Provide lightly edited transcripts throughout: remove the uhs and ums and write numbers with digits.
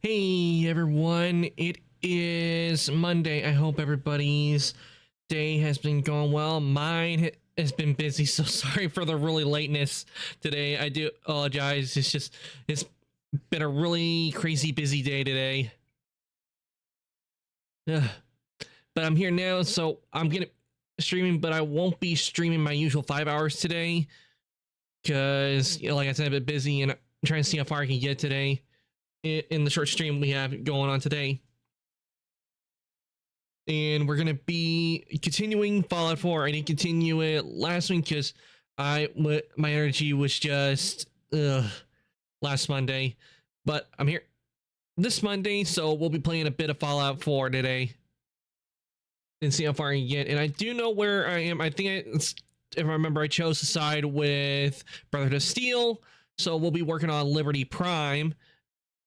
Hey everyone, it is Monday. I hope everybody's day has been going well. Mine has been busy, so sorry for the really lateness today. I do apologize. It's been a really crazy busy day today. Ugh. But I'm here now, so I'm gonna streaming, but I won't be streaming my usual 5 hours today because, like I said, I've been busy and I'm trying to see how far I can get today in the short stream we have going on today. And we're gonna be continuing Fallout 4. I didn't continue it last week because my energy was just last Monday, but I'm here this Monday, so we'll be playing a bit of Fallout 4 today and see how far I can get. And I do know where I am. I think if I remember, I chose to side with Brotherhood of Steel, so we'll be working on Liberty Prime.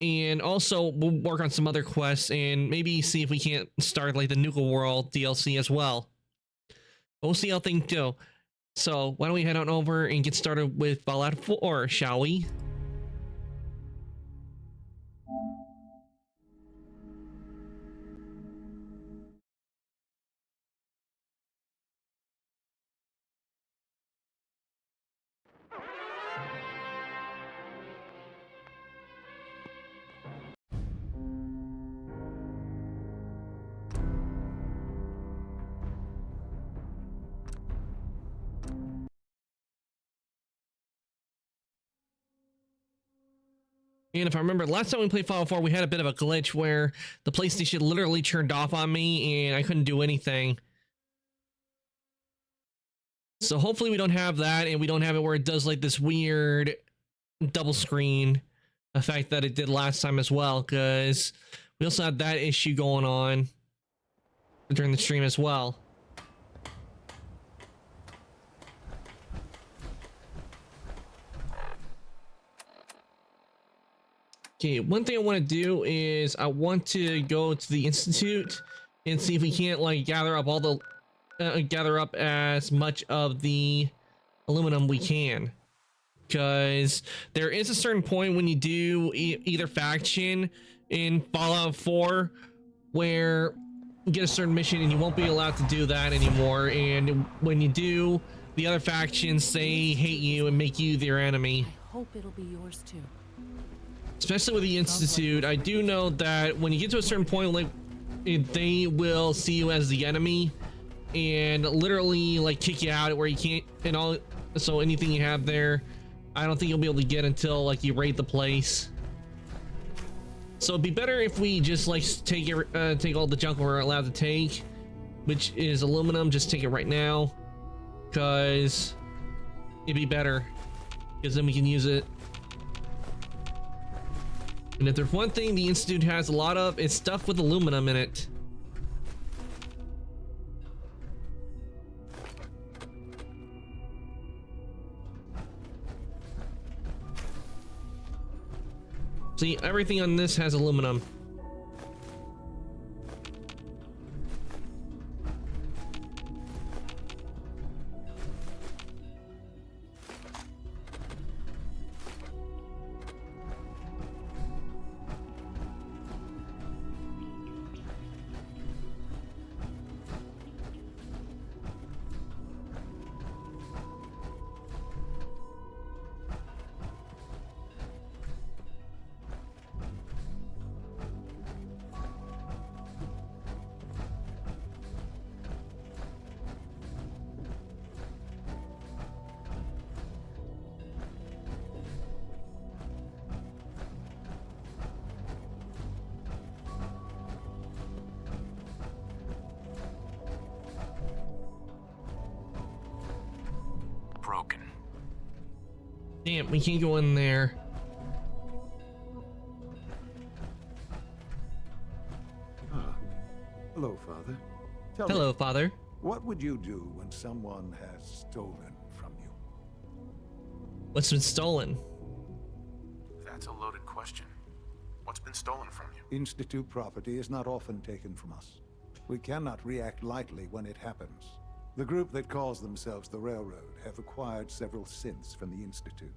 And also we'll work on some other quests and maybe see if we can't start like the Nuka World DLC as well. But we'll see how things go. So why don't we head on over and get started with Fallout 4, shall we? And if I remember, last time we played Fallout 4, we had a bit of a glitch where the PlayStation literally turned off on me and I couldn't do anything. So hopefully we don't have that, and we don't have it where it does like this weird double screen effect that it did last time as well, because we also had that issue going on during the stream as well. Okay, one thing I want to do is I want to go to the Institute and see if we can't like gather up all the gather up as much of the aluminum we can, because there is a certain point when you do either faction in Fallout 4 where you get a certain mission and you won't be allowed to do that anymore, and when you do, the other factions they hate you and make you their enemy. I hope it'll be yours too. Especially with the Institute, I do know that when you get to a certain point, like they will see you as the enemy and literally like kick you out where you can't, and all. So anything you have there, I don't think you'll be able to get until like you raid the place. So it'd be better if we just like take all the junk we're allowed to take, which is aluminum. Just take it right now, because it'd be better, because then we can use it. And if there's one thing the Institute has a lot of, it's stuff with aluminum in it. See, everything on this has aluminum. Broken. Damn, we can't go in there. Hello, Father. Tell Hello, me, Father. what would you do when someone has stolen from you? What's been stolen? That's a loaded question. What's been stolen from you? Institute property is not often taken from us. We cannot react lightly when it happens. The group that calls themselves the Railroad have acquired several synths from the Institute.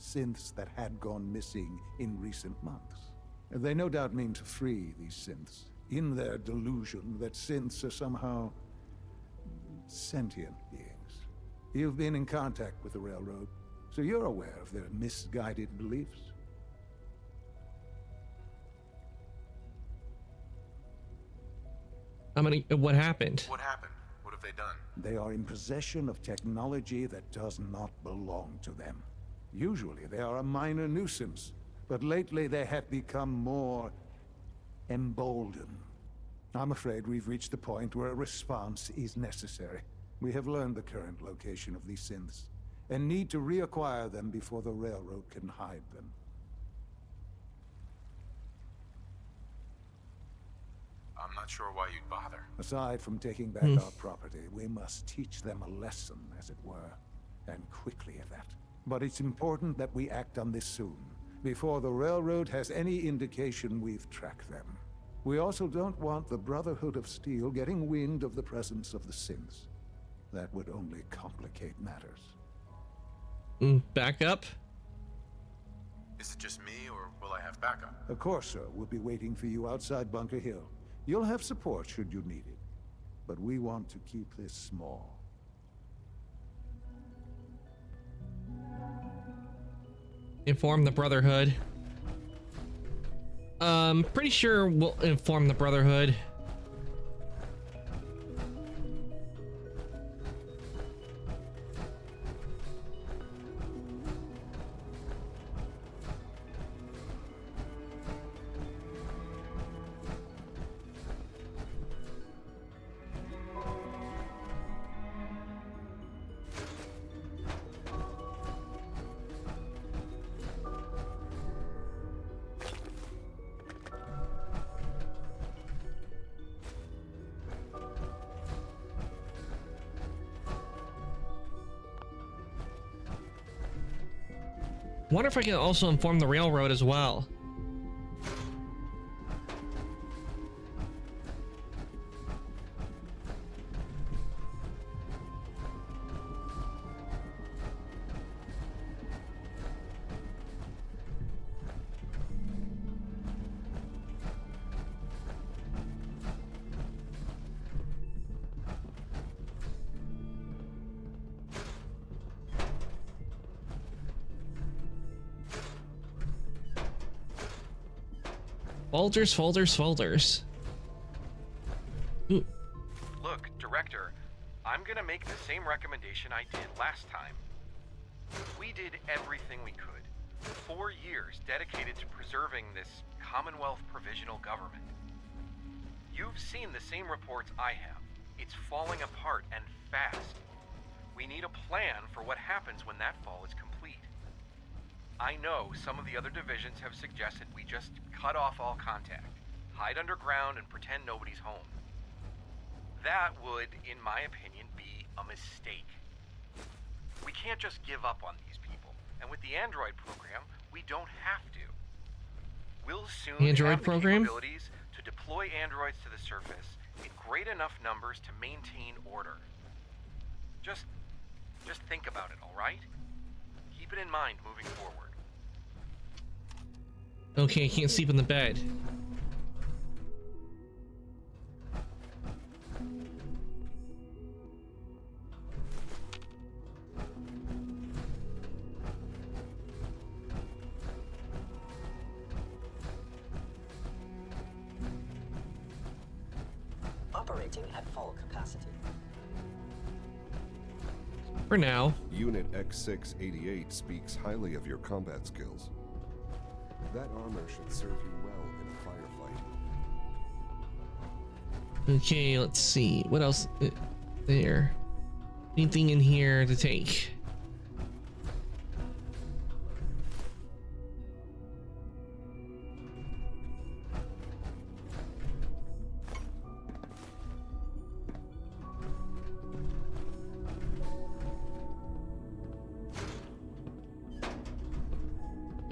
Synths that had gone missing in recent months. They no doubt mean to free these synths, in their delusion that synths are somehow sentient beings. You've been in contact with the Railroad, so you're aware of their misguided beliefs. What happened? What happened? What have they done? They are in possession of technology that does not belong to them. Usually they are a minor nuisance, but lately they have become more emboldened. I'm afraid we've reached the point where a response is necessary. We have learned the current location of these synths, and need to reacquire them before the Railroad can hide them. I'm not sure why you'd bother. Aside from taking back our property, we must teach them a lesson, as it were, and quickly at that. But it's important that we act on this soon, before the Railroad has any indication we've tracked them. We also don't want the Brotherhood of Steel getting wind of the presence of the synths. That would only complicate matters. Back up? Is it just me, or will I have backup? Of course, sir. We'll be waiting for you outside Bunker Hill. You'll have support should you need it. But we want to keep this small. Inform the Brotherhood. Pretty sure we'll inform the Brotherhood. Wonder if I can also inform the Railroad as well. Folders, folders, folders. Ooh. Look, Director, I'm gonna make the same recommendation I did last time. We did everything we could. 4 years dedicated to preserving this Commonwealth Provisional Government. You've seen the same reports I have. It's falling apart and fast. We need a plan for what happens when that fall is complete. I know some of the other divisions have suggested we just cut off all contact, hide underground, and pretend nobody's home. That would, in my opinion, be a mistake. We can't just give up on these people, and with the Android program, we don't have to. We'll soon Android have the program? capabilities to deploy androids to the surface in great enough numbers to maintain order. Just think about it, all right? Keep it in mind moving forward. Okay, I can't sleep in the bed. Operating at full capacity. For now. Unit X688 speaks highly of your combat skills. That armor should serve you well in a firefight. Okay, let's see. What else? There. Anything in here to take?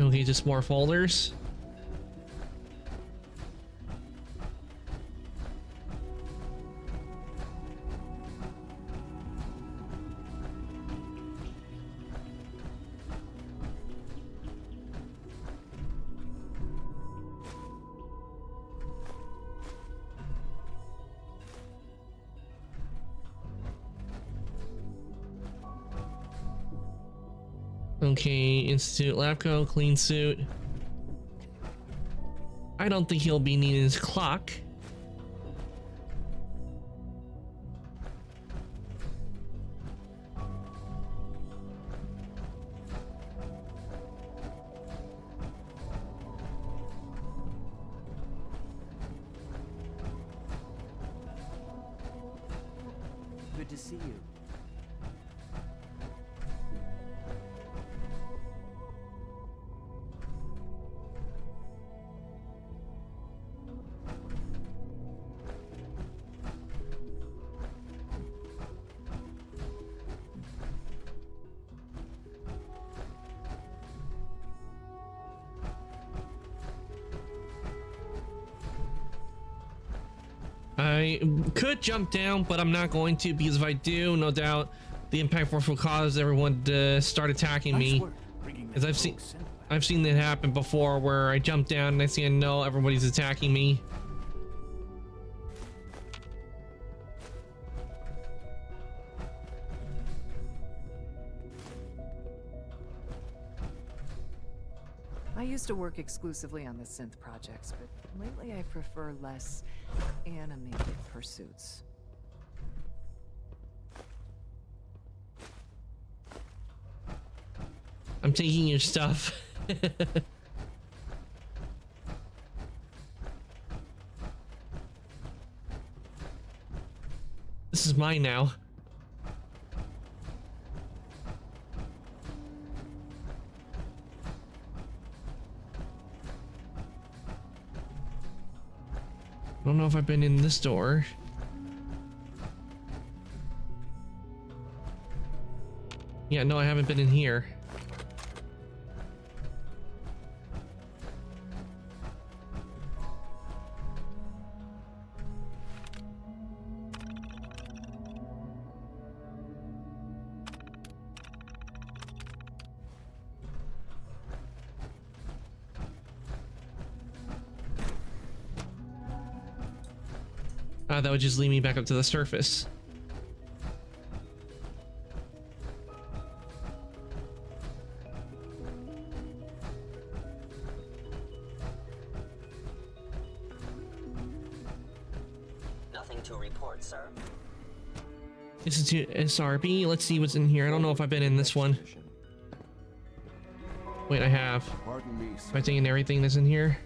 Okay, just more folders. Okay, Institute lab coat, clean suit. I don't think he'll be needing his clock. Good to see you. I could jump down, but I'm not going to, because if I do, no doubt the impact force will cause everyone to start attacking me. As I've seen that happen before, where I jump down and I see no, everybody's attacking me. I used to work exclusively on the synth projects, but lately I prefer less animated pursuits. I'm taking your stuff. This is mine now. I don't know if I've been in this door. Yeah, no, I haven't been in here. That would just lead me back up to the surface. Nothing to report, sir. This is to SRB. Let's see what's in here. I don't know if I've been in this one. Wait, I have. Pardon me, Have I taken everything that's in here?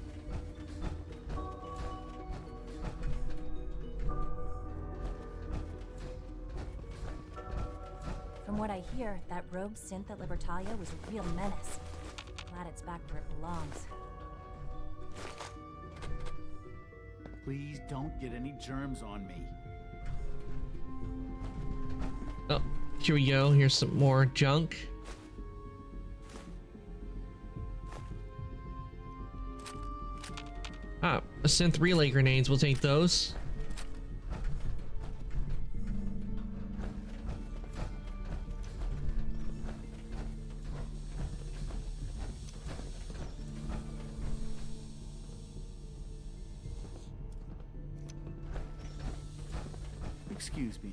From what I hear, that rogue synth at Libertalia was a real menace. Glad it's back where it belongs. Please don't get any germs on me. Oh, here we go. Here's some more junk. Ah, synth relay grenades. We'll take those. Excuse me.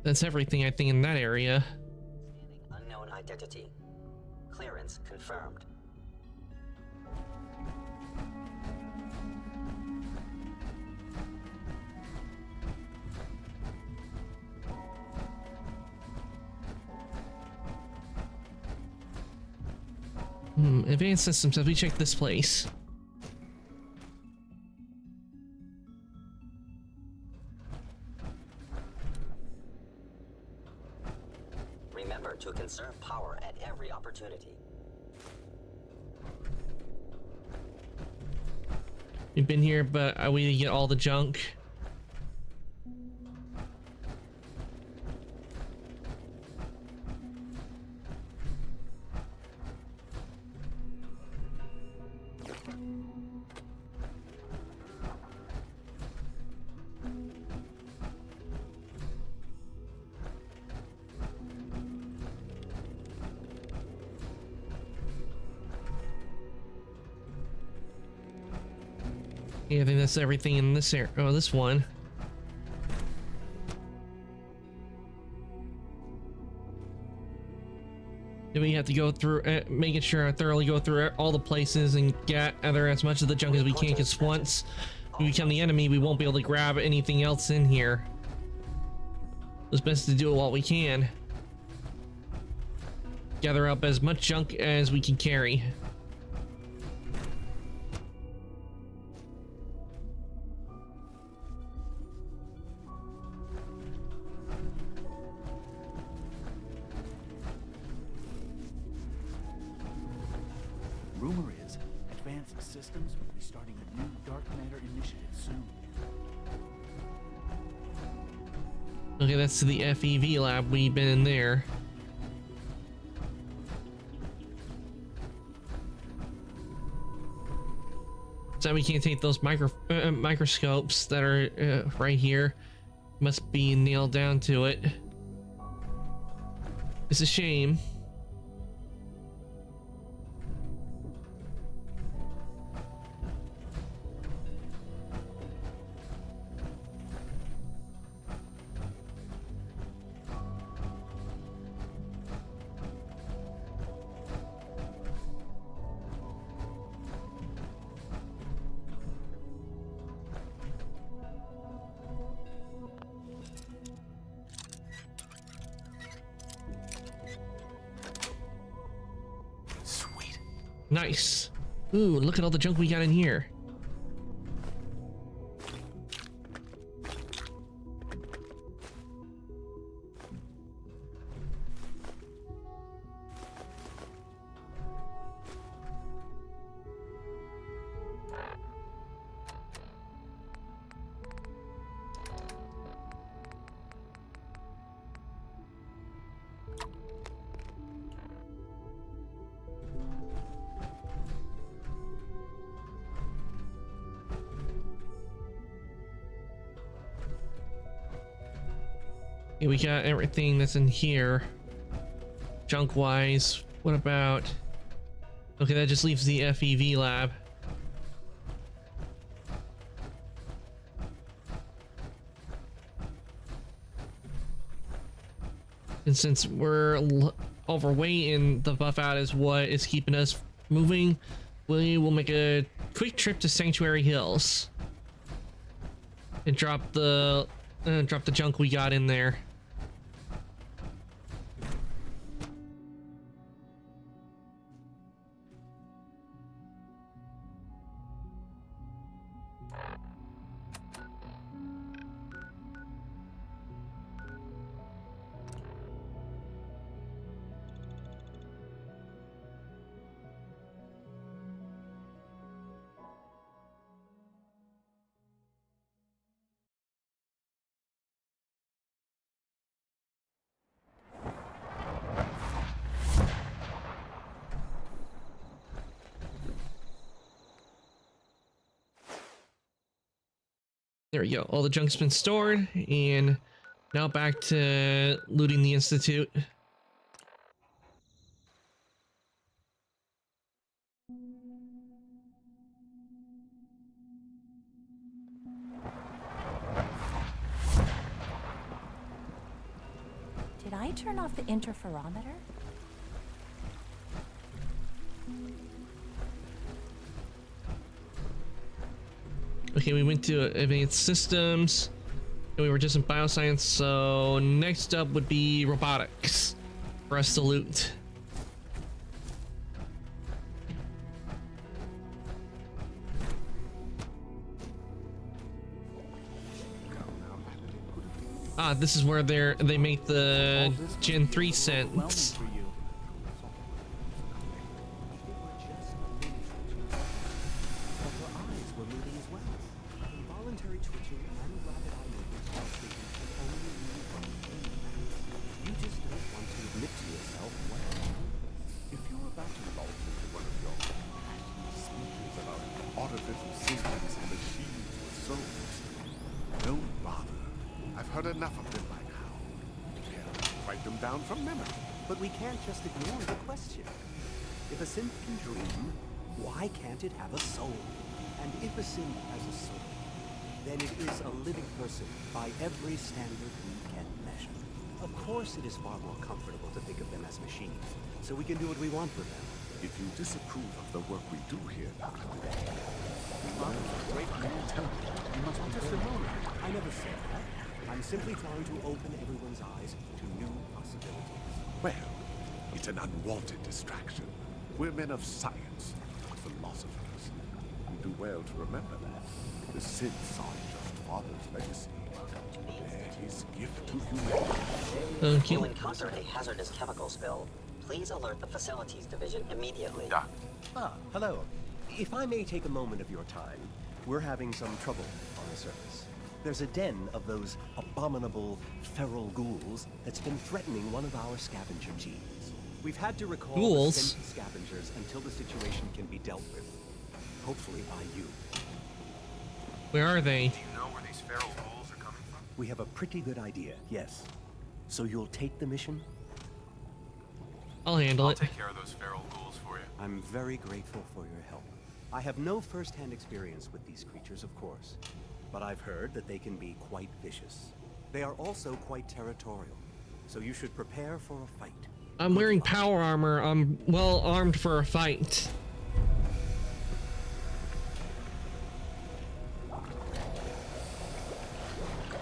That's everything, I think, in that area. Scanning unknown identity. Clearance confirmed. Advanced systems. As we check this place. Remember to conserve power at every opportunity. We've been here, but we get all the junk. Yeah, I think that's everything in this area. Oh, this one. Then we have to go through, making sure I thoroughly go through all the places and gather as much of the junk as we can, because once we become the enemy, we won't be able to grab anything else in here. It's best to do it while we can. Gather up as much junk as we can carry. Rumor is, Advanced Systems will be starting a new dark matter initiative soon. Okay, that's to the FEV lab. We've been in there. So we can't take those microscopes that are right here. Must be nailed down to it. It's a shame. Nice. Ooh, look at all the junk we got in here. Yeah, we got everything that's in here. Junk wise. What about... Okay, that just leaves the FEV lab. And since we're overweight and the buff out is what is keeping us moving, we will make a quick trip to Sanctuary Hills and drop the junk we got in there. There we go. All the junk's been stored, and now back to looting the Institute. Did I turn off the interferometer? Okay, we went to Advanced Systems, and we were just in Bioscience, so next up would be Robotics for us to loot. Ah, this is where they make the Gen 3 sense. Enough of them by now. Write them down from memory. But we can't just ignore the question. If a synth can dream, why can't it have a soul? And if a synth has a soul, then it is a living person by every standard we can measure. Of course, it is far more comfortable to think of them as machines, so we can do what we want with them. If you disapprove of the work we do here, Dr. Great man. You must be Just a moment. I never said that. I'm simply trying to open everyone's eyes to new possibilities. Well, it's an unwanted distraction. We're men of science, not philosophers. You do well to remember that. The Synths aren't just Father's legacy. They're his gift to humanity. If you encounter a hazardous chemical spill, please alert the Facilities Division immediately. Doc, Ah, hello. If I may take a moment of your time, we're having some trouble on the surface. There's a den of those abominable feral ghouls that's been threatening one of our scavenger teams. We've had to recall Ghouls? the synth scavengers until the situation can be dealt with. Hopefully by you. Where are they? do you know where these feral ghouls are coming from? We have a pretty good idea, yes. So you'll take the mission? I'll handle I'll it. take care of those feral ghouls for you. I'm very grateful for your help. I have no first-hand experience with these creatures, of course, but I've heard that they can be quite vicious. They are also quite territorial, so you should prepare for a fight. I'm wearing power armor. I'm well armed for a fight.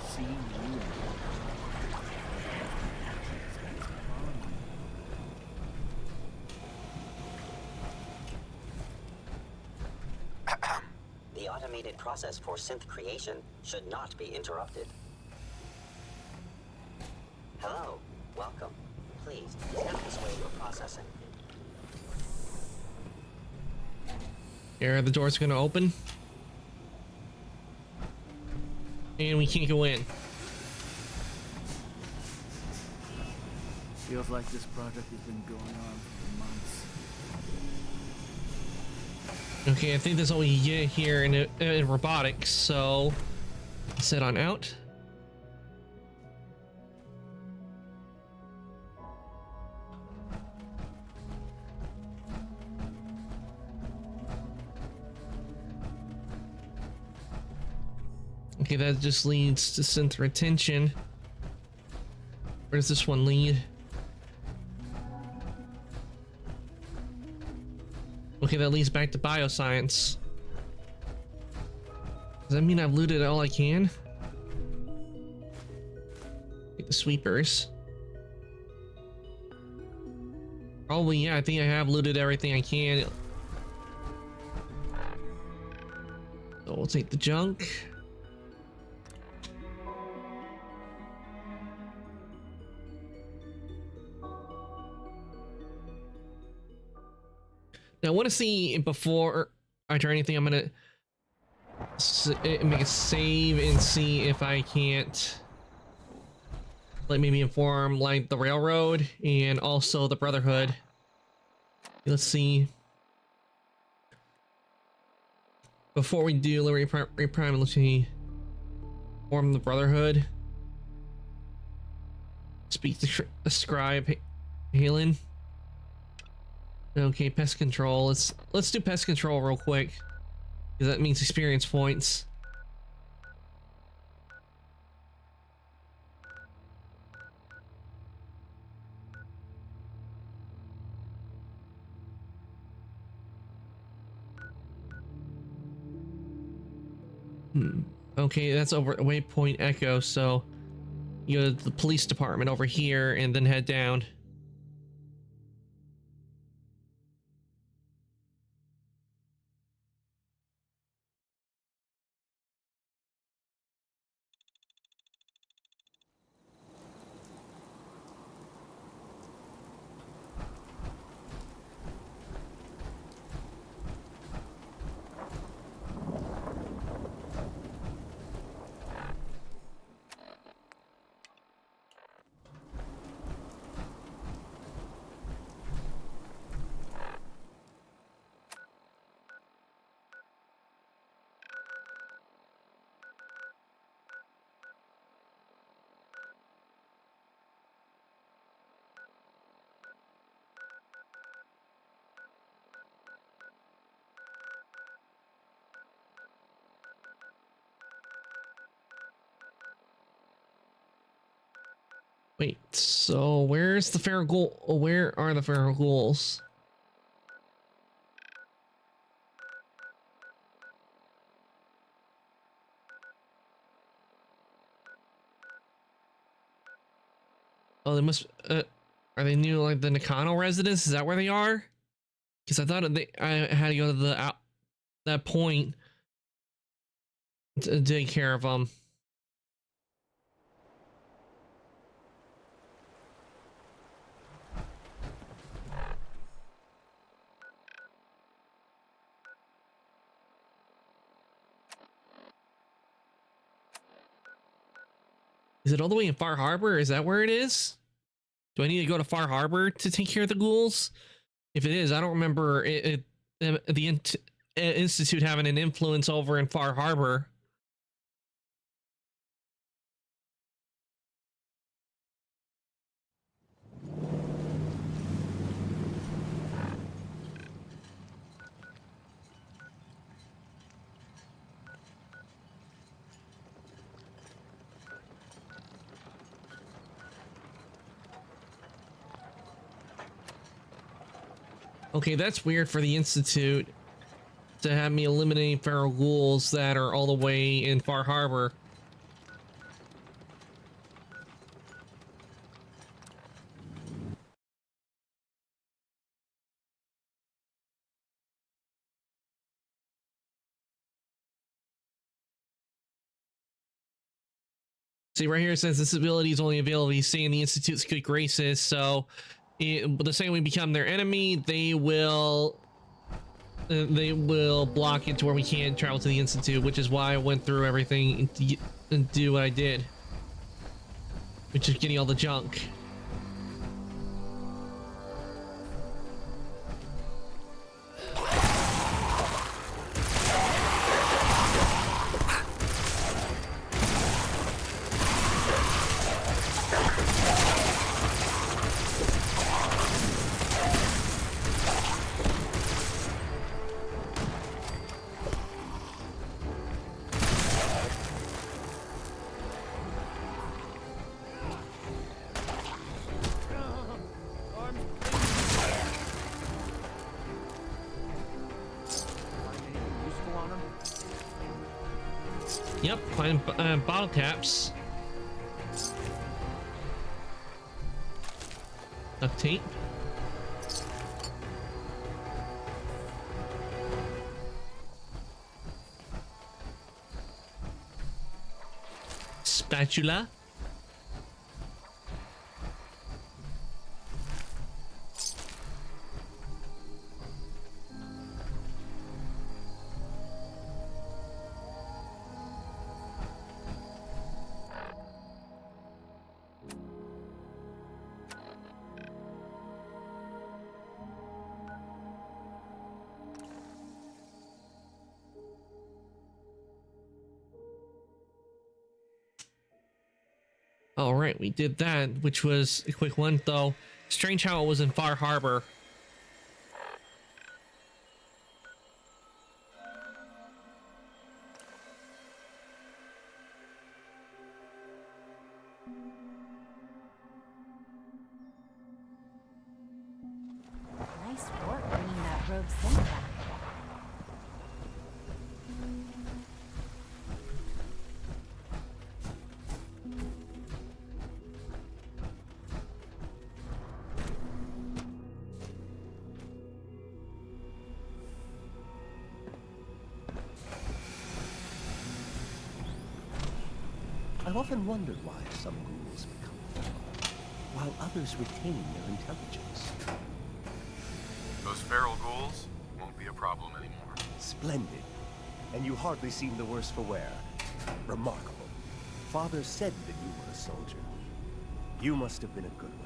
Seeing you. The automated process for synth creation should not be interrupted. Hello, welcome. Please, step this way for processing. Here, the door's gonna open. And we can't go in. Feels like this project has been going on for months. Okay, I think that's all we get here in robotics, so set on out. Okay, that just leads to synth retention. Where does this one lead? Okay, that leads back to bioscience. Does that mean I've looted all I can? Take the sweepers. Probably, yeah, I think I have looted everything I can. So we'll take the junk. Now, I want to see before I try anything. I'm gonna make a save and see if I can't, like, maybe inform like the railroad and also the Brotherhood. Let's see. Before we do Liberty Prime, let's see. Form the Brotherhood. Speak to Scribe Halen. Okay, pest control. Let's do pest control real quick, because that means experience points. Okay, that's over at Waypoint Echo, so you go to the police department over here and then head down. Wait, so where's the feral ghoul? Where are the feral ghouls? Oh, they must. Are they near like the Nakano residence? Is that where they are? Because I thought I had to go to the that point to take care of them. Is it all the way in Far Harbor? Is that where it is? Do I need to go to Far Harbor to take care of the ghouls? If it is, I don't remember the Institute having an influence over in Far Harbor. Okay, that's weird for the Institute to have me eliminate feral ghouls that are all the way in Far Harbor. See, right here it says this ability is only available if you stay in the Institute's good graces, so the second we become their enemy, they will block it to where we can't travel to the Institute, which is why I went through everything and do what I did, which is getting all the junk. Yep, find bottle caps. Duct tape. Spatula. All right, we did that, which was a quick one, though. Strange how it was in Far Harbor. Nice work bringing that rogue thing back. I've often wondered why some ghouls become feral, while others retain their intelligence. Those feral ghouls won't be a problem anymore. Splendid. And you hardly seem the worse for wear. Remarkable. Father said that you were a soldier. You must have been a good one.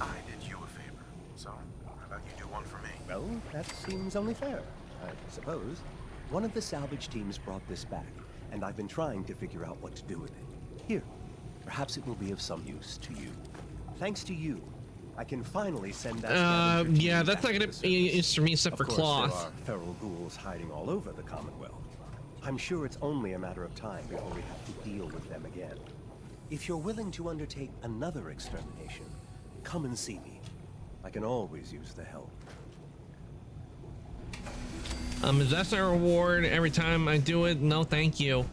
I did you a favor, so how about you do one for me? Well, that seems only fair, I suppose. One of the salvage teams brought this back, and I've been trying to figure out what to do with it. Here, Perhaps it will be of some use to you. Thanks to you, I can finally send that. Yeah, that's not gonna be used for me except for cloth. There are feral ghouls hiding all over the Commonwealth. I'm sure it's only a matter of time before we have to deal with them again. If you're willing to undertake another extermination, come and see me. I can always use the help. Is that a reward every time I do it? No, thank you.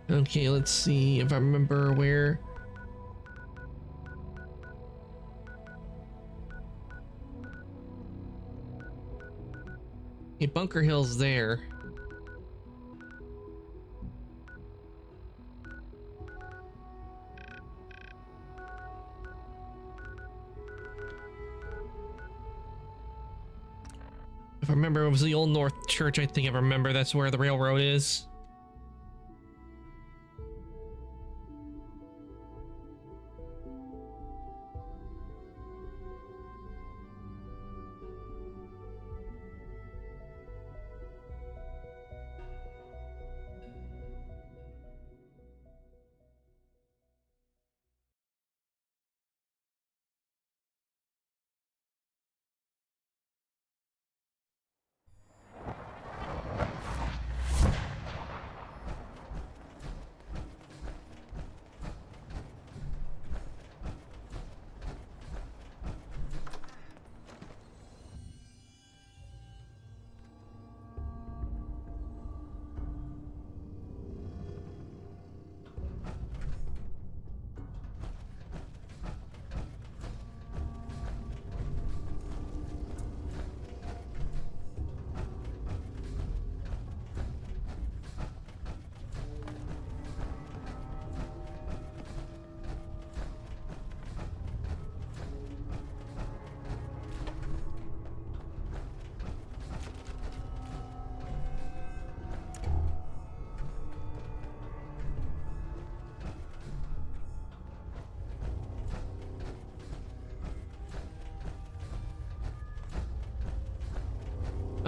Okay, let's see if I remember where. Okay, Bunker Hill's there. If I remember, it was the Old North Church. I think I remember that's where the railroad is.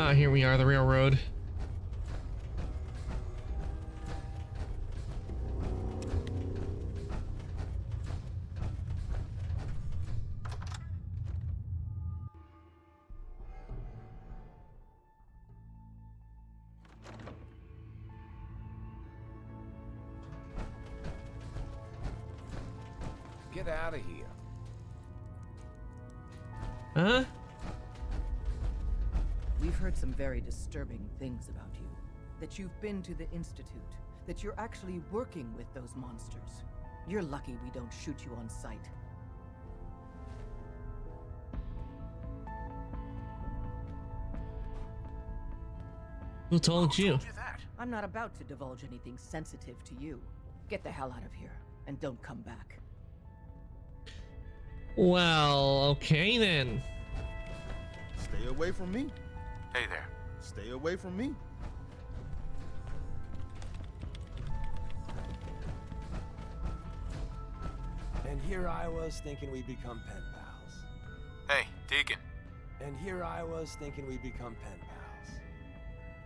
Ah, here we are, the railroad. Get out of here. Huh? We've heard some very disturbing things about you. That you've been to the Institute. That you're actually working with those monsters. You're lucky we don't shoot you on sight. Who told you? I'm not about to divulge anything sensitive to you. Get the hell out of here, and don't come back. Well, okay then. Stay away from me. Hey there. Stay away from me. And here I was thinking we'd become pen pals. Hey, Deacon. And here I was thinking we'd become pen pals.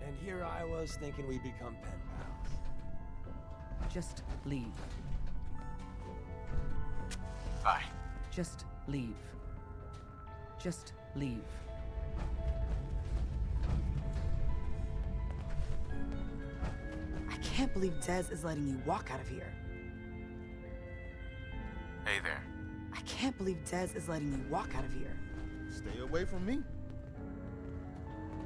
And here I was thinking we'd become pen pals. Just leave. Bye. Just leave. Just leave. I can't believe Dez is letting you walk out of here. Hey there. I can't believe Dez is letting you walk out of here. Stay away from me.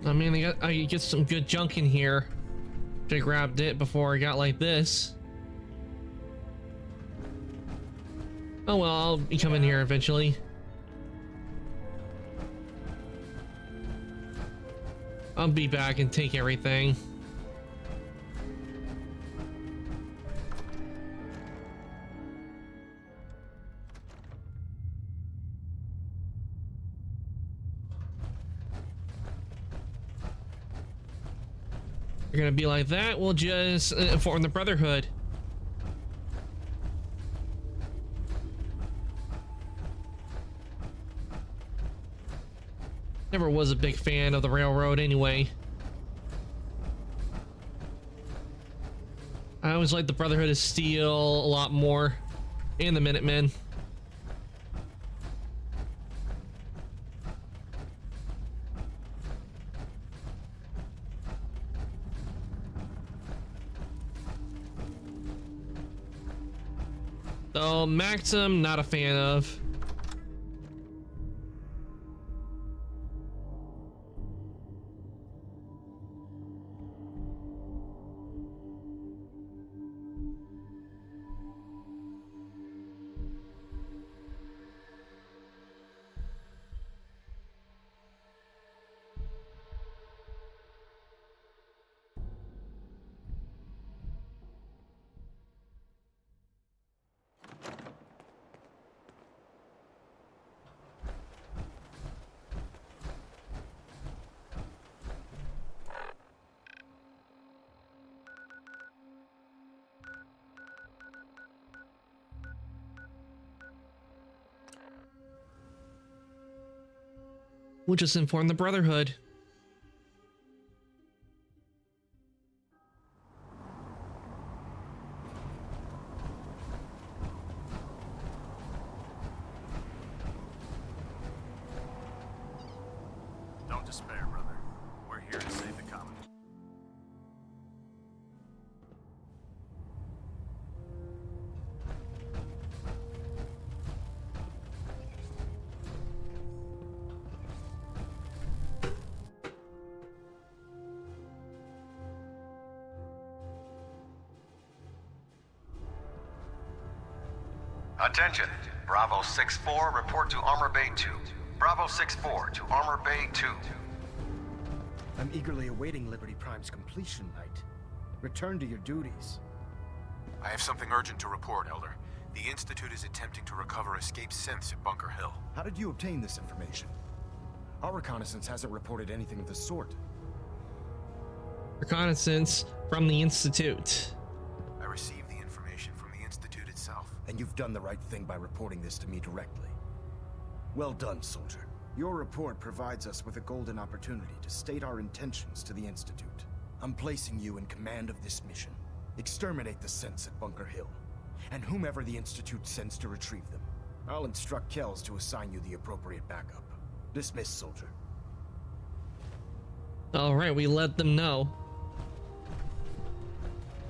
I mean, I get some good junk in here. I grabbed it before I got like this. Oh well, I'll be coming here eventually. I'll be back and take everything. you're gonna be like that, we'll just form the Brotherhood. Never was a big fan of the Railroad anyway. I always liked the Brotherhood of Steel a lot more, and the Minutemen. So Maxim, not a fan of. We'll just inform the Brotherhood. Don't despair, brother. We're here to save the common. Attention! Bravo 6-4, report to Armor Bay 2. Bravo 6-4 to Armor Bay 2. I'm eagerly awaiting Liberty Prime's completion, Knight. Return to your duties. I have something urgent to report, Elder. The Institute is attempting to recover escaped synths at Bunker Hill. How did you obtain this information? Our reconnaissance hasn't reported anything of the sort. Reconnaissance from the Institute. I received the information from the Institute itself. And you've done the right thing by reporting this to me directly. Well done, soldier. Your report provides us with a golden opportunity to state our intentions to the Institute. I'm placing you in command of this mission. Exterminate the synths at Bunker Hill, and whomever the Institute sends to retrieve them. I'll instruct Kells to assign you the appropriate backup. Dismissed, soldier. Alright, we let them know.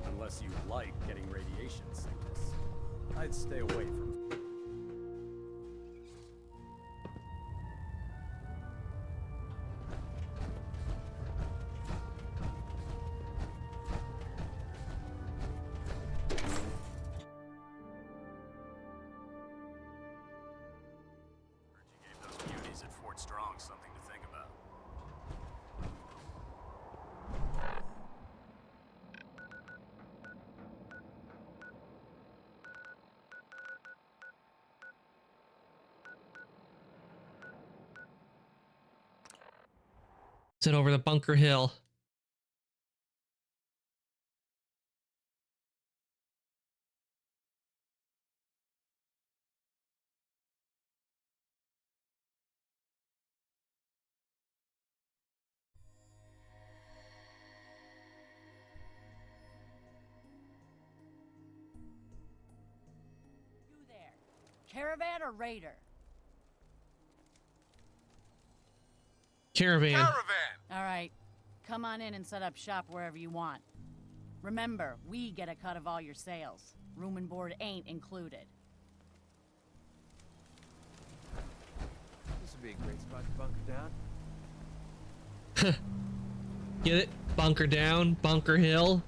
Unless you like getting radiation sickness, I'd stay away from. Strong, something to think about. Sit over to Bunker Hill. Caravan or Raider? Caravan. All right. Come on in and set up shop wherever you want. Remember, we get a cut of all your sales. Room and board ain't included. This would be a great spot to bunker down. Get it? Bunker down, Bunker Hill.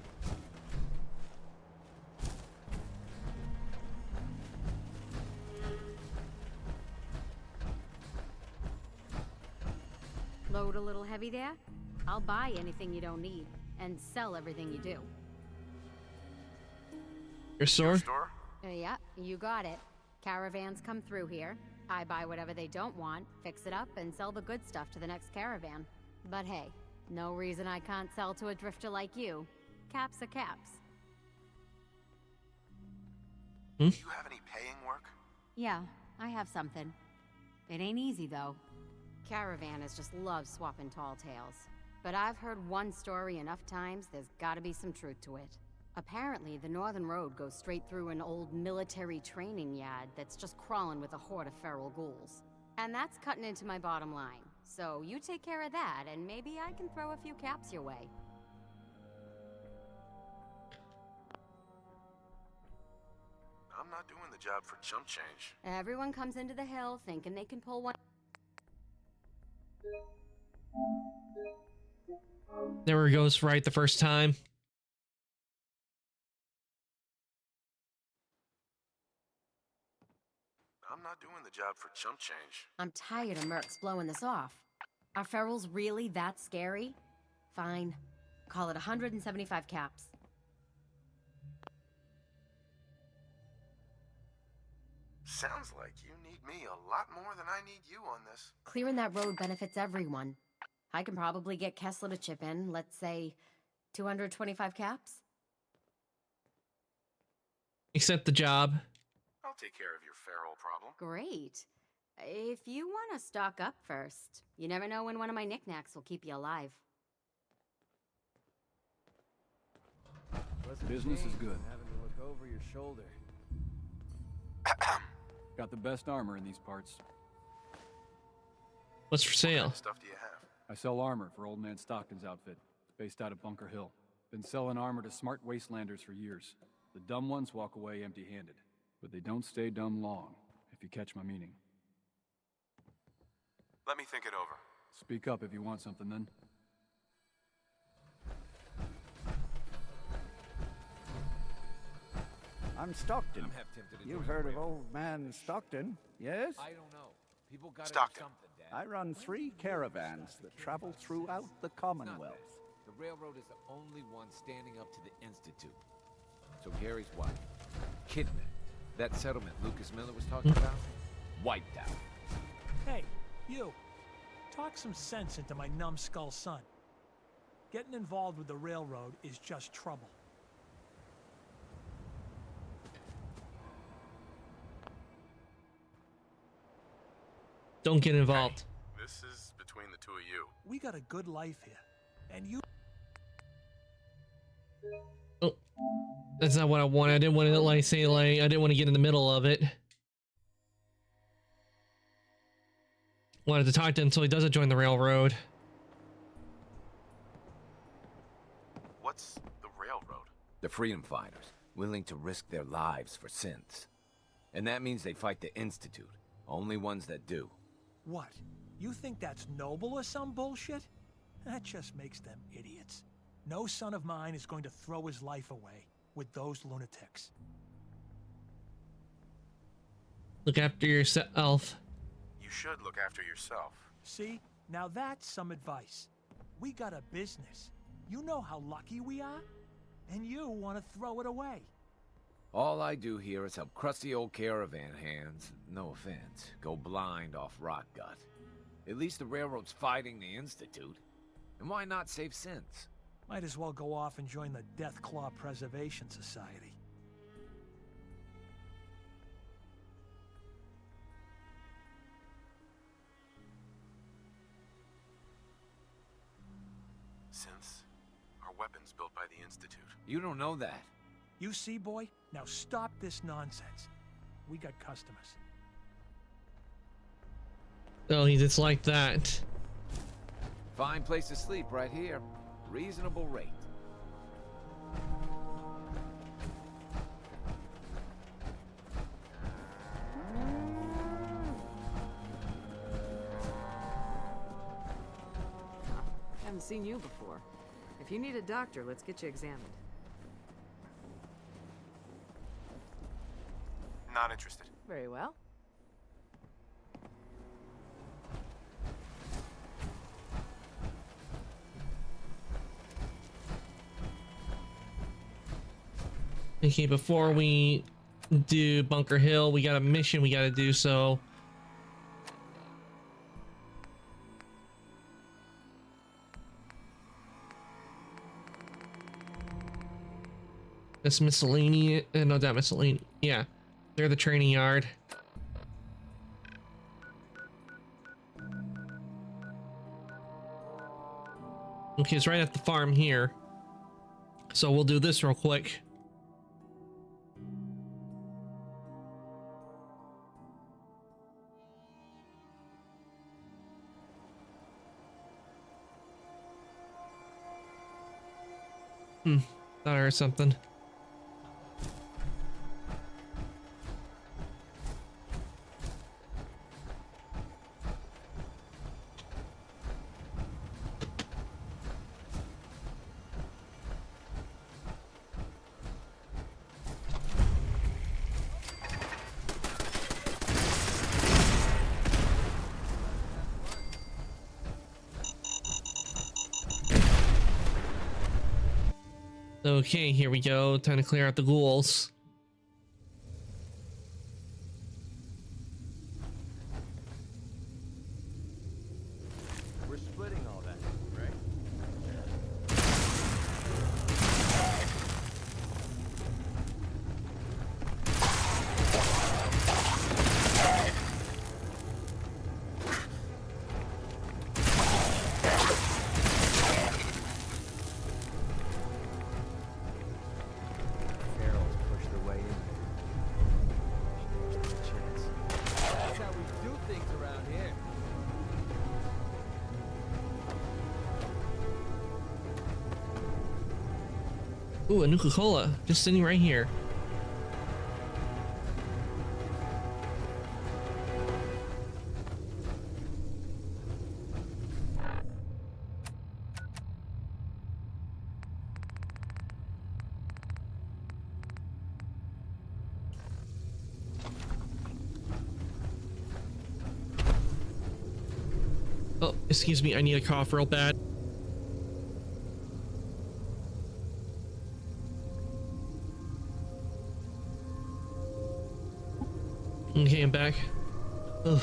Load a little heavy there? I'll buy anything you don't need, and sell everything you do. Your store? Yeah, you got it. Caravans come through here. I buy whatever they don't want, fix it up, and sell the good stuff to the next caravan. But hey, No reason I can't sell to a drifter like you. Caps are caps. Do you have any paying work? Yeah, I have something. It ain't easy, though. Caravanners just love swapping tall tales. But I've heard one story enough times, there's gotta be some truth to it. Apparently, the Northern Road goes straight through an old military training yard that's just crawling with a horde of feral ghouls. And that's cutting into my bottom line. So you take care of that, and maybe I can throw a few caps your way. I'm not doing the job for chump change. Everyone comes into the hill thinking they can pull one. There he goes right the first time. I'm not doing the job for chump change. I'm tired of mercs blowing this off. Are ferals really that scary? Fine. Call it 175 caps. Sounds like you need me a lot more than I need you on this. Clearing that road benefits everyone. I can probably get Kessler to chip in, let's say, 225 caps? Accept the job. I'll take care of your feral problem. Great. If you want to stock up first, you never know when one of my knickknacks will keep you alive. Business is good. Having to look over your shoulder. Got the best armor in these parts. What's for sale? What stuff do you have? I sell armor for Old Man Stockton's outfit, based out of Bunker Hill. Been selling armor to smart wastelanders for years. The dumb ones walk away empty-handed, but they don't stay dumb long, if you catch my meaning. Let me think it over. Speak up if you want something, then. I'm Stockton. You've heard of Old Man Stockton, yes? I don't know. People got Stockton. something, Dad. I run 3 caravans that travel throughout the Commonwealth. The railroad is the only one standing up to the Institute. So Gary's wife, kidnapped. That settlement Lucas Miller was talking about, wiped out. Hey, you. Talk some sense into my numbskull son. Getting involved with the railroad is just trouble. Don't get involved. Hey, this is between the two of you. We got a good life here. And you... Oh, that's not what I wanted. I didn't want to I didn't want to get in the middle of it. Wanted to talk to him so he doesn't join the railroad. What's the railroad? The freedom fighters, willing to risk their lives for synths. And that means they fight the Institute. Only ones that do. What? You think that's noble or some bullshit? That just makes them idiots. No son of mine is going to throw his life away with those lunatics. Look after yourself. You should look after yourself. See? Now that's some advice. We got a business. You know how lucky we are? And you want to throw it away. All I do here is help crusty old caravan hands, no offense, go blind off rot gut. At least the railroad's fighting the Institute. And why not save synths? Might as well go off and join the Deathclaw Preservation Society. Synths are weapons built by the Institute. You don't know that. You see, boy? Now stop this nonsense. We got customers. Oh, he just like that. Fine place to sleep right here. Reasonable rate. Haven't seen you before. If you need a doctor, let's get you examined. Not interested. Very well. Okay, before we do Bunker Hill, we got a mission we got to do, so... That's miscellaneous. No, that miscellaneous. Yeah, they're the training yard. Okay, it's right at the farm here. So we'll do this real quick. Thought I heard something. Okay, here we go. Time to clear out the ghouls. We're splitting all that, right? Ferals push their way in. Chance. That's how we do things around here. Ooh, a Nuka-Cola. Just sitting right here. Oh, excuse me, I need a cough real bad. Okay, I'm back. Ugh.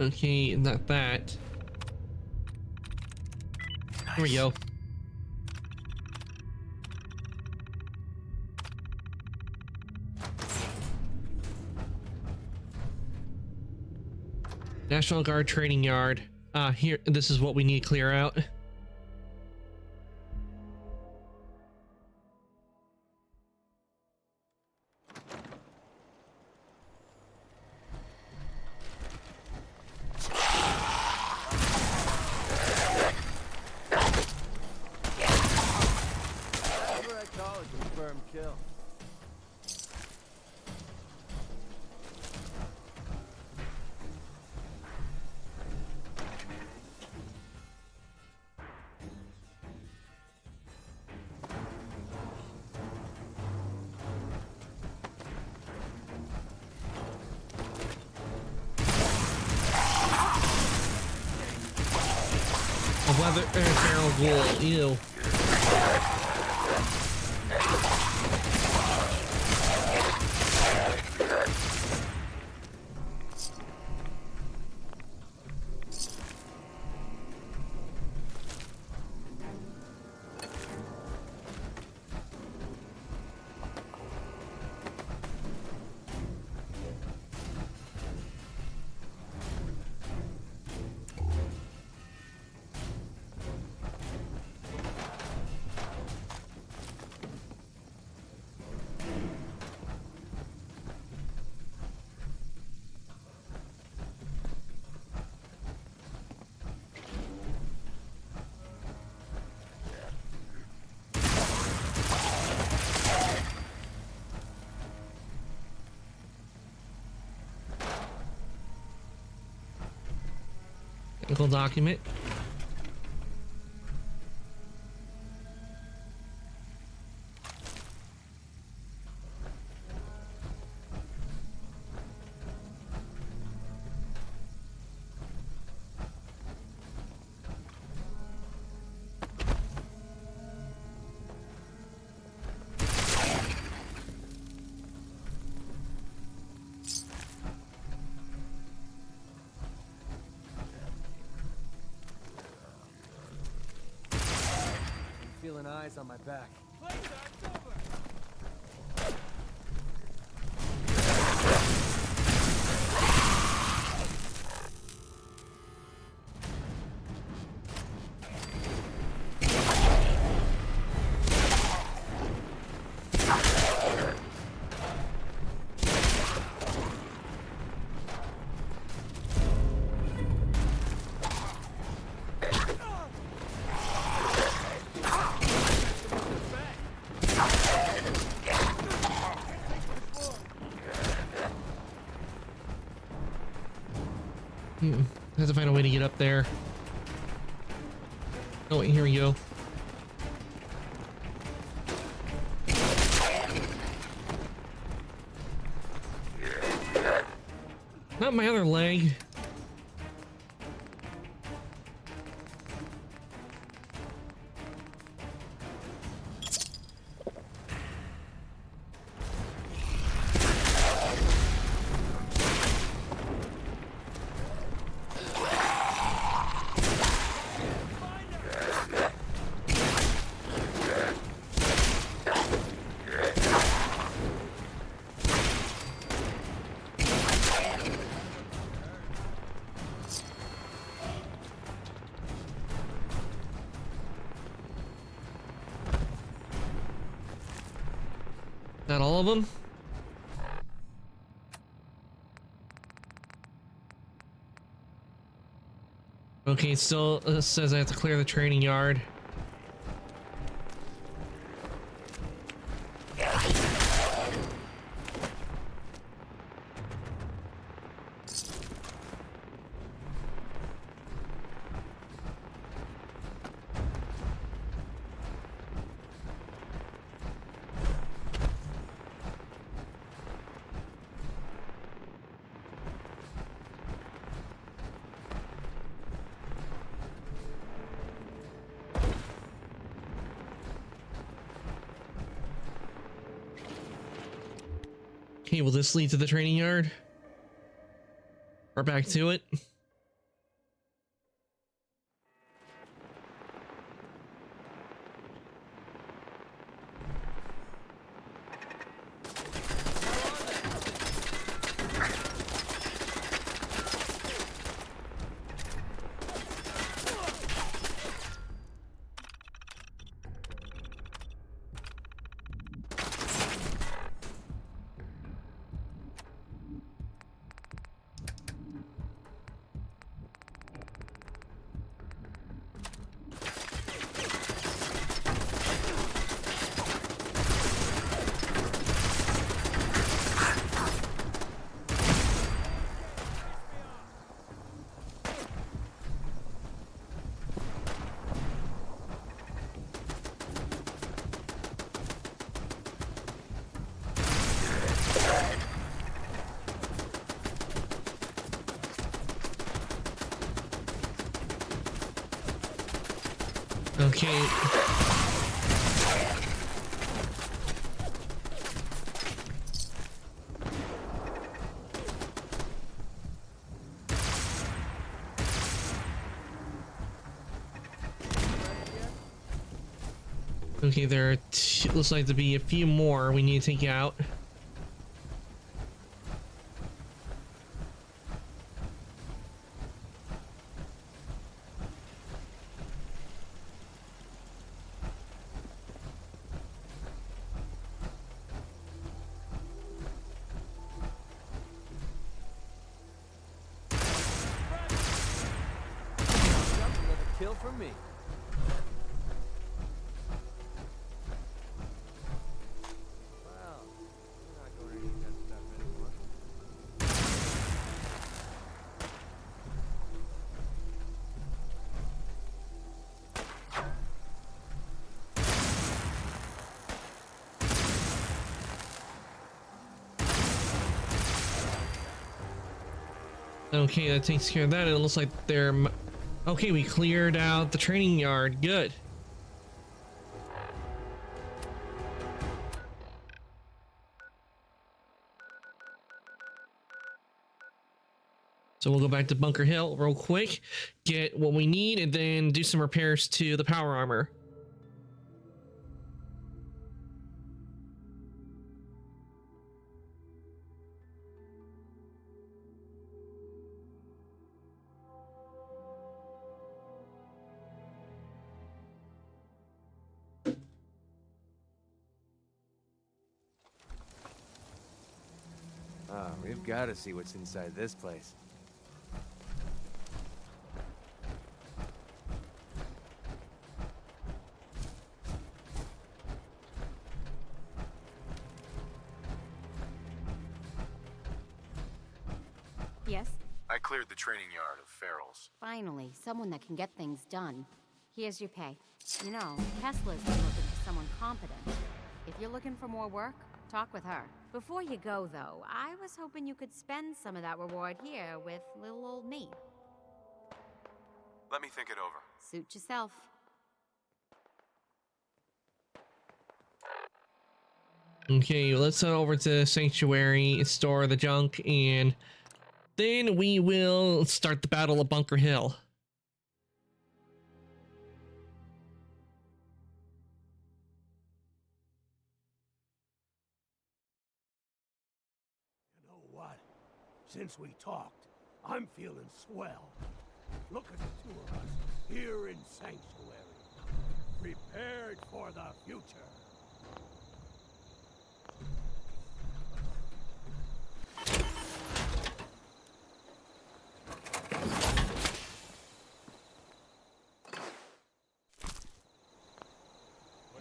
Okay, not that. Here we go. National Guard training yard. Here, this is what we need to clear out. Whatever I call it, confirmed kill. A weather feral ghoul. Ew. technical document. Feeling eyes on my back. Have to find a way to get up there. Oh, wait, here we go. Not my other leg. That all of them? Okay, still says I have to clear the training yard. Okay, will this lead to the training yard? Or back to it? Okay. Okay, there are looks like to be a few more we need to take out. Kill for me. Well, we're not going to eat that stuff anymore. Okay, that takes care of that. It looks like they're... Okay, we cleared out the training yard. Good. So we'll go back to Bunker Hill real quick, get what we need, and then do some repairs to the power armor. We've got to see what's inside this place. Yes? I cleared the training yard of ferals. Finally, someone that can get things done. Here's your pay. You know, Kessler's been looking for someone competent. If you're looking for more work, talk with her. Before you go, though, I was hoping you could spend some of that reward here with little old me. Let me think it over. Suit yourself. Okay, let's head over to Sanctuary, store the junk, and then we will start the Battle of Bunker Hill. You know what? Since we talked, I'm feeling swell. Look at the two of us here in Sanctuary, prepared for the future.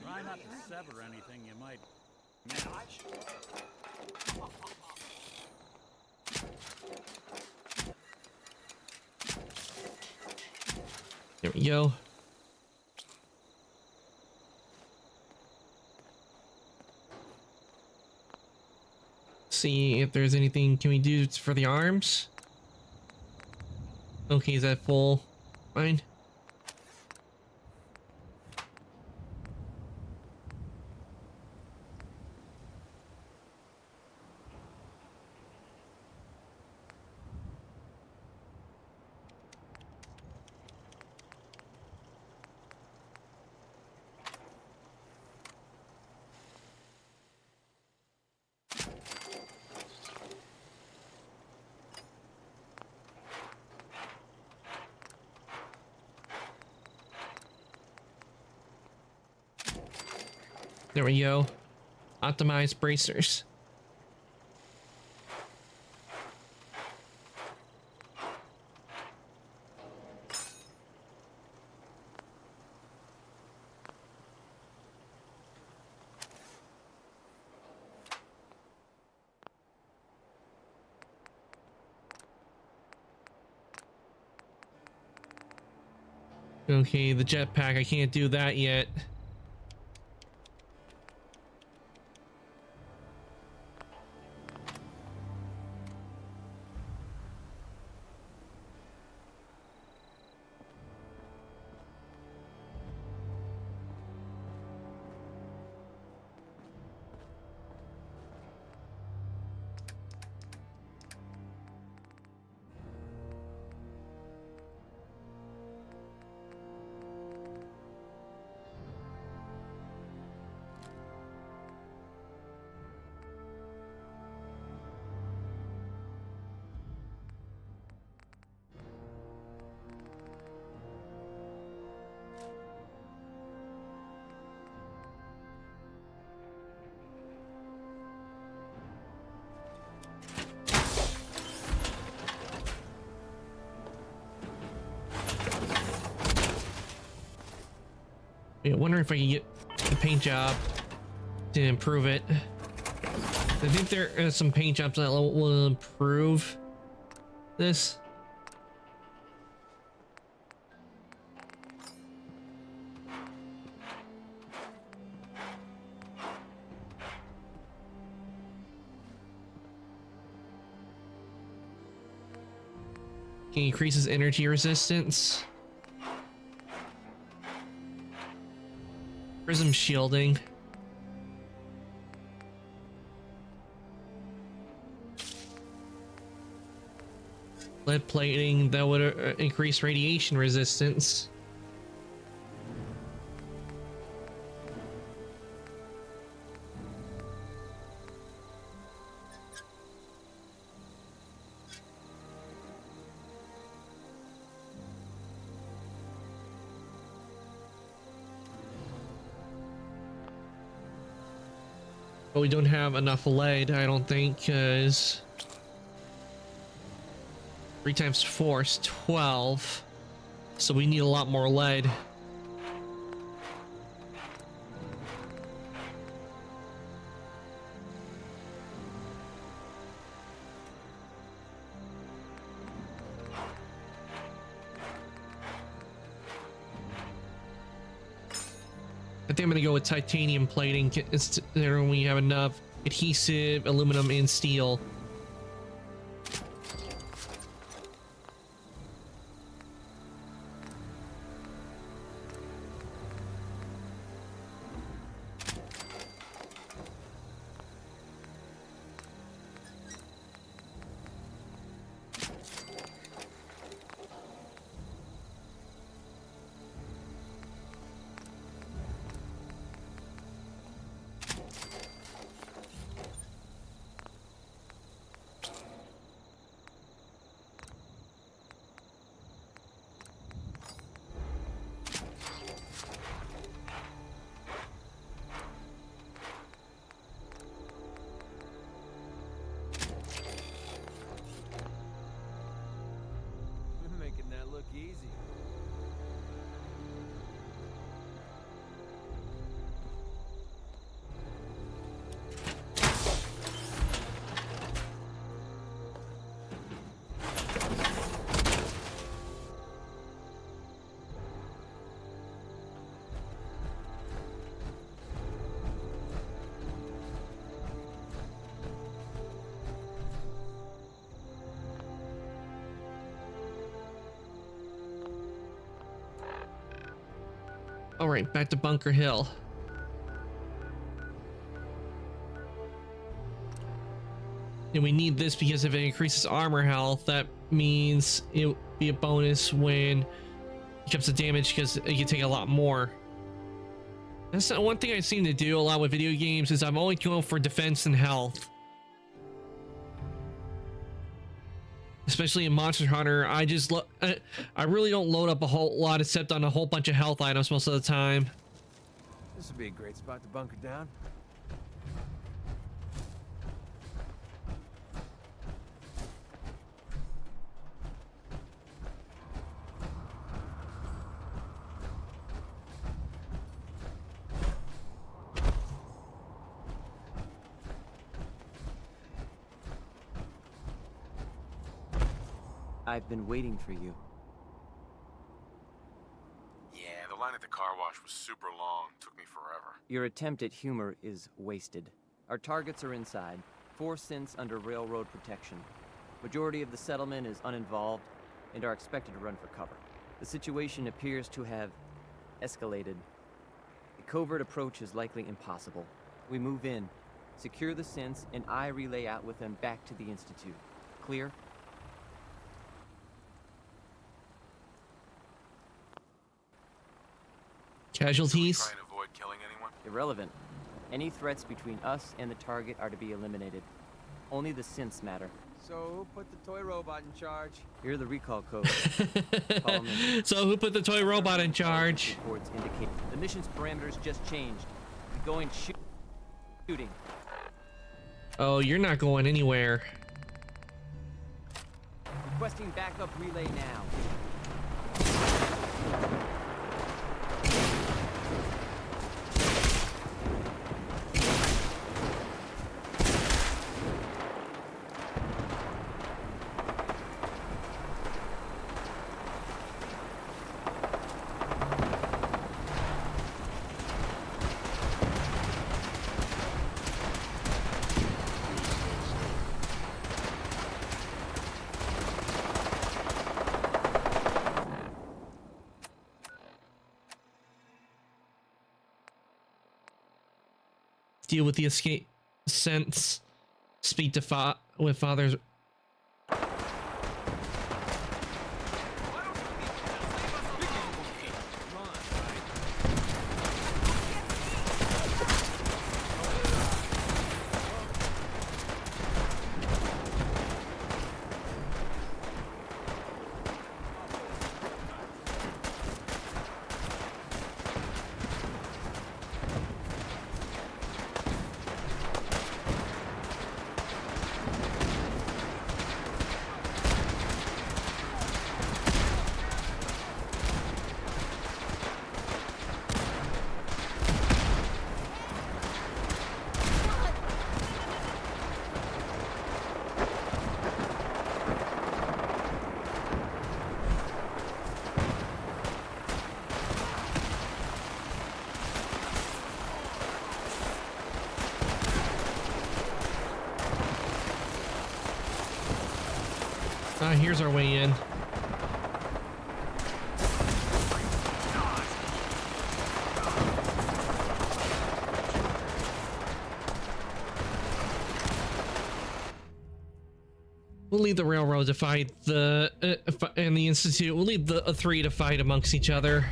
Try not to sever anything you might. There we go. See if there's anything can we do for the arms. Okay, is that full? Fine. There we go. Optimized bracers. Okay, the jetpack, I can't do that yet. I wonder if I can get the paint job to improve it. I think there are some paint jobs that will improve this. Increases energy resistance. Prism shielding. Lead plating that would increase radiation resistance. But we don't have enough lead, I don't think, because 3 times 4 is 12. So we need a lot more lead. I think I'm gonna go with titanium plating. There we have enough adhesive, aluminum, and steel. All right, back to Bunker Hill. And we need this because if it increases armor health, that means it'll be a bonus when it comes to damage because it can take a lot more. That's one thing I seem to do a lot with video games is I'm only going for defense and health. Especially in Monster Hunter, I just I really don't load up a whole lot except on a whole bunch of health items most of the time. This would be a great spot to bunker down. I've been waiting for you. Yeah, the line at the car wash was super long. Took me forever. Your attempt at humor is wasted. Our targets are inside, 4 synths under railroad protection. Majority of the settlement is uninvolved and are expected to run for cover. The situation appears to have escalated. A covert approach is likely impossible. We move in, secure the synths, and I relay out with them back to the Institute. Clear? Casualties? Try and avoid killing anyone? Irrelevant. Any threats between us and the target are to be eliminated. Only the synths matter. So who put the toy robot in charge? Hear the recall code. Follow me. So who put the toy robot in charge? Reports indicate the mission's parameters just changed. We're going shooting. Oh, you're not going anywhere. Requesting backup relay now. Deal with the escape sense. Speak to with father's. Here's our way in. We'll leave the railroad to fight and the Institute. We'll leave the three to fight amongst each other.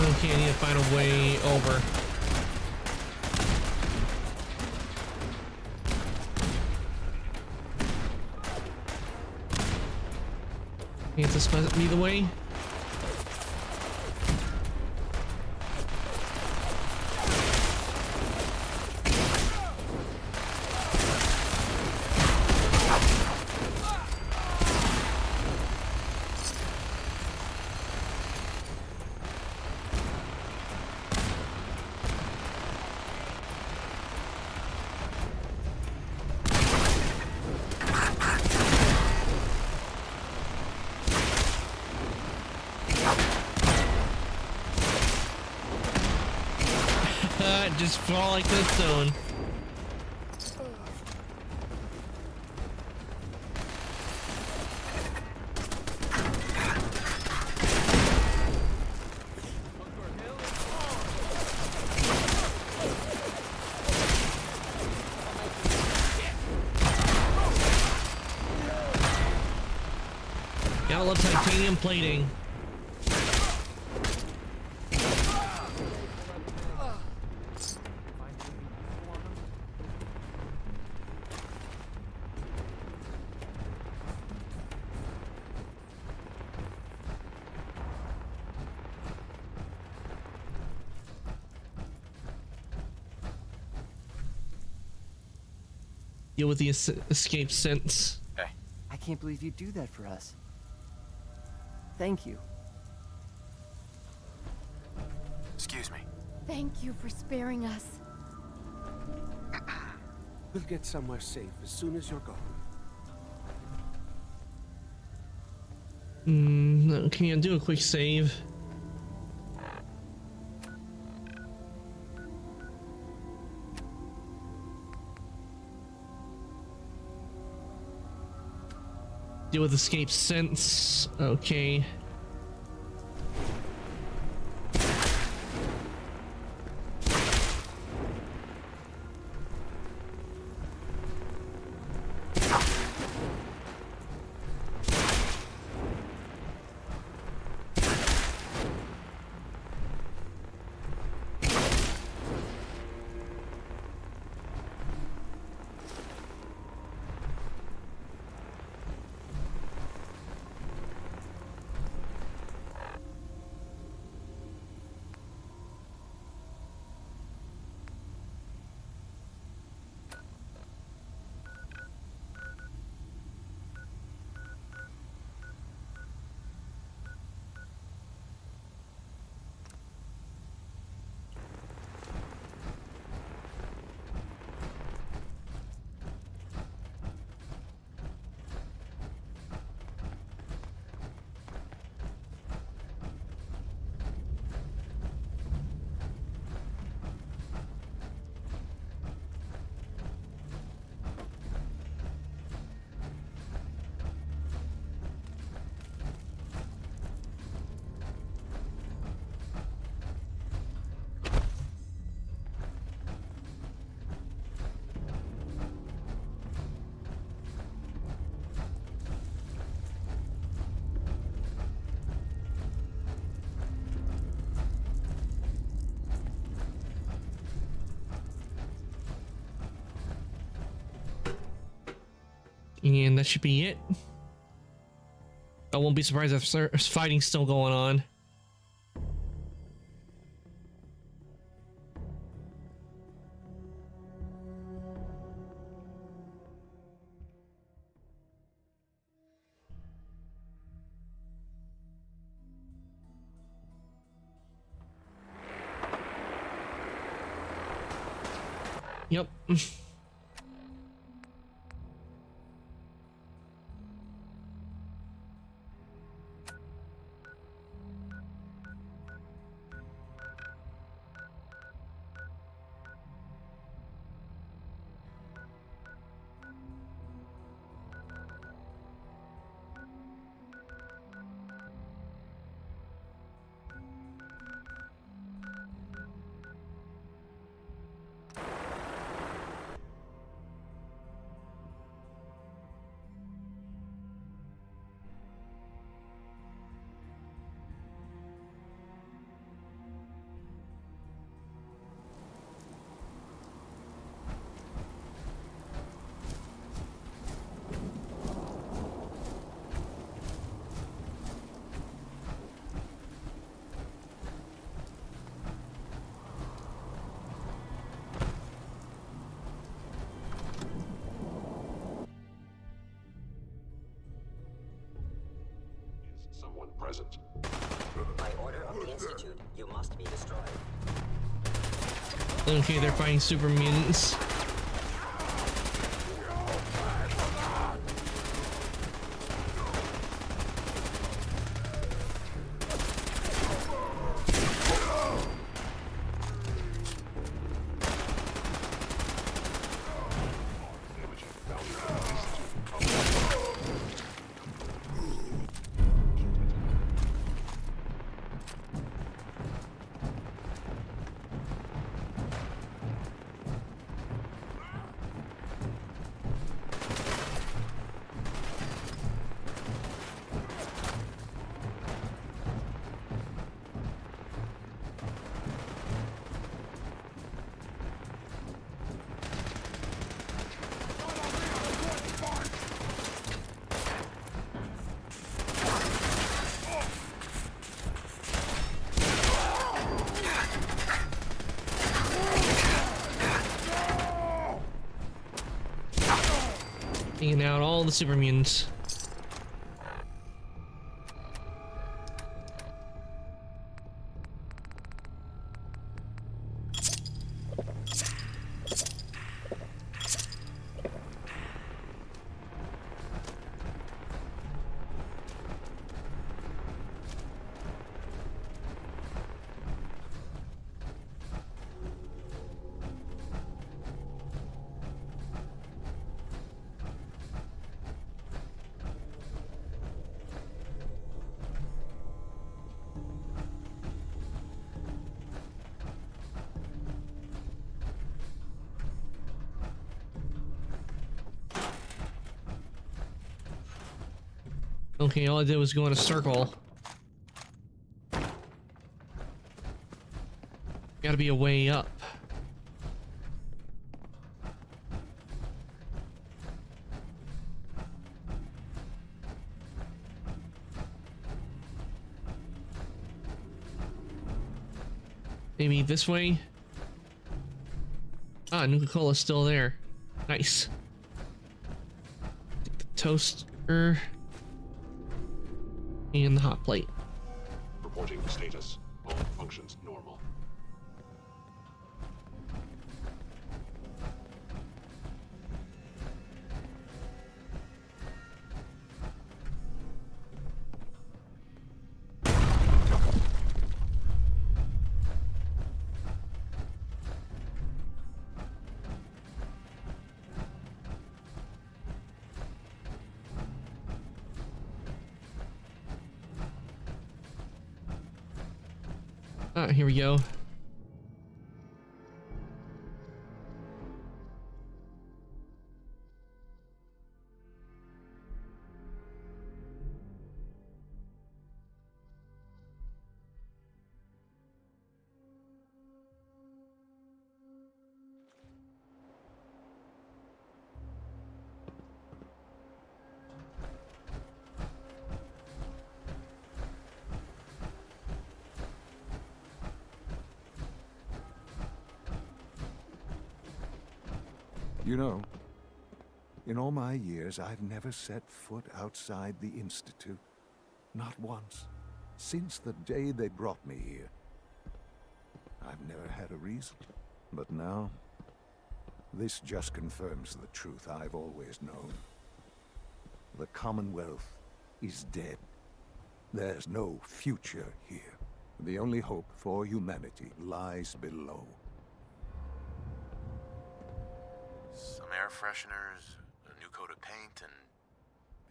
Okay, I need to find a way over. Can't this be the way? Just fall like the stone. Gotta love titanium plating. Deal with the escape sense. Hey. I can't believe you do that for us. Thank you. Excuse me. Thank you for sparing us. We'll get somewhere safe as soon as you're gone. No, can you do a quick save? Deal with escape sense. Okay. And that should be it. I won't be surprised if there's fighting still going on. Yep. Someone present. By order of the Institute, you must be destroyed. Okay, they're fighting super mutants. Taking out all the super mutants. Okay, all I did was go in a circle. Gotta be a way up. Maybe this way? Ah, Nuka-Cola's still there. Nice. Take the toaster. And the hot plate. Reporting status. All functions normal. Ah, here we go. You know, in all my years, I've never set foot outside the Institute. Not once. Since the day they brought me here. I've never had a reason. But now, this just confirms the truth I've always known. The Commonwealth is dead. There's no future here. The only hope for humanity lies below. Some air fresheners, a new coat of paint, and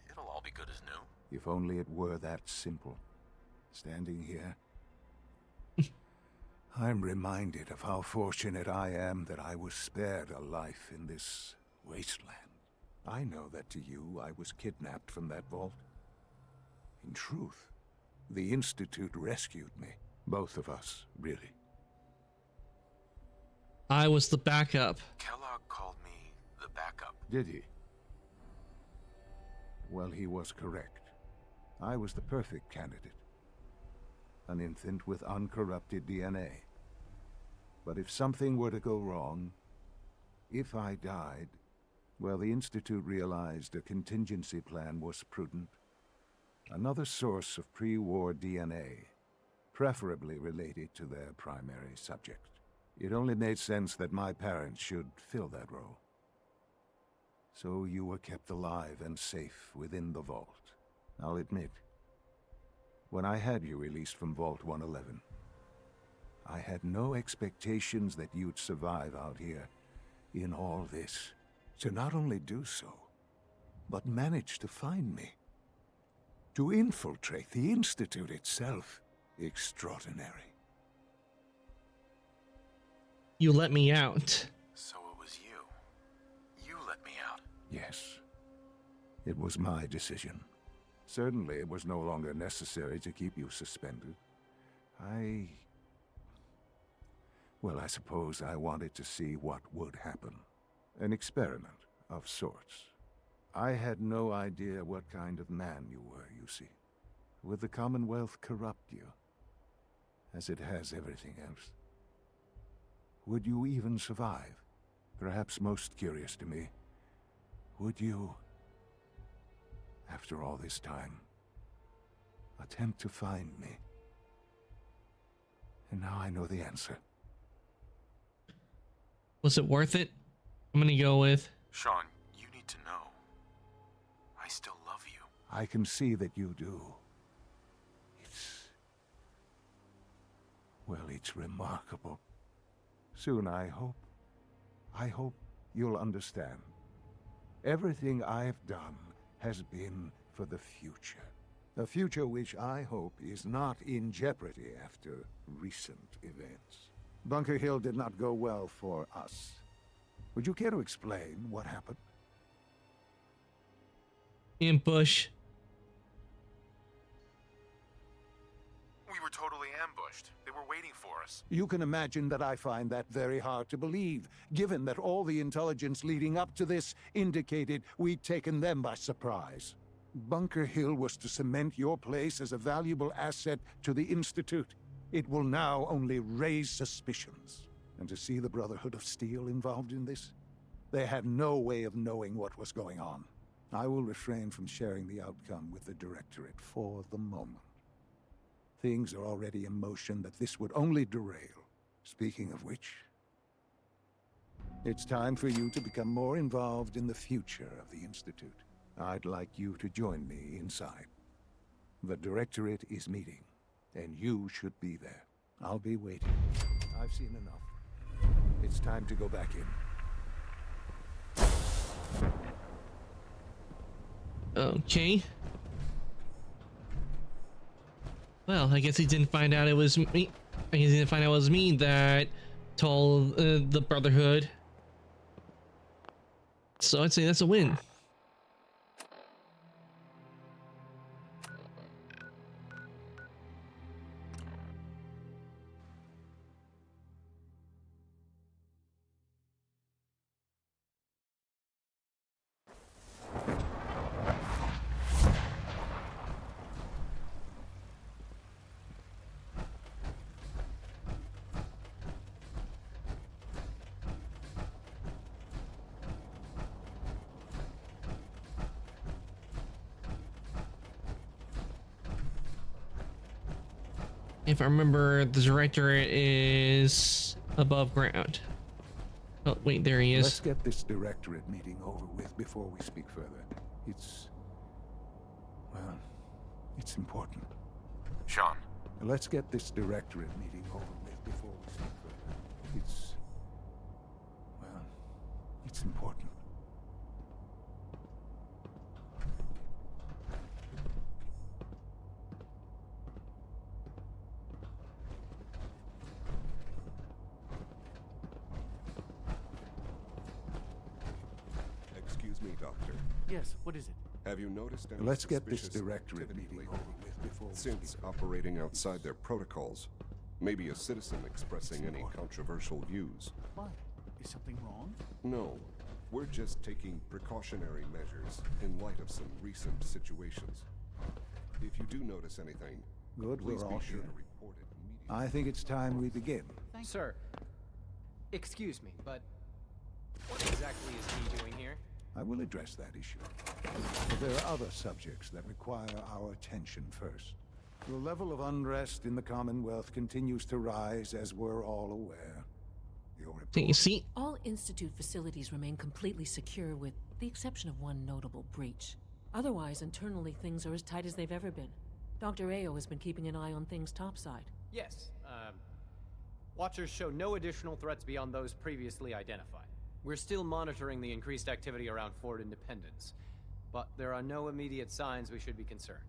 it'll all be good as new. If only it were that simple. Standing here, I'm reminded of how fortunate I am that I was spared a life in this wasteland. I know that to you, I was kidnapped from that vault. In truth, the Institute rescued me. Both of us, really. I was the backup. Kellogg called me the backup. Did he? Well, he was correct. I was the perfect candidate. An infant with uncorrupted DNA. But if something were to go wrong, if I died, well, the Institute realized a contingency plan was prudent. Another source of pre-war DNA, preferably related to their primary subject. It only made sense that my parents should fill that role. So you were kept alive and safe within the vault. I'll admit, when I had you released from Vault 111, I had no expectations that you'd survive out here in all this. To not only do so, but manage to find me. To infiltrate the Institute itself. Extraordinary. You let me out. So it was you. You let me out. Yes. It was my decision. Certainly it was no longer necessary to keep you suspended. Well, I suppose I wanted to see what would happen. An experiment of sorts. I had no idea what kind of man you were, you see. Would the Commonwealth corrupt you? As it has everything else? Would you even survive? Perhaps most curious to me, would you, after all this time, attempt to find me? And now I know the answer. Was it worth it? I'm gonna go with... Sean, you need to know. I still love you. I can see that you do. It's remarkable. Soon, I hope you'll understand. Everything I've done has been for the future. A future which I hope is not in jeopardy after recent events. Bunker Hill did not go well for us. Would you care to explain what happened? Ambush. We were totally ambushed. They were waiting for us. You can imagine that I find that very hard to believe, given that all the intelligence leading up to this indicated we'd taken them by surprise. Bunker Hill was to cement your place as a valuable asset to the Institute. It will now only raise suspicions. And to see the Brotherhood of Steel involved in this? They had no way of knowing what was going on. I will refrain from sharing the outcome with the Directorate for the moment. Things are already in motion that this would only derail. Speaking of which, it's time for you to become more involved in the future of the Institute. I'd like you to join me inside. The Directorate is meeting, and you should be there. I'll be waiting. I've seen enough. It's time to go back in. Okay. Well, I guess he didn't find out it was me. I guess he didn't find out it was me that told the Brotherhood. So I'd say that's a win. If I remember, the director is above ground. Oh, wait, there he is. Let's get this directorate meeting over with before we speak further. Well, it's important. Sean. Let's get this directorate meeting over with before we speak further. Well, it's important. Excuse me, Doctor. Yes, what is it? Have you noticed any Let's get this suspicious directorate activity meeting lately? over with before we Since speak. operating outside their protocols, maybe a citizen expressing any controversial views. Why? Is something wrong? No, we're just taking precautionary measures in light of some recent situations. If you do notice anything, Good, please we're be all sure here. to report it immediately. I think it's time we begin. Sir, excuse me, but what exactly is he doing here? I will address that issue. But there are other subjects that require our attention first. The level of unrest in the Commonwealth continues to rise, as we're all aware. You see? All Institute facilities remain completely secure with the exception of one notable breach. Otherwise, internally, things are as tight as they've ever been. Dr. Ao has been keeping an eye on things topside. Yes, Watchers show no additional threats beyond those previously identified. We're still monitoring the increased activity around Fort Independence, but there are no immediate signs we should be concerned.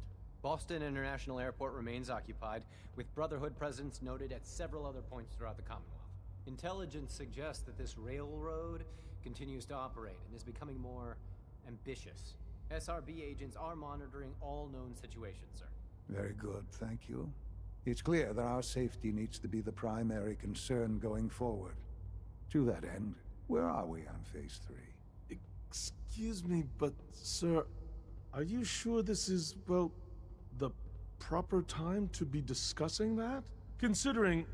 Boston International Airport remains occupied, with Brotherhood presence noted at several other points throughout the Commonwealth. Intelligence suggests that this railroad continues to operate and is becoming more ambitious. SRB agents are monitoring all known situations, sir. Very good, thank you. It's clear that our safety needs to be the primary concern going forward. To that end, where are we on Phase 3? Excuse me, but sir, are you sure this is, well, the proper time to be discussing that? Considering,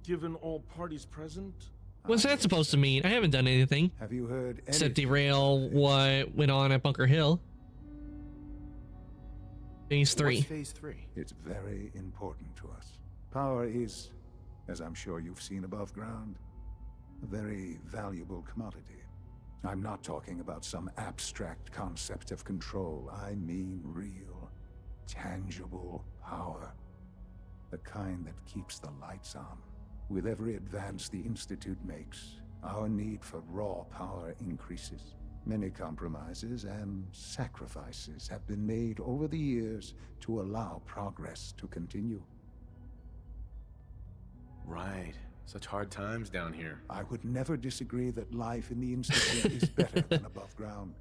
given all parties present? What's that supposed to mean? I haven't done anything. Have you heard except derail what went on at Bunker Hill. Phase 3. What's Phase 3? It's very important to us. Power is, as I'm sure you've seen above ground, a very valuable commodity. I'm not talking about some abstract concept of control. I mean real, tangible power. The kind that keeps the lights on. With every advance the Institute makes, our need for raw power increases. Many compromises and sacrifices have been made over the years to allow progress to continue. Right. Such hard times down here. I would never disagree that life in the Institute is better than above ground.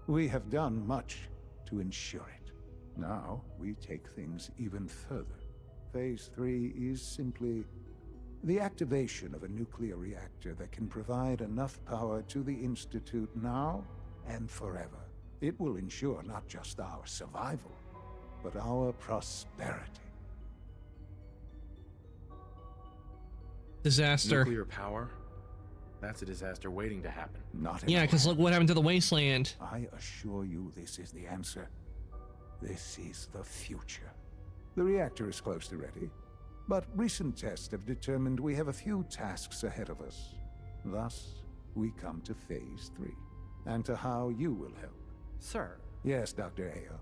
We have done much to ensure it. Now, we take things even further. Phase 3 is simply the activation of a nuclear reactor that can provide enough power to the Institute now and forever. It will ensure not just our survival, but our prosperity. Disaster. Nuclear power? That's a disaster waiting to happen. Not Yeah, because look what happened to the wasteland. I assure you this is the answer. This is the future. The reactor is close to ready, but recent tests have determined we have a few tasks ahead of us. Thus, we come to Phase 3, and to how you will help. Sir? Yes, Dr. Ao.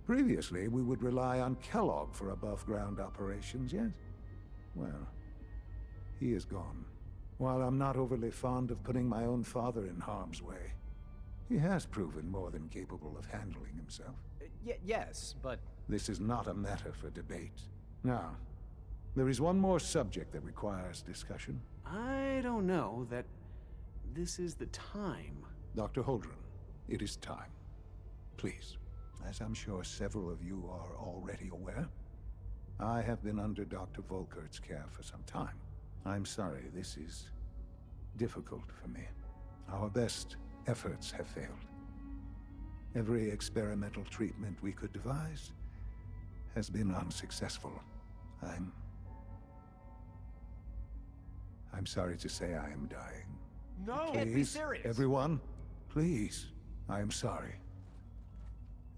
Previously, we would rely on Kellogg for above-ground operations, yes? Well, he is gone. While I'm not overly fond of putting my own father in harm's way, he has proven more than capable of handling himself. Yes, but... This is not a matter for debate. Now, there is one more subject that requires discussion. I don't know that this is the time. Dr. Holdren, it is time. Please, as I'm sure several of you are already aware, I have been under Dr. Volkert's care for some time. I'm sorry, this is difficult for me. Our best efforts have failed. Every experimental treatment we could devise has been unsuccessful. I'm sorry to say I am dying. No! Please, Can't be serious! everyone, please, I am sorry.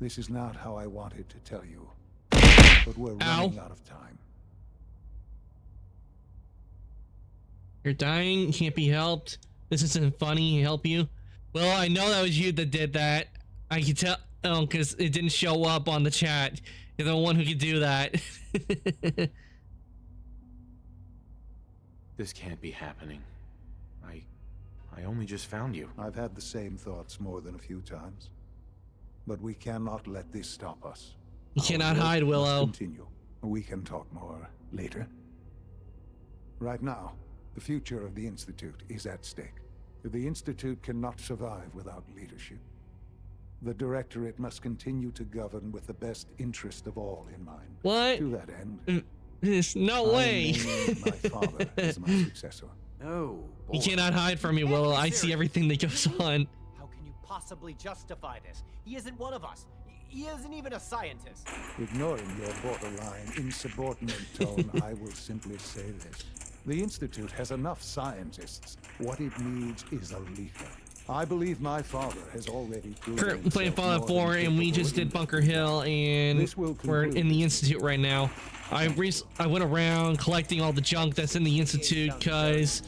This is not how I wanted to tell you. but we're running out of time. You're dying, can't be helped. This isn't funny, help you. Well, I know that was you that did that. I can tell, because it didn't show up on the chat. You're the one who could do that. This can't be happening. I only just found you. I've had the same thoughts more than a few times. But we cannot let this stop us. You cannot hide, Willow. Continue. We can talk more later. Right now, the future of the Institute is at stake. The Institute cannot survive without leadership. The Directorate must continue to govern with the best interest of all in mind. What? To that end, there's no way. My father is my successor. Oh, boy. You cannot hide from me, Willow. I see everything that goes on. How can you possibly justify this? He isn't one of us. He isn't even a scientist. Ignoring your borderline insubordinate tone, I will simply say this. The Institute has enough scientists. What it needs is a leader. I believe my father has already proven. Currently playing Fallout 4, and we just did Bunker Hill, and we're in the Institute right now. I went around collecting all the junk that's in the Institute, because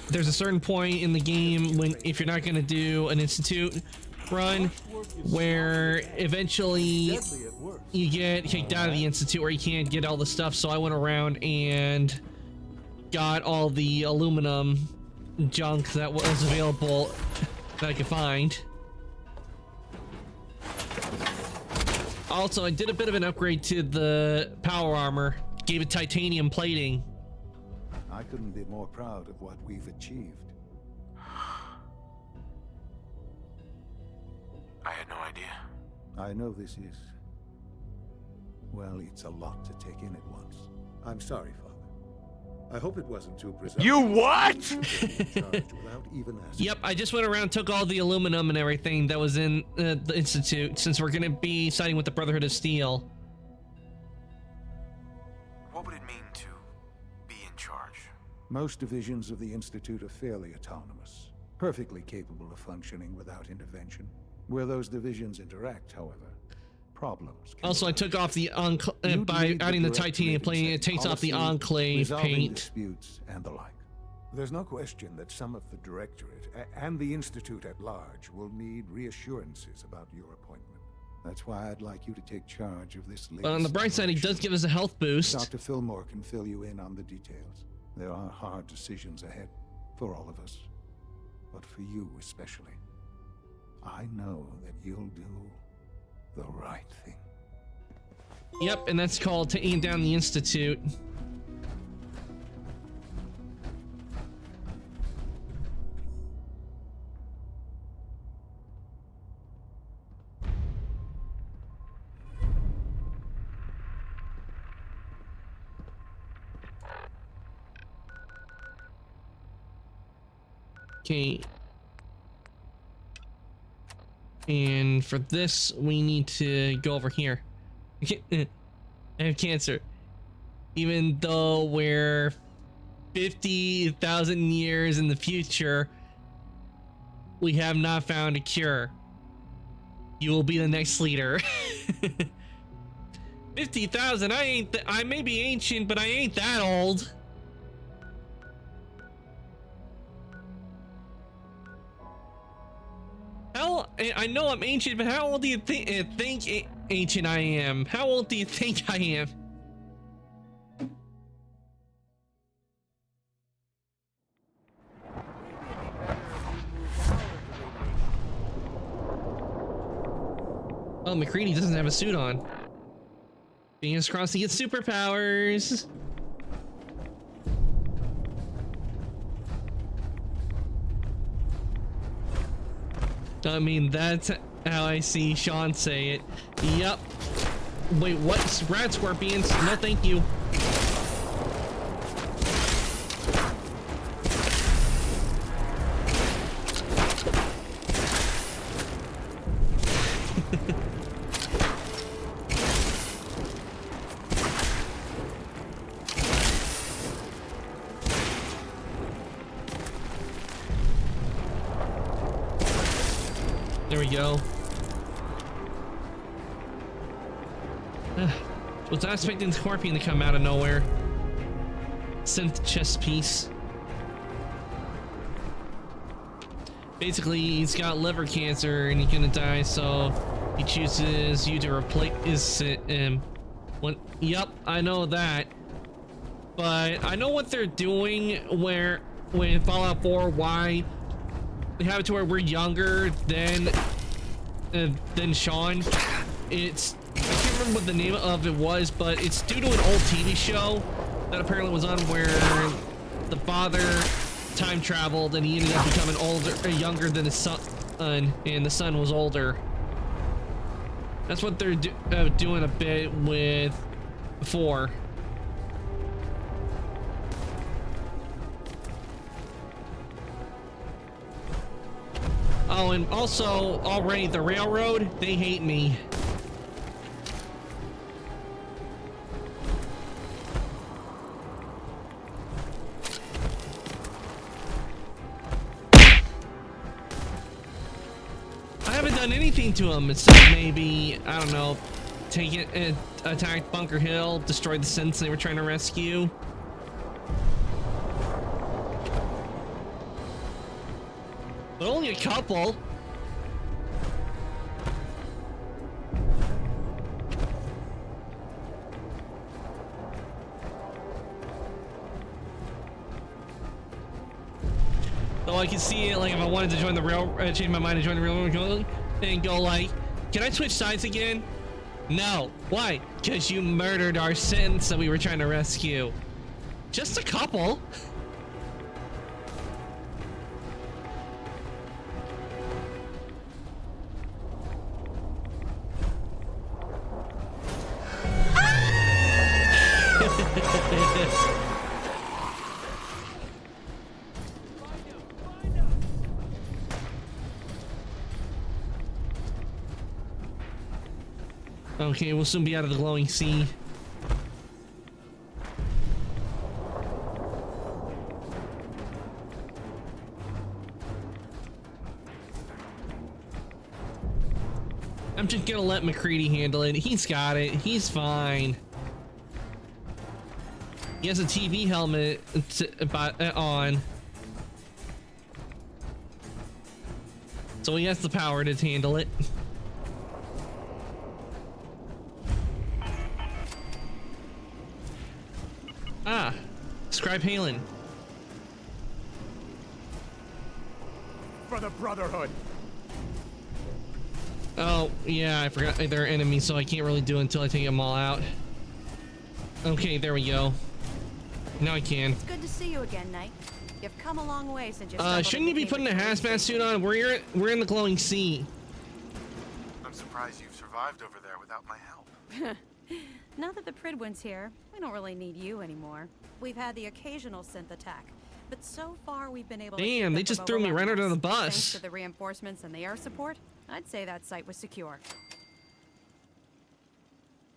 there's a certain point in the game when, if you're not going to do an Institute run, where eventually you get kicked out of the Institute, or you can't get all the stuff. So I went around and got all the aluminum junk that was available that I could find. Also, I did a bit of an upgrade to the power armor, gave it titanium plating. I couldn't be more proud of what we've achieved. I had no idea. I know this is... well, it's a lot to take in at once. I'm sorry, Father. I hope it wasn't too presumptuous. You what? Yep, I just went around, took all the aluminum and everything that was in the Institute, since we're gonna be siding with the Brotherhood of Steel. What would it mean to be in charge? Most divisions of the Institute are fairly autonomous, perfectly capable of functioning without intervention. Where those divisions interact, however, problems. Also, I took off the by adding the titanium plating, it takes off the Enclave paint. Disputes and the like. There's no question that some of the Directorate and the Institute at large will need reassurances about your appointment. That's why I'd like you to take charge of this. But on the bright side, it does give us a health boost. Dr. Fillmore can fill you in on the details. There are hard decisions ahead for all of us, but for you especially. I know that you'll do the right thing. Yep, and that's called taking down the Institute. Okay. And for this, we need to go over here. I have cancer. Even though we're 50,000 years in the future, we have not found a cure. You will be the next leader. 50,000, I may be ancient, but I ain't that old. I know I'm ancient, but how old do you think ancient I am? How old do you think I am? Oh, McCready doesn't have a suit on. Fingers crossed he gets superpowers. I mean, that's how I see Sean say it. Yup. Wait, what? Rat scorpions? No, thank you. There we go. Was not expecting Scorpion to come out of nowhere. Synth chess piece. Basically, he's got liver cancer and he's gonna die, so he chooses you to replace him. Yep, I know that. But I know what they're doing where when Fallout 4, why they have it to where we're younger than Sean. It's, I can't remember what the name of it was, but it's due to an old TV show that apparently was on where the father time traveled and he ended up becoming younger than his son, and the son was older. That's what they're doing a bit with 4. Oh, and also already the railroad, they hate me. I haven't done anything to them except maybe, I don't know, take it and attack Bunker Hill, destroy the synths they were trying to rescue. But only a couple. So I can see it, like if I wanted to join the change my mind to join the railroad, and go like, can I switch sides again? No. Why? Because you murdered our synths that we were trying to rescue. Just a couple. Okay, we'll soon be out of the glowing sea. I'm just gonna let McCready handle it. He's got it. He's fine. He has a TV helmet on. So he has the power to handle it. Ah, Scribe Halen. For the Brotherhood. Oh, yeah, I forgot they're enemies, so I can't really do it until I take them all out. Okay, there we go. Now I can. It's good to see you again, Knight. You've come a long way since you shouldn't you be putting a hazmat suit on? We're in the glowing sea. I'm surprised you've survived over there without my help. Now that the Prydwen's here, we don't really need you anymore. We've had the occasional synth attack, but so far we've been able to Damn, they just threw me right under the bus. Thanks to the reinforcements and the air support, I'd say that site was secure.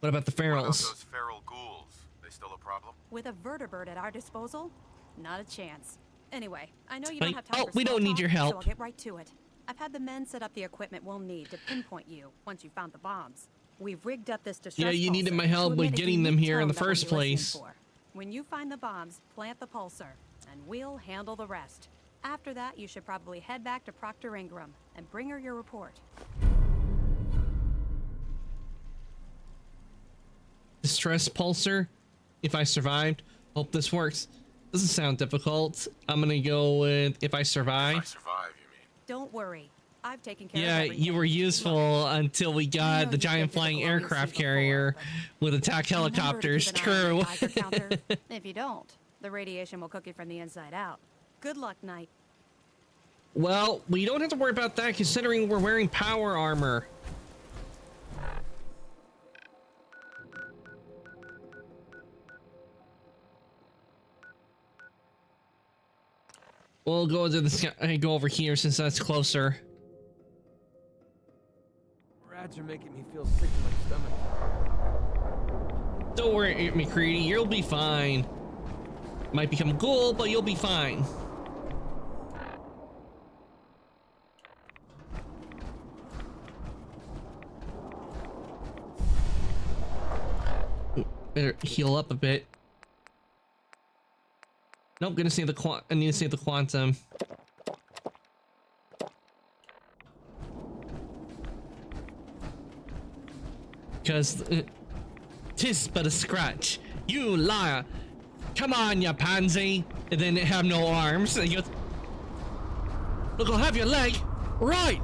What about the ferals? What about those feral ghouls? They still a problem? With a vertibird at our disposal? Not a chance. Anyway, I know you don't Like, have time for we don't need talk, your help. so I'll get right to it. I've had the men set up the equipment we'll need to pinpoint you once you found the bombs. We've rigged up this distress Yeah, you needed pulsar my to help with emit a getting them unique here in tone the that we'll first be listening place. for. When you find the bombs, plant the pulsar, and we'll handle the rest. After that, you should probably head back to Proctor Ingram and bring her your report. Distress pulsar. If I survived, hope this works. Doesn't sound difficult. I'm gonna go with if I survive. If I survive, you mean? Don't worry. I've taken care of Yeah, everything. you were useful until we got the giant flying aircraft carrier with attack helicopters. True. If you don't, the radiation will cook you from the inside out. Good luck, Knight. Well, we don't have to worry about that considering we're wearing power armor. We'll go to the sky, go over here since that's closer. Rats are making me feel sick in my stomach. Don't worry, McCready, you'll be fine. Might become a ghoul, but you'll be fine. Better heal up a bit. Nope, gonna save the I need to save the quantum. Because tis but a scratch. You liar! Come on, you pansy! And then have no arms. And he goes, look, I'll have your leg. Right!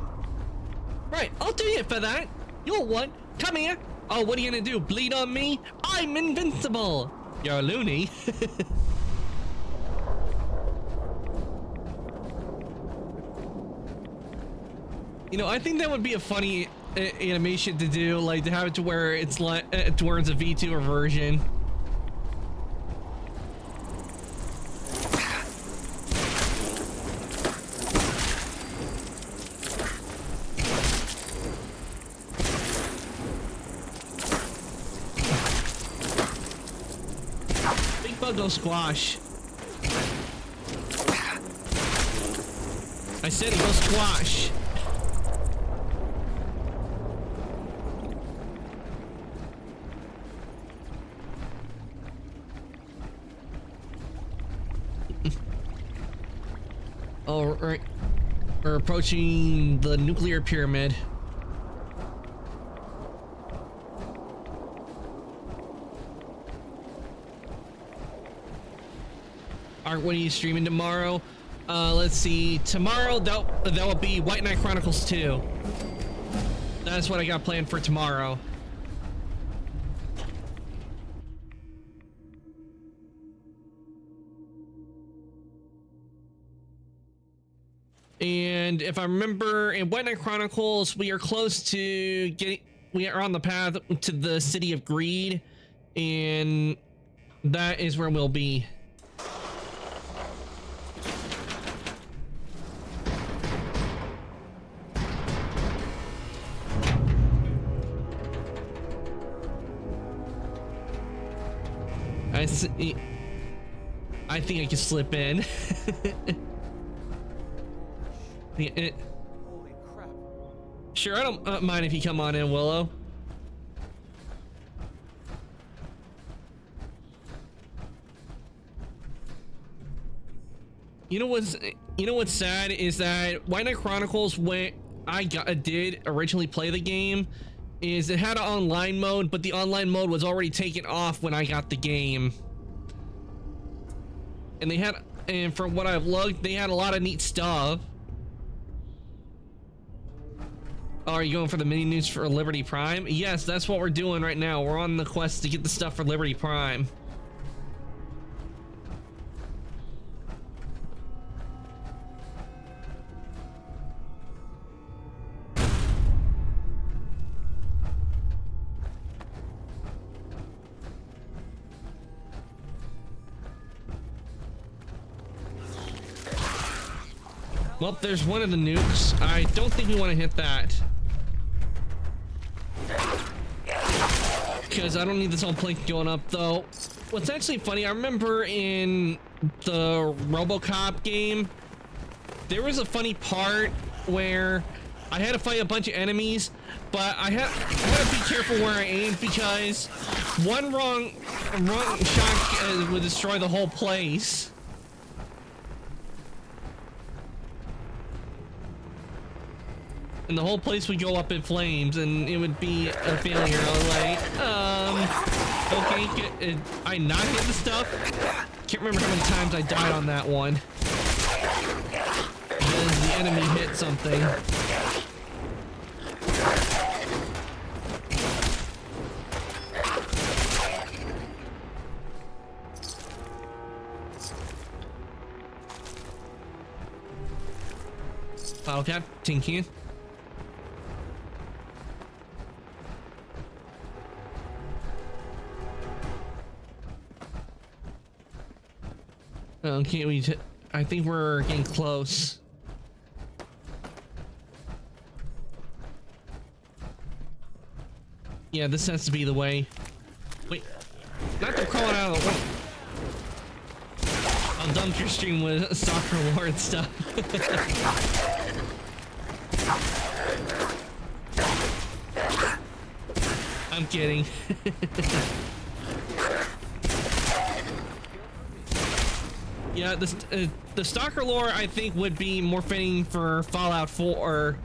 Right, I'll do you for that. You're one. Come here. Oh, what are you gonna do? Bleed on me? I'm invincible! You're a loony. You know, I think that would be a funny animation to do, like to have it to where it's like towards a VTuber version. Big bug go squash. I said he goes squash. Oh, right. We're approaching the nuclear pyramid. Art, what are you streaming tomorrow? Let's see. Tomorrow, that will be White Knight Chronicles 2. That's what I got planned for tomorrow. And if I remember, in White Knight Chronicles, we are close to getting. We are on the path to the City of Greed, and that is where we'll be. I think I can slip in. Holy crap. Sure, I don't mind if you come on in, Willow. You know what's sad is that White Knight Chronicles, when I did originally play the game, is it had an online mode, but the online mode was already taken off when I got the game. And from what I've looked, they had a lot of neat stuff. Oh, are you going for the mini news for Liberty Prime? Yes, that's what we're doing right now. We're on the quest to get the stuff for Liberty Prime. Well, there's one of the nukes. I don't think we want to hit that. Because I don't need this whole plank going up, though. What's actually funny, I remember in the RoboCop game, there was a funny part where I had to fight a bunch of enemies, but I had to be careful where I aimed because one wrong shot would destroy the whole place. And the whole place would go up in flames, and it would be a failure. I was like, okay, I not hit the stuff. Can't remember how many times I died on that one. Because the enemy hit something. Bottle cap, tin can. Okay, I think we're getting close. Yeah, this has to be the way. Wait, not to crawling out of the way. I'll dump your stream with soccer award stuff. I'm kidding. Yeah, the Stalker lore I think would be more fitting for Fallout 4,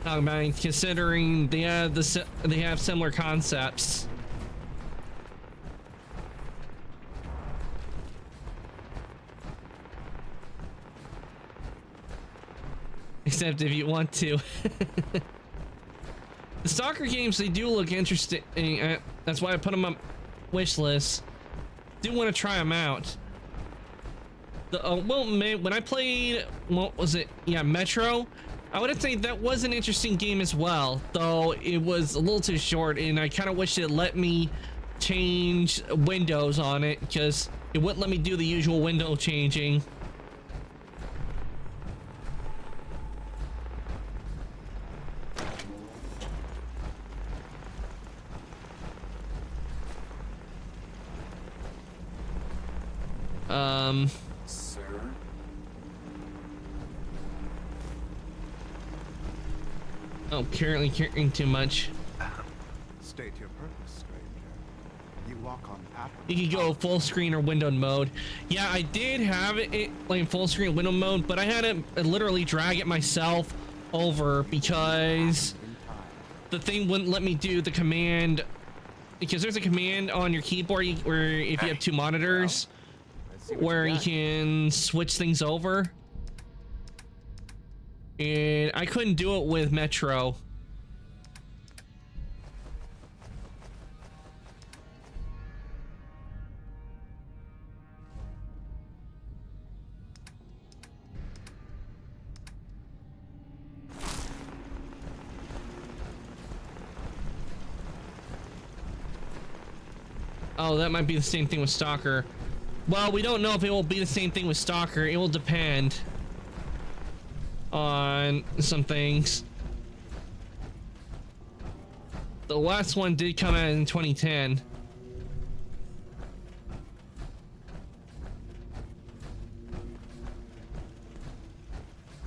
considering they have similar concepts. Except if you want to. The Stalker games, they do look interesting. That's why I put them on wish list. Do want to try them out. When I played, what was it? Yeah, Metro. I would say that was an interesting game as well, though it was a little too short, and I kind of wish it let me change windows on it, because it wouldn't let me do the usual window changing. Sir? Oh, currently carrying too much. State your purpose, stranger. You walk on atoms. You can go full screen or windowed mode. Yeah, I did have it like full screen window mode, but I had to literally drag it myself over because the thing wouldn't let me do the command, because there's a command on your keyboard where if you have two monitors where you can switch things over, and I couldn't do it with Metro. Oh, that might be the same thing with Stalker. Well, we don't know if it will be the same thing with Stalker. It will depend on some things. The last one did come out in 2010.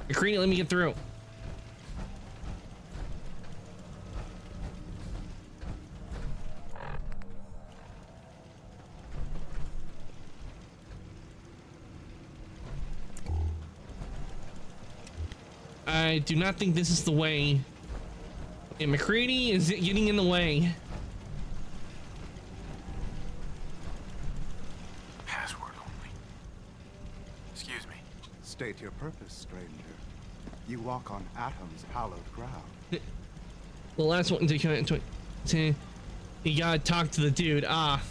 McCready, let me get through. I do not think this is the way. And McCready is getting in the way. Password only. Excuse me. State your purpose, stranger. You walk on Atom's hallowed ground. The last one to you gotta talk to the dude. Ah.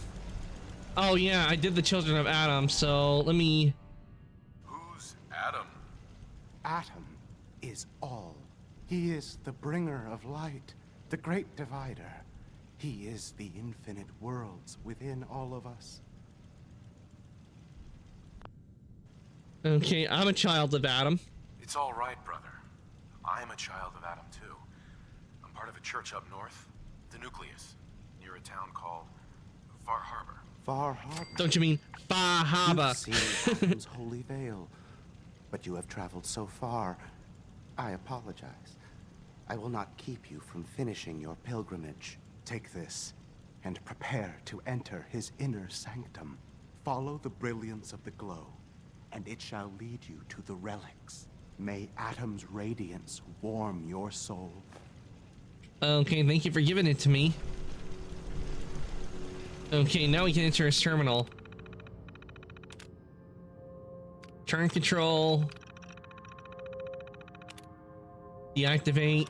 Oh yeah, I did the Children of Atom, so let me. Who's Adam? Atom is all. He is the bringer of light, the great divider. He is the infinite worlds within all of us. Okay, I'm a child of Adam. It's all right, brother. I'm a child of Adam, too. I'm part of a church up north, the Nucleus, near a town called Far Harbor. Far Harbor? Don't you mean Far Harbor? You've seen Atom's holy veil, but you have traveled so far. I apologize. I will not keep you from finishing your pilgrimage. Take this, and prepare to enter his inner sanctum. Follow the brilliance of the glow, and it shall lead you to the relics. May Atom's radiance warm your soul. Okay, thank you for giving it to me. Okay, now we can enter his terminal. Turn control. Deactivate.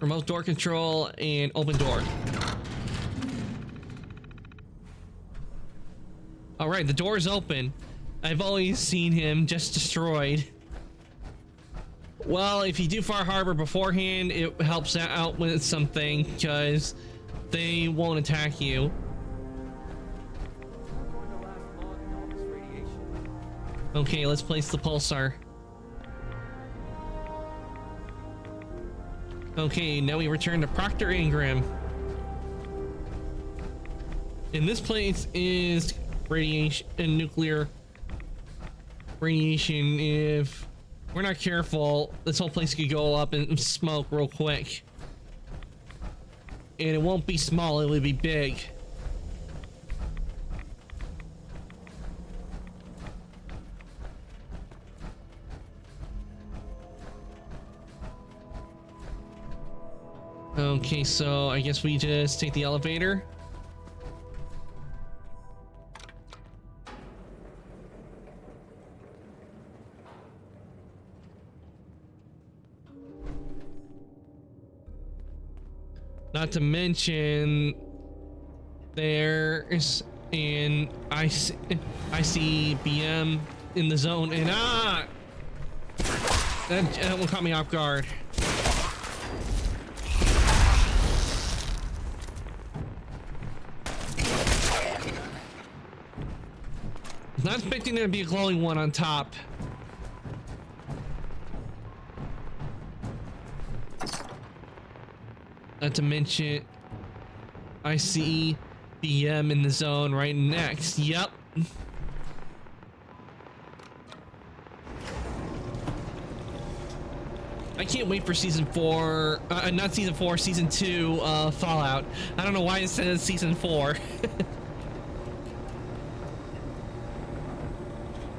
Remote door control and open door. All right, the door is open. I've always seen him just destroyed. Well, if you do Far Harbor beforehand, it helps out with something because they won't attack you. Okay, let's place the pulsar. Okay, now we return to Proctor Ingram. And this place is radiation and nuclear radiation. If we're not careful, this whole place could go up in smoke real quick. And it won't be small, it will be big. Okay, so I guess we just take the elevator. Not to mention, there's an ICBM in the zone, and that one caught me off guard. Not expecting there to be a glowing one on top. Not to mention, I see BM in the zone right next. Yep. I can't wait for season 4, not season 4, season 2 Fallout. I don't know why it says season 4.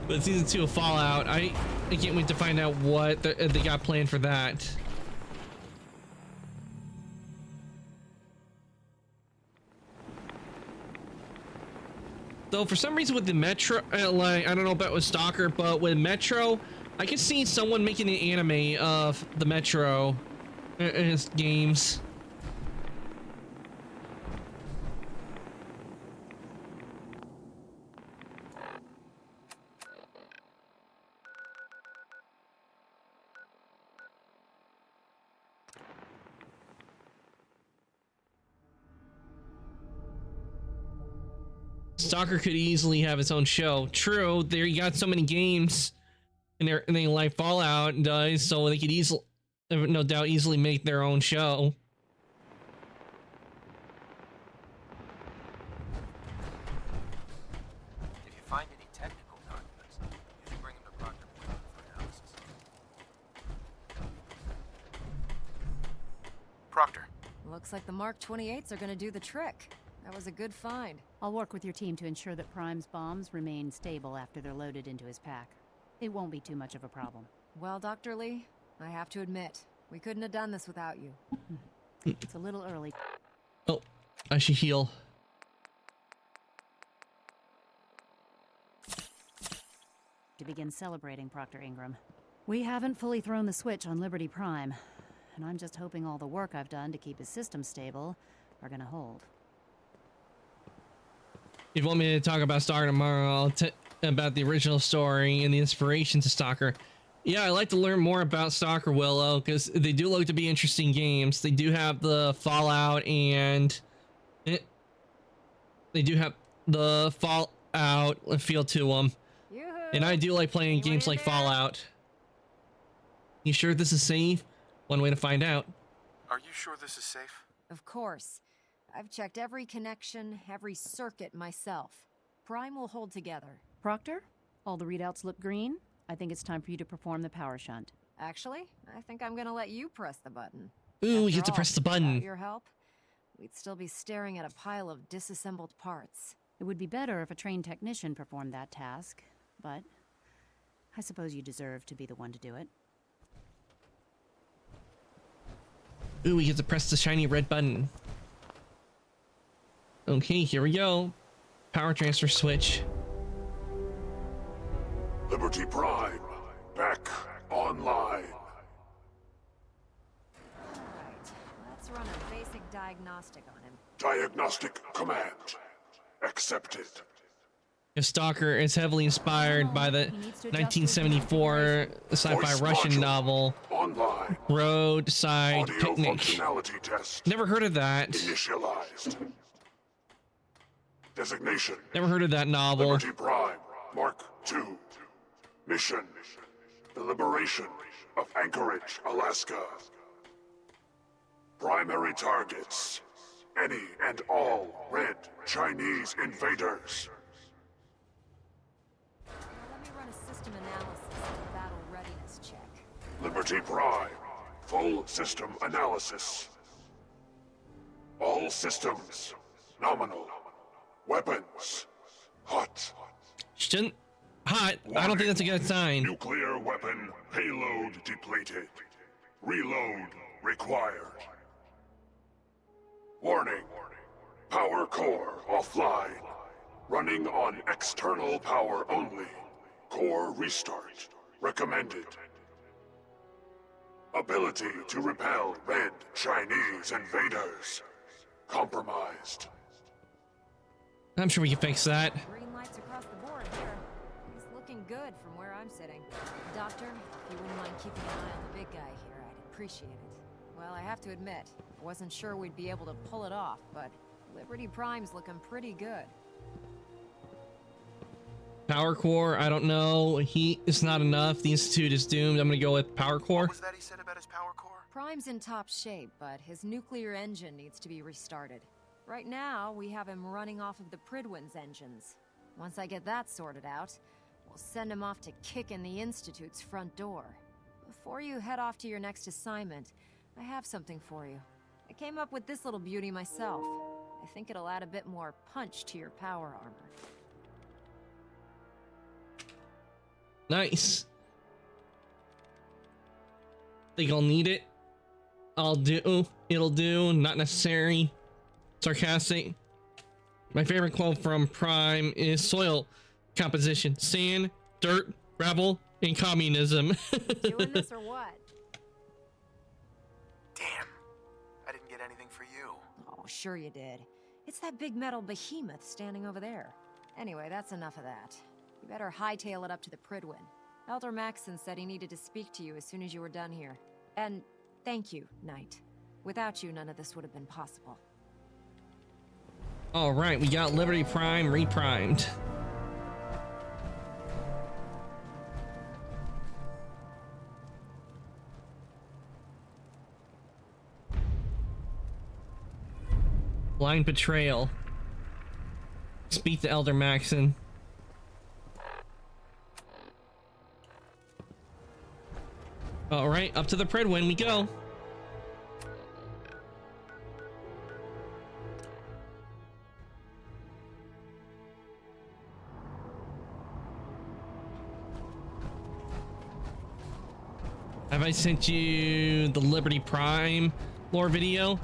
But season 2 of Fallout, I can't wait to find out what they got planned for that. Though for some reason with the Metro, like, I don't know about with Stalker, but with Metro, I could see someone making an anime of the Metro games. Stalker could easily have its own show. True, there you got so many games, and they like Fallout does, so they could easily, no doubt, easily make their own show. If you find any technical documents, you should bring them to Proctor for analysis. Proctor. Looks like the Mark 28s are gonna do the trick. That was a good find. I'll work with your team to ensure that Prime's bombs remain stable after they're loaded into his pack. It won't be too much of a problem. Well, Dr. Lee, I have to admit, we couldn't have done this without you. It's a little early. Oh, I should heal. To begin celebrating, Proctor Ingram. We haven't fully thrown the switch on Liberty Prime, and I'm just hoping all the work I've done to keep his system stable are gonna hold. If you want me to talk about Stalker tomorrow, I'll about the original story and the inspiration to Stalker. Yeah, I'd like to learn more about Stalker, Willow, because they do look to be interesting games. They do have the Fallout and they do have the Fallout feel to them. And I do like playing games like Fallout. You sure this is safe? One way to find out. Are you sure this is safe? Of course. I've checked every connection, every circuit myself. Prime will hold together. Proctor, all the readouts look green. I think it's time for you to perform the power shunt. Actually, I think I'm gonna let you press the button. Ooh, you get to press the button. Without your help, we'd still be staring at a pile of disassembled parts. It would be better if a trained technician performed that task, but I suppose you deserve to be the one to do it. Ooh, we get to press the shiny red button. Okay, here we go. Power transfer switch. Liberty Prime, back online. Alright, let's run a basic diagnostic on him. Diagnostic command accepted. Stalker is heavily inspired by the 1974 sci-fi Russian novel Online. Roadside Audio Picnic. functionality test Never heard of that. initialized. Designation. Never heard of that novel. Liberty Prime, Mark II. Mission: the liberation of Anchorage, Alaska. Primary targets: any and all red Chinese invaders. Let me run a system analysis and a battle readiness check. Liberty Prime, full system analysis. All systems. Nominal. Weapons. Hot. Shouldn't. Hot? I don't think that's a good sign. Nuclear weapon payload depleted. Reload required. Warning. Power core offline. Running on external power only. Core restart recommended. Ability to repel red Chinese invaders. Compromised. I'm sure we can fix that. Green lights across the board here. He's looking good from where I'm sitting. Doctor, if you wouldn't mind keeping an eye on the big guy here, I'd appreciate it. Well, I have to admit, I wasn't sure we'd be able to pull it off, but Liberty Prime's looking pretty good. Power core, I don't know. Heat is not enough. The Institute is doomed. I'm gonna go with power core. What was that he said about his power core? Prime's in top shape, but his nuclear engine needs to be restarted. Right now, we have him running off of the Prydwen's engines. Once I get that sorted out, we'll send him off to kick in the Institute's front door. Before you head off to your next assignment, I have something for you. I came up with this little beauty myself. I think it'll add a bit more punch to your power armor. Nice. Think I'll need it. I'll do. It'll do. Not necessary. Sarcastic. My favorite quote from Prime is soil composition: sand, dirt, gravel, and communism. Doing this or what? Damn. I didn't get anything for you. Oh, sure you did. It's that big metal behemoth standing over there. Anyway, that's enough of that. You better hightail it up to the Prydwen. Elder Maxson said he needed to speak to you as soon as you were done here. And thank you, Knight. Without you, none of this would have been possible. All right, we got Liberty Prime reprimed. Blind betrayal. Speak to Elder Maxson. All right, up to the Prydwen we go. Have I sent you the Liberty Prime lore video?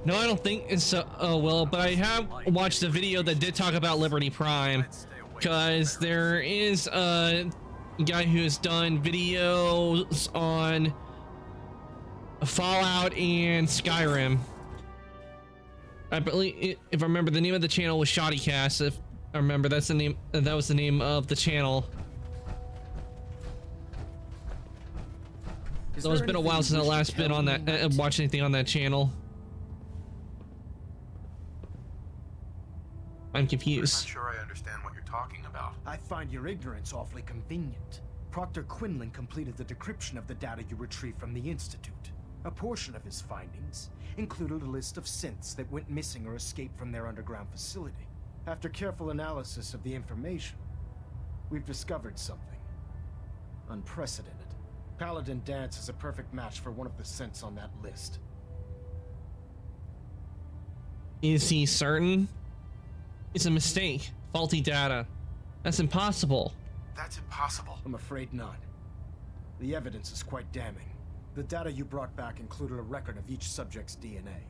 No, I don't think it's oh well, but I have watched a video that did talk about Liberty Prime, because there is a guy who has done videos on Fallout and Skyrim. I believe, if I remember, the name of the channel was Shoddycast. If I remember, that's the name. That was the name of the channel. So it's been a while since I last been on that, watched anything on that channel. I'm confused. I'm not sure I understand what you're talking about. I find your ignorance awfully convenient. Proctor Quinlan completed the decryption of the data you retrieved from the Institute. A portion of his findings included a list of synths that went missing or escaped from their underground facility. After careful analysis of the information, we've discovered something unprecedented. Paladin Danse is a perfect match for one of the synths on that list. Is he certain? It's a mistake. Faulty data. That's impossible. That's impossible. I'm afraid not. The evidence is quite damning. The data you brought back included a record of each subject's DNA.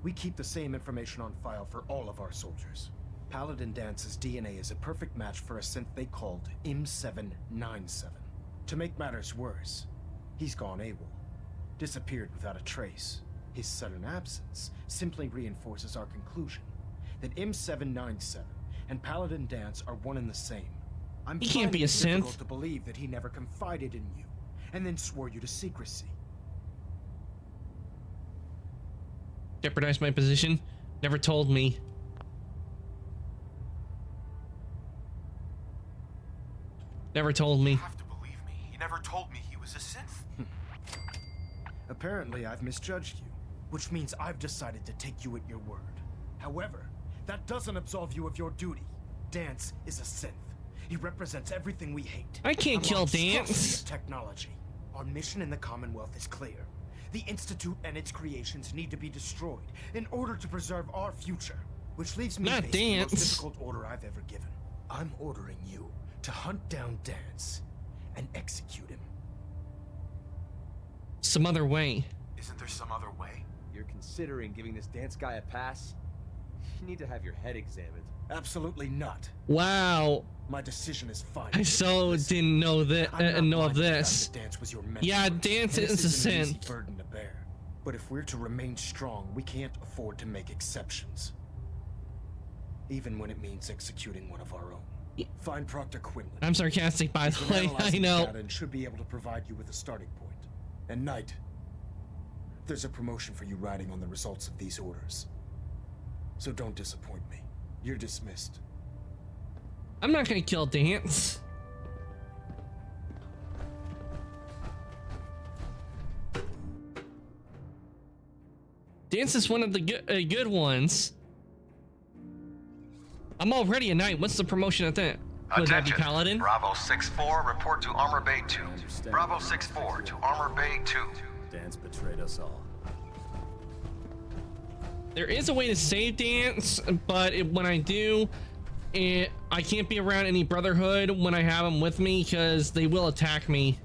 We keep the same information on file for all of our soldiers. Paladin Dance's DNA is a perfect match for a synth they called M797. To make matters worse, he's gone AWOL. Disappeared without a trace. His sudden absence simply reinforces our conclusion that M797 and Paladin Danse are one and the same. He can't be a synth. It's difficult to believe that he never confided in you, and then swore you to secrecy. Jeopardized my position. Never told me. Never told me. You have to believe me. He never told me he was a synth. Apparently, I've misjudged you, which means I've decided to take you at your word. However, that doesn't absolve you of your duty. Danse is a synth. He represents everything we hate. I can't kill Danse. Technology. Our mission in the Commonwealth is clear. The Institute and its creations need to be destroyed in order to preserve our future. Which leaves me Not facing the most Dance. difficult order I've ever given. I'm ordering you to hunt down Dance and execute him. Some other way. Isn't there some other way? You're considering giving this Dance guy a pass? You need to have your head examined. Absolutely not. Wow. My decision is final. I so didn't know that. Know of this. Dance was your mentor. Yeah, Dance And this is a isn't an easy synth. burden to bear. But if we're to remain strong, we can't afford to make exceptions. Even when it means executing one of our own. Find Proctor Quinlan. I'm sarcastic, by He's the been way. I analyzing the know. data and should be able to provide you with a starting point. And Knight, there's a promotion for you riding on the results of these orders. So don't disappoint me. You're dismissed. I'm not gonna kill Dance. Dance is one of the good ones. I'm already a knight. What's the promotion at that? Would that be Attention. Paladin? Bravo 6-4, report to Armor Bay 2. Bravo 6-4 to Armor Bay 2. Dance betrayed us all. There is a way to save Dance, but when I do, I can't be around any Brotherhood when I have them with me because they will attack me.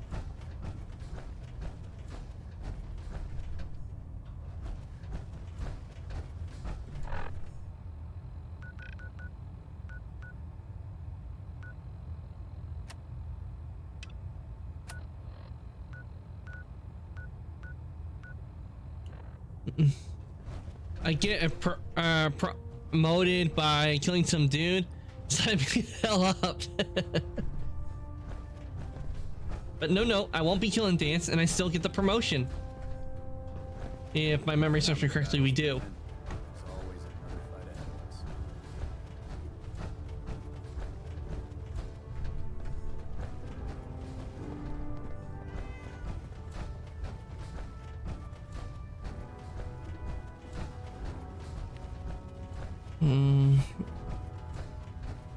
I get promoted by killing some dude. So I beat the hell up. But no, I won't be killing Dance, and I still get the promotion. If my memory serves me correctly, we do.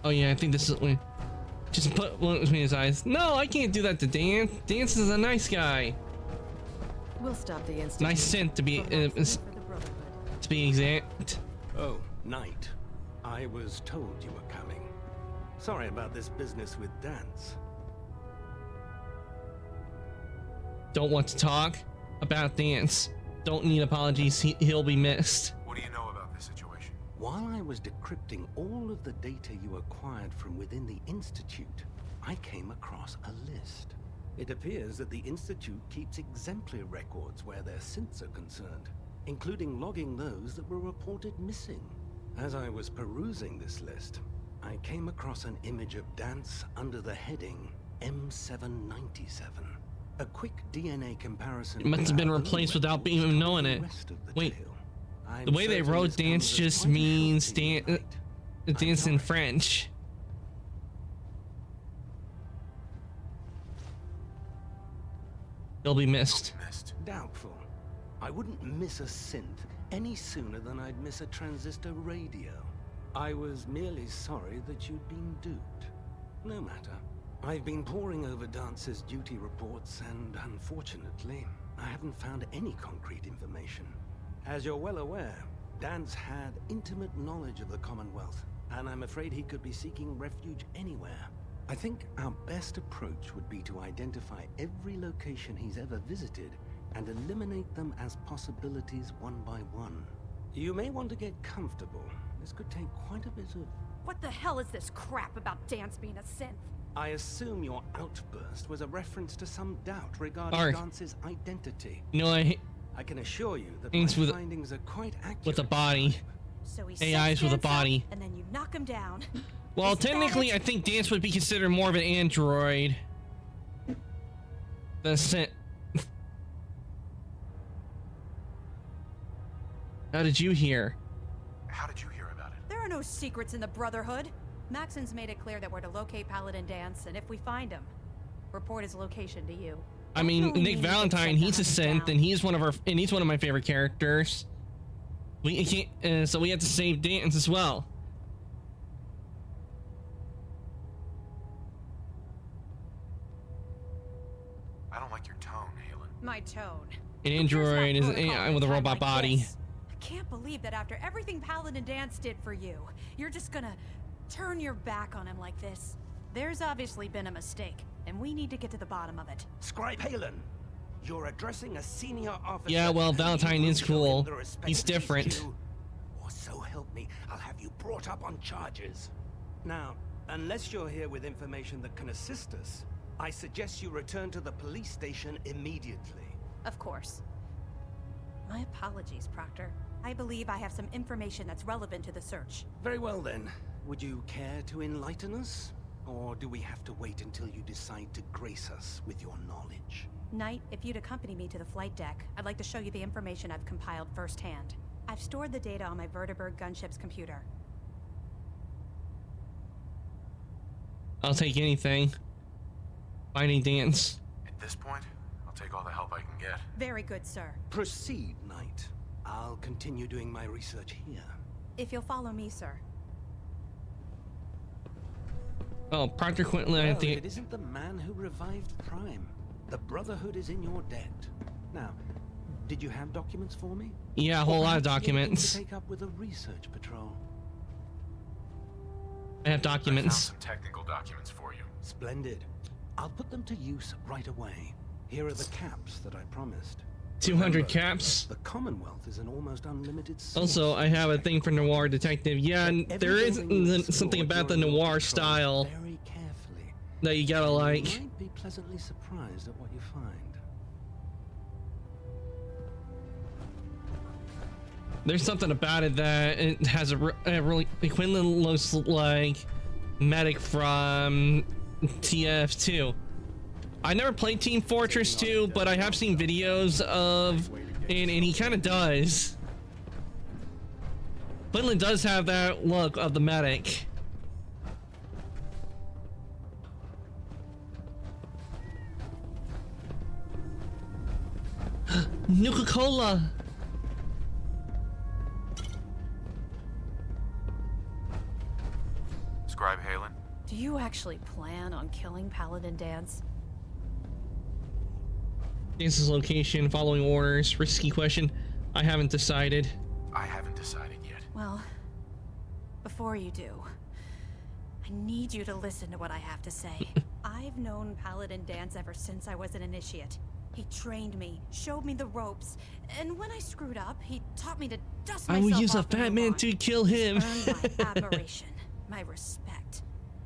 Oh yeah, I think this is when. Just put one between his eyes. No, I can't do that to Dance. Dance is a nice guy. We'll stop the Institute. Nice synth to be exact. Oh, Knight. I was told you were coming. Sorry about this business with Dance. Don't want to talk about Dance. Don't need apologies. He'll be missed. What do you know about this situation? While I was decrypting all of the data you acquired from within the Institute, I came across a list. It appears that the Institute keeps exemplary records where their synths are concerned, including logging those that were reported missing. As I was perusing this list, I came across an image of Dance under the heading M797. A quick DNA comparison. It must have been replaced without even knowing it. Wait, the way they wrote Dance just means dance in French. He'll be missed. Doubtful. I wouldn't miss a synth any sooner than I'd miss a transistor radio. I was merely sorry that you'd been duped. No matter. I've been poring over Dance's duty reports, and unfortunately, I haven't found any concrete information. As you're well aware, Dance had intimate knowledge of the Commonwealth, and I'm afraid he could be seeking refuge anywhere. I think our best approach would be to identify every location he's ever visited and eliminate them as possibilities one by one. You may want to get comfortable. This could take quite a bit of... What the hell is this crap about Dance being a synth? I assume your outburst was a reference to some doubt regarding Arg. Dance's identity. You know, I can assure you that my Things with findings are quite accurate. with a body. So he AIs sets with a Dance up, body. and then you knock him down. Well, Isn't that technically, it? I think Dance would be considered more of an android. The synth. How did you hear? How did you hear about it? There are no secrets in the Brotherhood. Maxon's made it clear that we're to locate Paladin Dance, and if we find him, report his location to you. I mean, Nick Valentine, he's a synth, and he's one of my favorite characters. We can't, so we have to save Dance as well. I don't like your tone, Halen. My tone. An android is with a robot body. I can't believe that after everything Paladin Danse did for you, you're just gonna turn your back on him like this. There's obviously been a mistake, and we need to get to the bottom of it. Scribe Halen, you're addressing a senior officer. Yeah, well, Valentine is cool. He's different. Or so help me, I'll have you brought up on charges. Now, unless you're here with information that can assist us, I suggest you return to the police station immediately. Of course. My apologies, Proctor. I believe I have some information that's relevant to the search. Very well then. Would you care to enlighten us? Or do we have to wait until you decide to grace us with your knowledge? Knight, if you'd accompany me to the flight deck, I'd like to show you the information I've compiled firsthand. I've stored the data on my Vertibird gunship's computer. I'll take anything. Finding Danse. At this point, I'll take all the help I can get. Very good, sir. Proceed, Knight. I'll continue doing my research here. If you'll follow me, sir. Oh, Proctor Quinlan, I Well, think. if it isn't the man who revived Prime, the Brotherhood is in your debt. Now, did you have documents for me? Yeah, a whole lot of Or perhaps you're looking documents. to take up with a research patrol. I have I found documents. some technical documents for you. Splendid. I'll put them to use right away. Here are the caps that I promised. 200 Remember, caps. The Commonwealth is an almost unlimited source. Also, I have a thing for noir detective. Yeah, and there is something about the noir style Very carefully. that you gotta like. You might be pleasantly surprised at what you find. There's something about it that it has a really. Quinlan looks like Medic from TF2. I never played Team Fortress 2, but I have seen videos of, and he kind of does. Quinlan does have that look of the Medic. Nuka-Cola. Scribe Halen? Do you actually plan on killing Paladin Danse? Dance's location, following orders, risky question. I haven't decided. I haven't decided yet. Well, before you do, I need you to listen to what I have to say. I've known Paladin Danse ever since I was an initiate. He trained me, showed me the ropes, and when I screwed up, he taught me to dust I myself will use a off and fat move man on. to kill him. He's earned my admiration, my respect,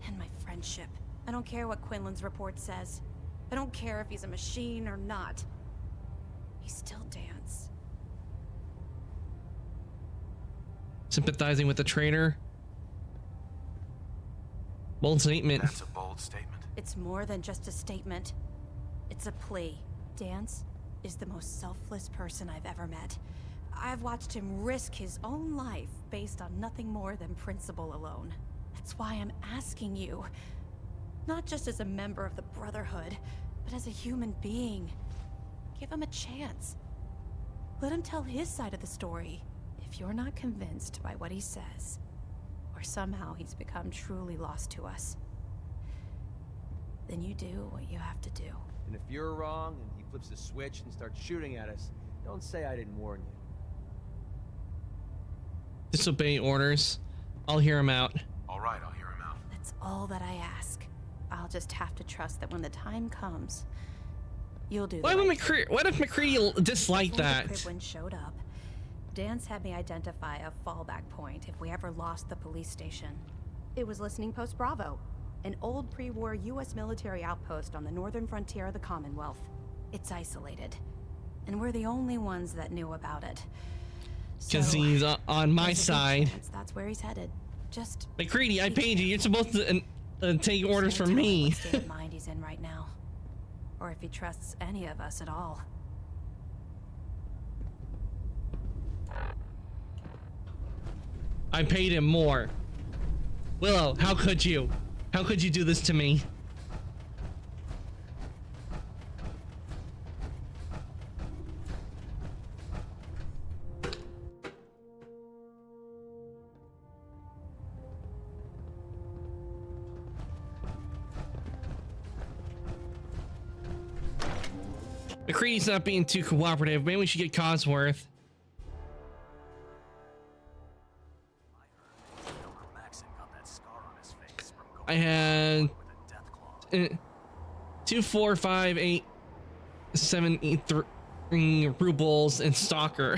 and my friendship. I don't care what Quinlan's report says. I don't care if he's a machine or not. He's still Danse. Sympathizing with the traitor. Bold statement. That's a bold statement. It's more than just a statement. It's a plea. Danse is the most selfless person I've ever met. I've watched him risk his own life based on nothing more than principle alone. That's why I'm asking you, not just as a member of the Brotherhood, but as a human being. Give him a chance. Let him tell his side of the story. If you're not convinced by what he says, or somehow he's become truly lost to us, then you do what you have to do. And if you're wrong and he flips the switch and starts shooting at us, don't say I didn't warn you. Disobey orders. I'll hear him out. All right, I'll hear him out. That's all that I ask. I'll just have to trust that when the time comes, you'll do Why the would right thing. What if McCready dislike Before that? the Prydwen showed up, Danse had me identify a fallback point if we ever lost the police station. It was Listening Post Bravo, an old pre-war U.S. military outpost on the northern frontier of the Commonwealth. It's isolated, and we're the only ones that knew about it. Because So, he's on my there's a good side. chance that's where he's headed. Just McCready, I paid you. You're supposed to take orders from me. what state of mind he's in right now, or if he trusts any of us at all. I paid him more. Willow, how could you? How could you do this to me? McCready's not being too cooperative. Maybe we should get Codsworth. I had 2, 4, 5, 8, 7, 8, 3 rubles and Stalker.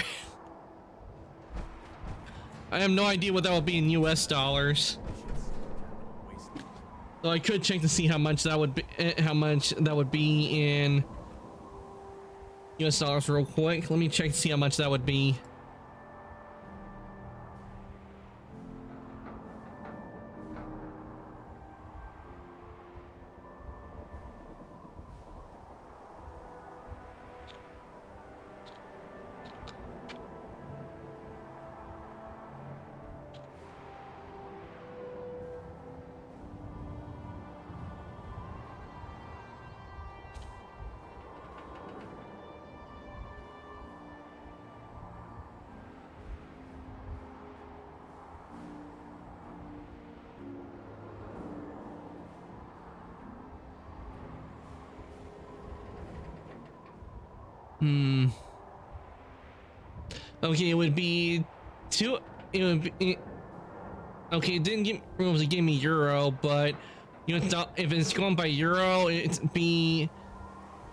I have no idea what that would be in US dollars. So I could check to see how much that would be, in US dollars real quick. Let me check to see how much that would be. Okay, it would be two. It would be. Okay, it didn't give me euro, but you know, if it's going by euro, it'd be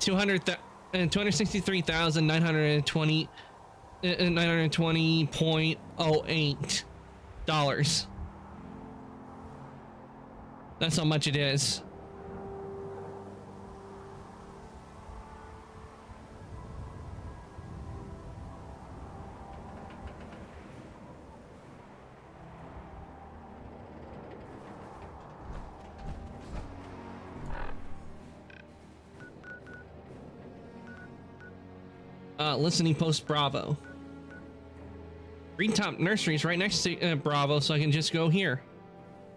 263,920.08 dollars. That's how much it is. Listening post Bravo. Green Top Nursery is right next to Bravo, so I can just go here.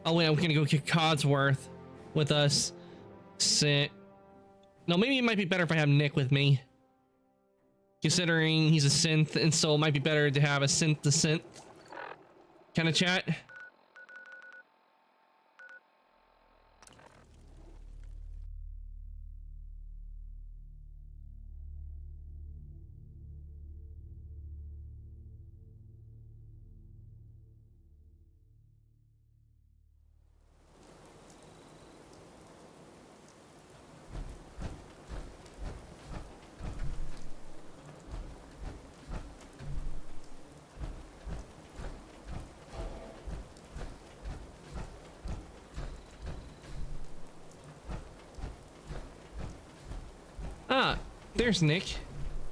Oh wait, I'm gonna go get Codsworth with us. No, maybe it might be better if I have Nick with me, considering he's a synth, and so it might be better to have a synth to synth kind of chat. There's Nick.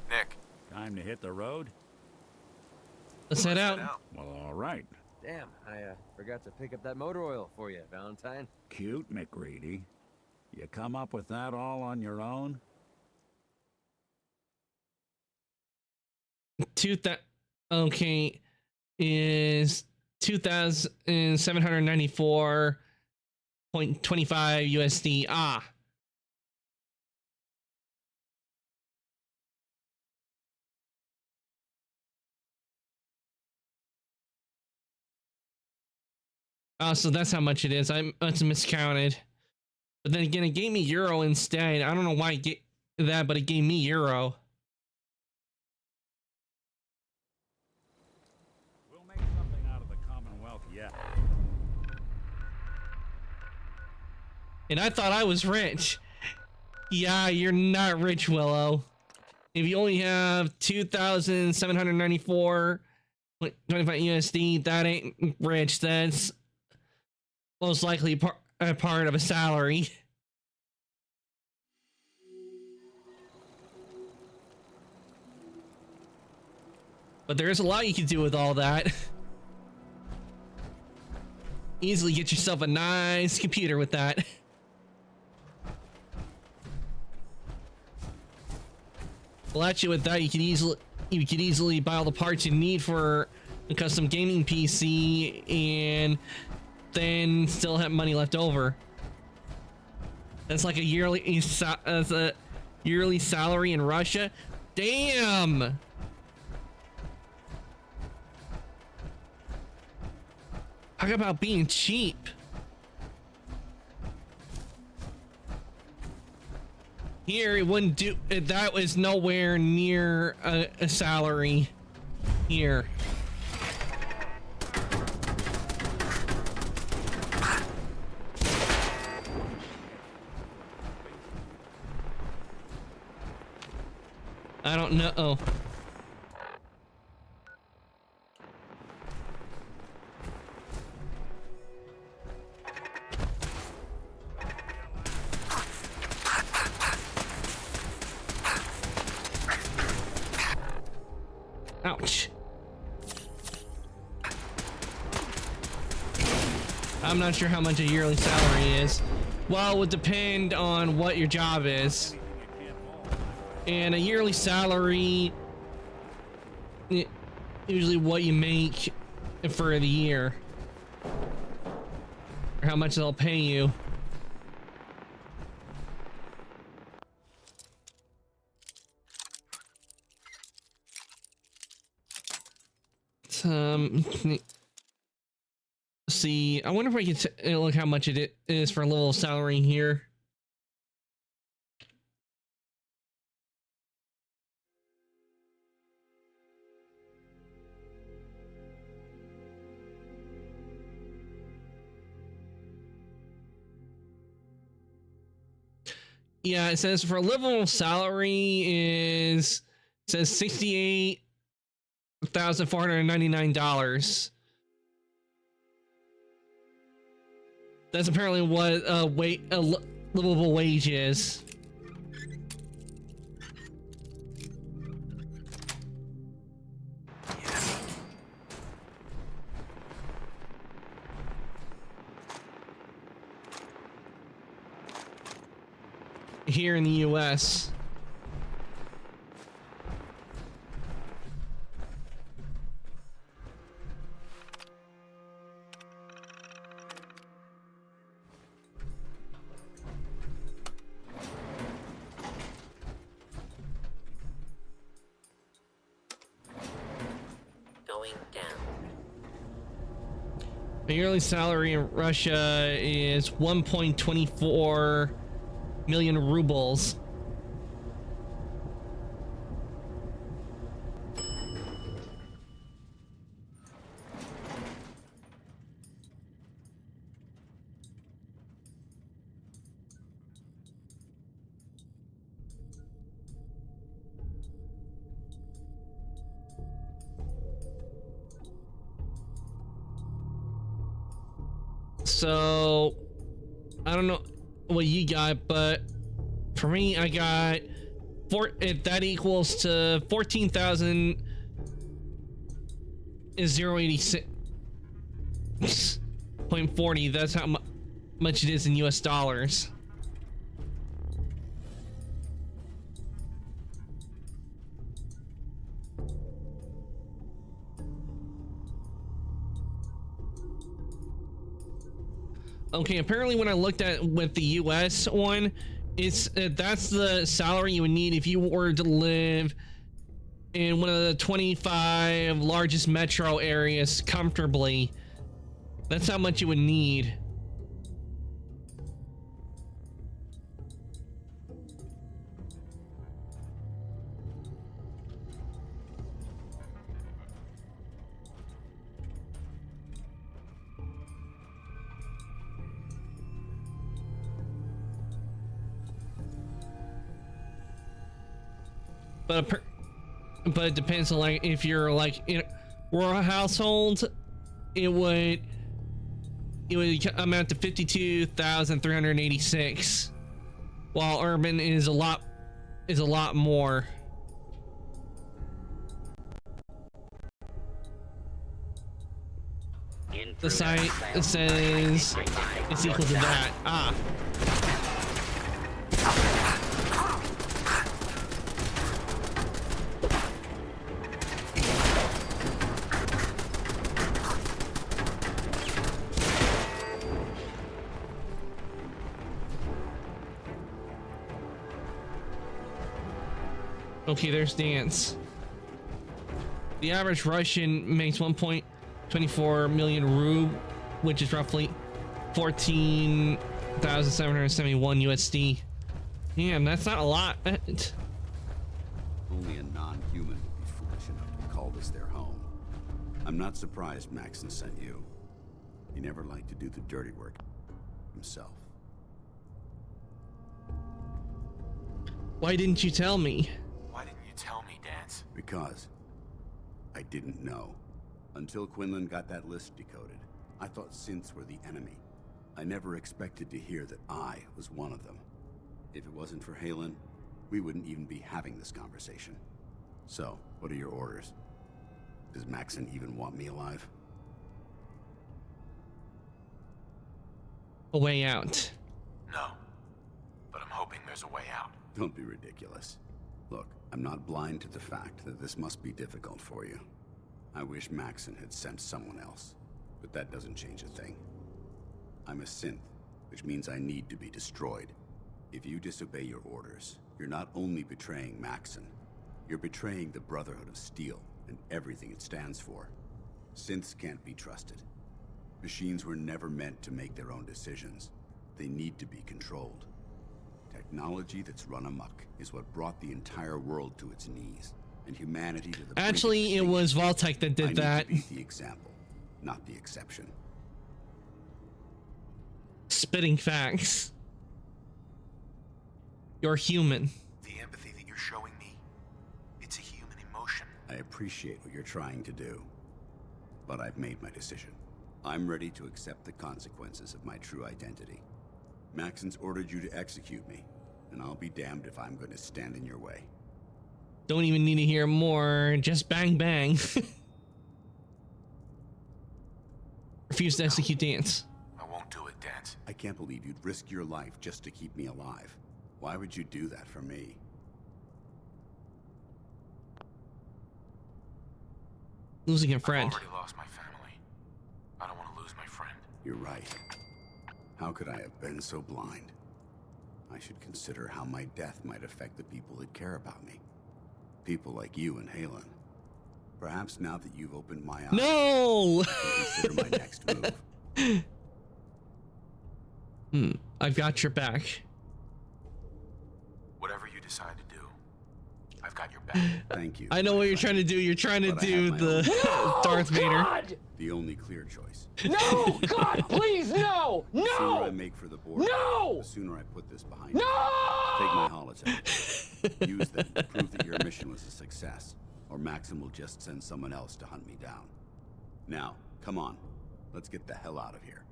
Nick. Time to hit the road? Let's head out. Well, all right. Damn, I forgot to pick up that motor oil for you, Valentine. Cute, McReady. You come up with that all on your own? Okay, is 2,794.25 USD. So that's how much it is. It's miscounted. But then again, it gave me euro instead. I don't know why it gave that, but it gave me euro. We'll make something out of the Commonwealth yet. And I thought I was rich. Yeah, you're not rich, Willow. If you only have 2,794.25 USD, that ain't rich. That's most likely a part of a salary. But there's a lot you can do with all that. Easily get yourself a nice computer with that. Well, actually, with that, you can easily buy all the parts you need for a custom gaming PC, and then still have money left over. That's like a yearly salary in Russia. Damn. Talk about being cheap. Here, it wouldn't do. That was nowhere near a salary. Here. I don't know. Oh. Ouch. I'm not sure how much a yearly salary is. Well, it would depend on what your job is. And a yearly salary, usually what you make for the year, or how much they'll pay you. See, I wonder if I can look how much it is for a little salary here. Yeah, it says for a livable salary is, it says $68,499. That's apparently what a livable wage is. Here in the US. Going down. The yearly salary in Russia is 1.24 million rubles. So I don't know what you got, but for me, I got that equals to 14,000 is 0.86.40. That's how much it is in US dollars. Okay, apparently when I looked at with the US one, it's that's the salary you would need if you were to live in one of the 25 largest metro areas comfortably. That's how much you would need. But it depends on, like, if you're like in a rural household, it would amount to 52,386, while urban is a lot more. The site says it's equal to that. Ah. Okay, there's Dance. The average Russian makes 1.24 million rub, which is roughly 14,771 USD. Damn, that's not a lot. Only a non-human would be foolish enough to call this their home. I'm not surprised Maxon sent you. He never liked to do the dirty work himself. Why didn't you tell me? Why didn't you tell me, Danse? Because I didn't know. Until Quinlan got that list decoded, I thought synths were the enemy. I never expected to hear that I was one of them. If it wasn't for Haylen, we wouldn't even be having this conversation. So, what are your orders? Does Maxon even want me alive? A way out. No. But I'm hoping there's a way out. Don't be ridiculous. Look, I'm not blind to the fact that this must be difficult for you. I wish Maxon had sent someone else, but that doesn't change a thing. I'm a synth, which means I need to be destroyed. If you disobey your orders, you're not only betraying Maxon, you're betraying the Brotherhood of Steel and everything it stands for. Synths can't be trusted. Machines were never meant to make their own decisions. They need to be controlled. Technology that's run amok is what brought the entire world to its knees, and humanity to the Actually, it was Vault-Tec that did that. I need to be the example, not the exception. Spitting facts. You're human. The empathy that you're showing me, it's a human emotion. I appreciate what you're trying to do, but I've made my decision. I'm ready to accept the consequences of my true identity. Maxon's ordered you to execute me, and I'll be damned if I'm going to stand in your way. Don't even need to hear more. Just bang bang. Refuse to execute Danse. I won't do it, Danse. I can't believe you'd risk your life just to keep me alive. Why would you do that for me? Losing a friend. I've already lost my family. I don't want to lose my friend. You're right. How could I have been so blind? I should consider how my death might affect the people that care about me. People like you and Haylen. Perhaps now that you've opened my eyes, no! I can consider my next move. I've got your back. Whatever you decide to do, I've got your back. Thank you. I know what you're trying to do. You're trying to do the Darth Vader. The only clear choice. No! God, please, no! The sooner No! I make for the border, No! the sooner I put this behind me. No! Take my holotape. Use them to prove that your mission was a success, or Maxon will just send someone else to hunt me down. Now, come on. Let's get the hell out of here.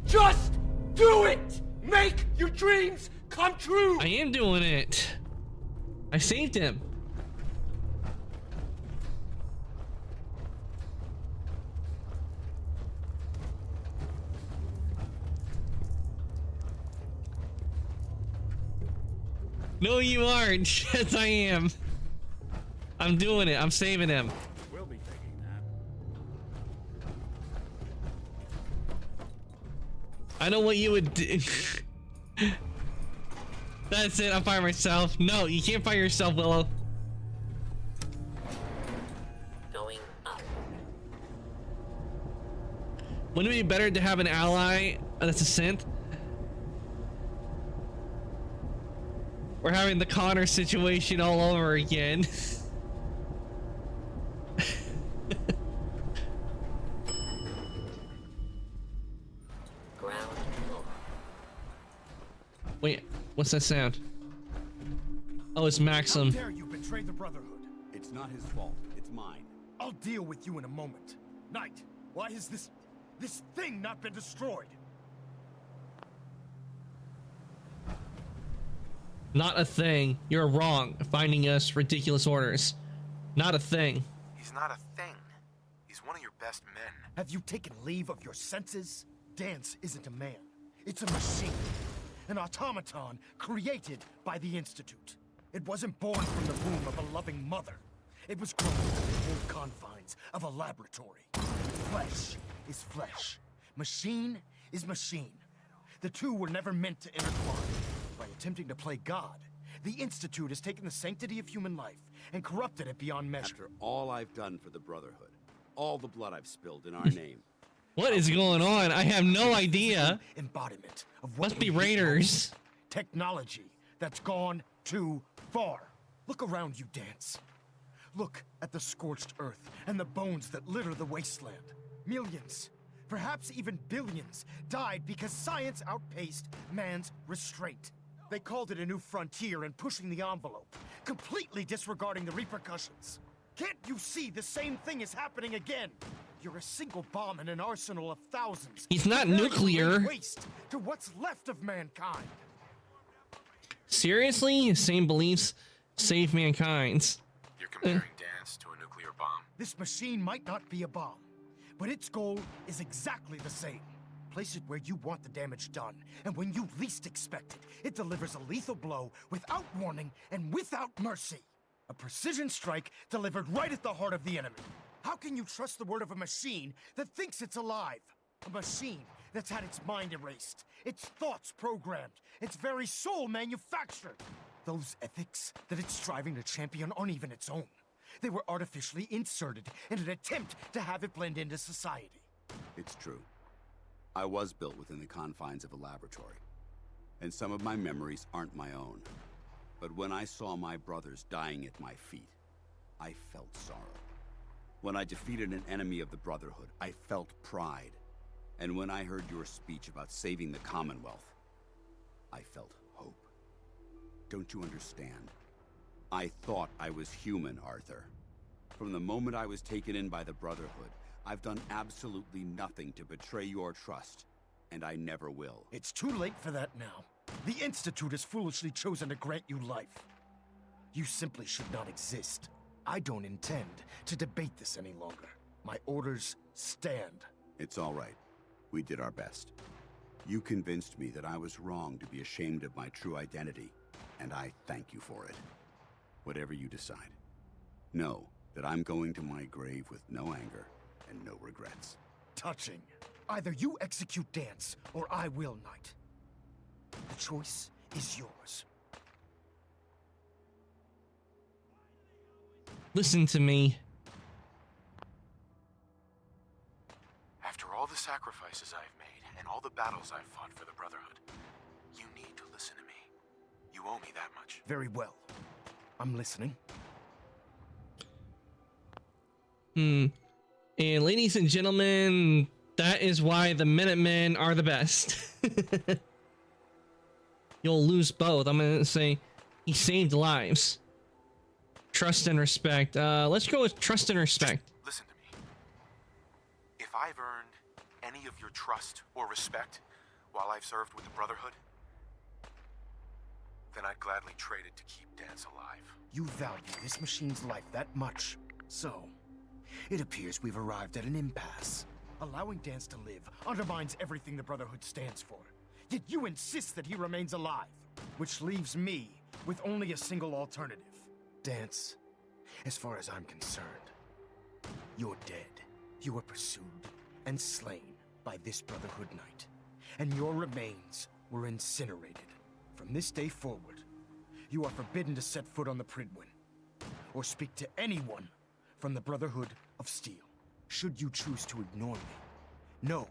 Just do it! Make your dreams come true! I am doing it. I saved him. No, you aren't. Yes, I am. I'm doing it. I'm saving him. We'll be taking that. I know what you would do. That's it. I'm firing myself. No, you can't fire yourself, Willow. Going up. Wouldn't it be better to have an ally that's a synth? We're having the Connor situation all over again. Ground. Wait, what's that sound? Oh, it's Maxim. How dare you betray the Brotherhood? It's not his fault. It's mine. I'll deal with you in a moment. Knight, why has this thing not been destroyed? Not a thing. You're wrong. Finding us ridiculous orders. Not a thing. He's not a thing. He's one of your best men. Have you taken leave of your senses? Danse isn't a man. It's a machine. An automaton created by the Institute. It wasn't born from the womb of a loving mother. It was grown in the cold confines of a laboratory. Flesh is flesh. Machine is machine. The two were never meant to intertwine. By attempting to play God, the Institute has taken the sanctity of human life and corrupted it beyond measure. After all I've done for the Brotherhood, all the blood I've spilled in our name. What is going on? I have no idea. Embodiment of what Must be Raiders. Technology that's gone too far. Look around you, Dance. Look at the scorched earth and the bones that litter the wasteland. Millions, perhaps even billions, died because science outpaced man's restraint. They called it a new frontier and pushing the envelope, completely disregarding the repercussions. Can't you see the same thing is happening again? You're a single bomb in an arsenal of thousands. He's not nuclear. Waste to what's left of mankind. Seriously? Same beliefs, save mankind. You're comparing Dance to a nuclear bomb. This machine might not be a bomb, but its goal is exactly the same. Place it where you want the damage done, and when you least expect it, it delivers a lethal blow without warning and without mercy. A precision strike delivered right at the heart of the enemy. How can you trust the word of a machine that thinks it's alive? A machine that's had its mind erased, its thoughts programmed, its very soul manufactured. Those ethics that it's striving to champion aren't even its own. They were artificially inserted in an attempt to have it blend into society. It's true. I was built within the confines of a laboratory, and some of my memories aren't my own. But when I saw my brothers dying at my feet, I felt sorrow. When I defeated an enemy of the Brotherhood, I felt pride. And when I heard your speech about saving the Commonwealth, I felt hope. Don't you understand? I thought I was human, Arthur. From the moment I was taken in by the Brotherhood, I've done absolutely nothing to betray your trust, and I never will. It's too late for that now. The Institute has foolishly chosen to grant you life. You simply should not exist. I don't intend to debate this any longer. My orders stand. It's all right. We did our best. You convinced me that I was wrong to be ashamed of my true identity, and I thank you for it. Whatever you decide, know that I'm going to my grave with no anger and no regrets. Touching. Either you execute Dance, or I will, Knight. The choice is yours. Listen to me. After all the sacrifices I've made and all the battles I've fought for the Brotherhood, you need to listen to me. You owe me that much. Very well. I'm listening. And ladies and gentlemen, that is why the Minutemen are the best. You'll lose both. I'm gonna say he saved lives. Trust and respect. Let's go with trust and respect. Listen to me. If I've earned any of your trust or respect while I've served with the Brotherhood, then I'd gladly trade it to keep Dance alive. You value this machine's life that much. So, it appears we've arrived at an impasse. Allowing Dance to live undermines everything the Brotherhood stands for. Yet you insist that he remains alive, which leaves me with only a single alternative. Dance, as far as I'm concerned, you're dead. You were pursued and slain by this Brotherhood Knight, and your remains were incinerated. From this day forward, you are forbidden to set foot on the Prydwen, or speak to anyone from the Brotherhood of Steel. Should you choose to ignore me, know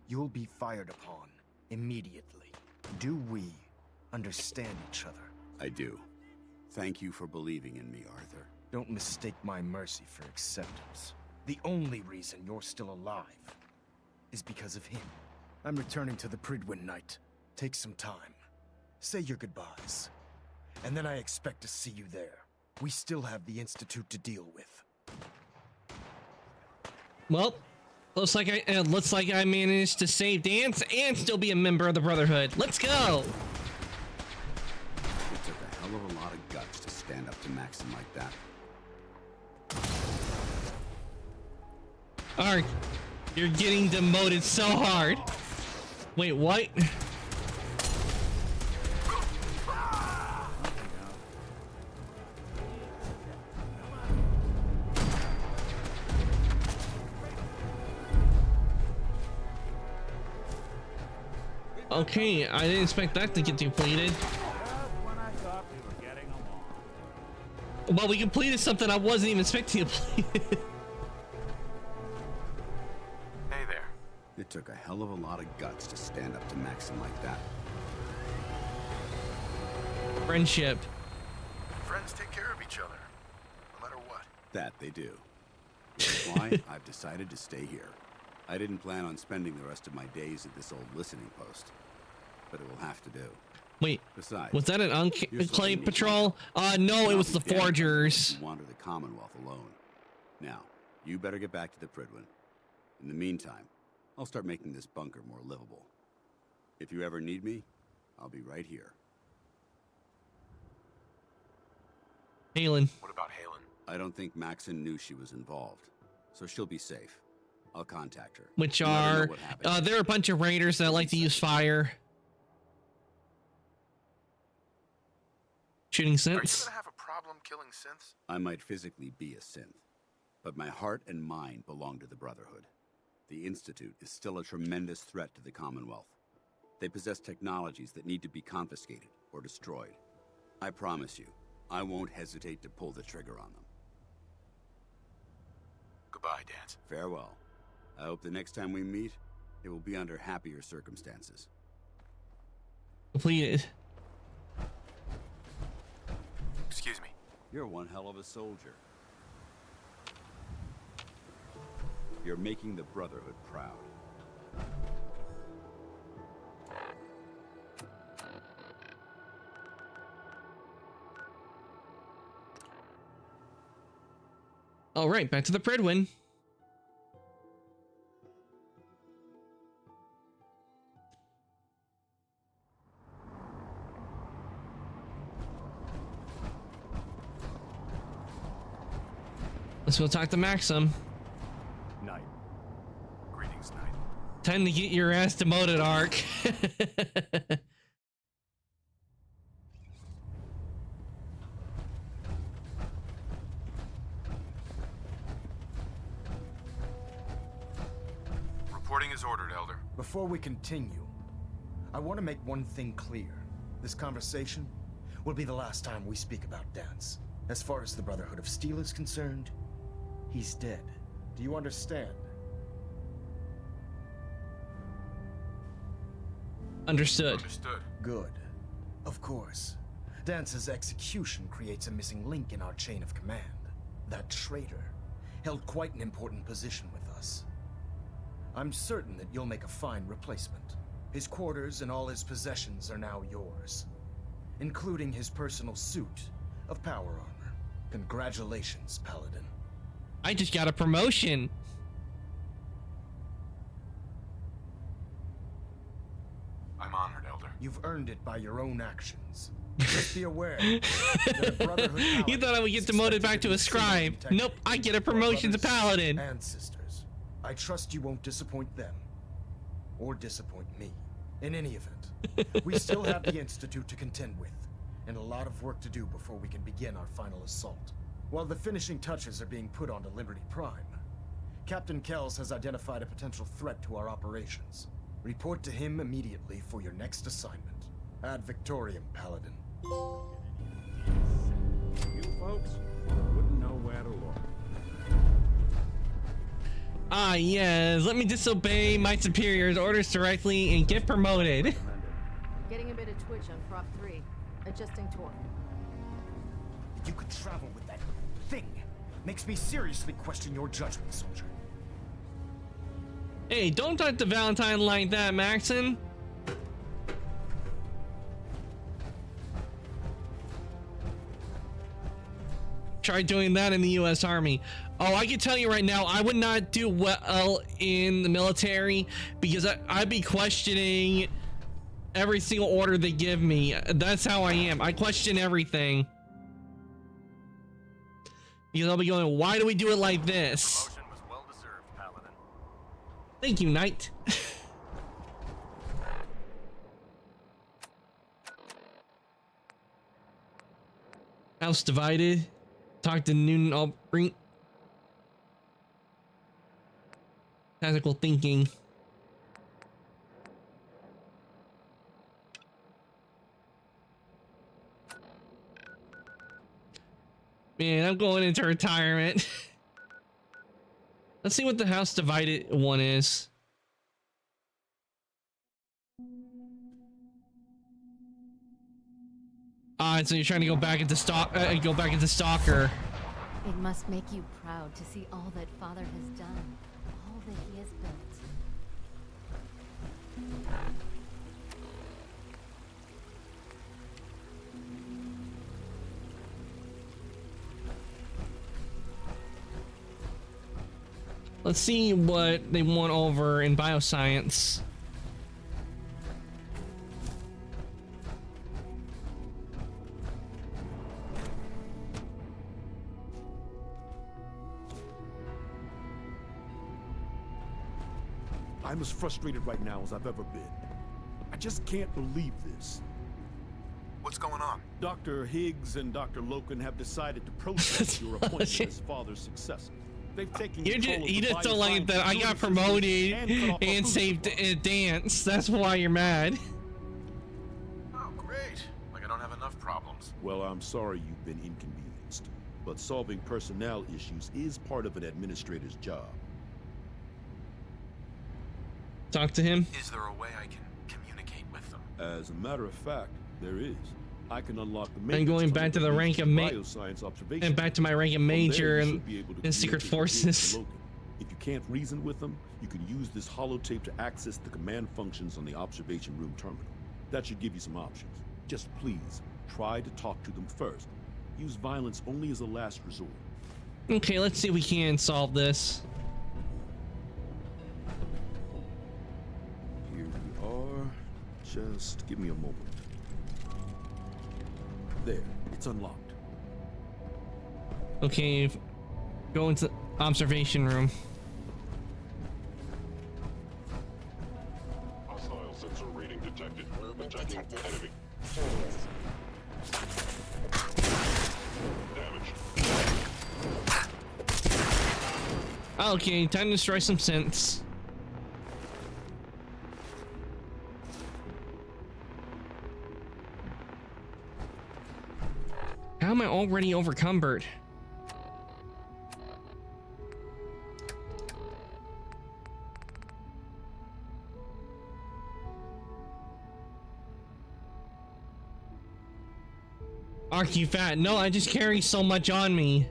you'll be fired upon immediately. Do we understand each other? I do. Thank you for believing in me, Arthur. Don't mistake my mercy for acceptance. The only reason you're still alive is because of him. I'm returning to the Prydwen Knight. Take some time. Say your goodbyes. And then I expect to see you there. We still have the Institute to deal with. Well, looks like I managed to save Dance and still be a member of the Brotherhood. Let's go! It took a hell of a lot of guts to stand up to Maxim like that. Ark, you're getting demoted so hard. Wait, what? Okay, I didn't expect that to get depleted. Well, we completed something I wasn't even expecting to complete. Hey there. It took a hell of a lot of guts to stand up to Maxim like that. friendship. Friends take care of each other, no matter what. That they do. That's why I've decided to stay here. I didn't plan on spending the rest of my days at this old listening post, but it will have to do. Wait, besides, was that an unclaimed patrol? No, it was the Forgers. Wander the Commonwealth alone. Now, you better get back to the Prydwen. In the meantime, I'll start making this bunker more livable. If you ever need me, I'll be right here. Haylen. What about Haylen? I don't think Maxon knew she was involved, so she'll be safe. I'll contact her. Which are, there are a bunch of raiders that like to use fire. Shooting synths. Are you gonna have a problem killing synths? I might physically be a synth, but my heart and mind belong to the Brotherhood. The Institute is still a tremendous threat to the Commonwealth. They possess technologies that need to be confiscated or destroyed. I promise you, I won't hesitate to pull the trigger on them. Goodbye, Danse. Farewell. I hope the next time we meet, it will be under happier circumstances. Completed. Excuse me. You're one hell of a soldier. You're making the Brotherhood proud. All right, back to the Prydwen. Let's go talk to Maxim. Knight. Greetings, Knight. Time to get your ass demoted, Ark. Reporting is ordered, Elder. Before we continue, I want to make one thing clear. This conversation will be the last time we speak about Danse. As far as the Brotherhood of Steel is concerned, he's dead. Do you understand? Understood. Understood. Good. Of course. Dance's execution creates a missing link in our chain of command. That traitor held quite an important position with us. I'm certain that you'll make a fine replacement. His quarters and all his possessions are now yours, including his personal suit of power armor. Congratulations, Paladin. I just got a promotion. I'm honored, Elder. You've earned it by your own actions. Just be aware. that a Brotherhood You thought I would get demoted back to a scribe. Nope, I get a promotion to Paladin. And sisters. I trust you won't disappoint them. Or disappoint me. In any event, we still have the Institute to contend with, and a lot of work to do before we can begin our final assault. While the finishing touches are being put onto Liberty Prime, Captain Kells has identified a potential threat to our operations. Report to him immediately for your next assignment. Ad Victoriam, Paladin. You folks wouldn't know where to look. Ah, yes. Let me disobey my superior's orders directly and get promoted. Getting a bit of twitch on prop 3. Adjusting torque. You could travel with that thing. Makes me seriously question your judgment, soldier. Hey, don't talk to Valentine like that, Maxon. Try doing that in the U.S. Army. Oh, I can tell you right now, I would not do well in the military because I'd be questioning every single order they give me. That's how I am. I question everything. Because I'll be going, why do we do it like this? Promotion was well deserved, Paladin. Thank you, Knight. House divided. Talk to Newton Albrecht. Tactical thinking. Man, I'm going into retirement. Let's see what the House Divided one is. So you're trying to go back into Stalker. It must make you proud to see all that Father has done, all that he has built. Let's see what they want over in bioscience. I'm as frustrated right now as I've ever been. I just can't believe this. What's going on? Dr. Higgs and Dr. Loken have decided to protest your appointment as Father's successor. They've taken You just don't like that I got promoted and saved Dance. That's why you're mad. Oh, great. Like I don't have enough problems. Well, I'm sorry you've been inconvenienced, but solving personnel issues is part of an administrator's job. Talk to him. Is there a way I can communicate with them? As a matter of fact, there is. I can unlock the I'm going back to the rank of bioscience observation. And back to my rank of major in secret forces. If you can't reason with them, you can use this holotape to access the command functions on the observation room terminal. That should give you some options. Just please, try to talk to them first. Use violence only as a last resort. Okay, let's see if we can solve this. Here we are. Just give me a moment. There, it's unlocked. Okay, go into the observation room. Hostile sensor reading detected. Room attacking enemy. Okay, time to destroy some synths. How am I already overcumbered? Ark, you fat. No, I just carry so much on me.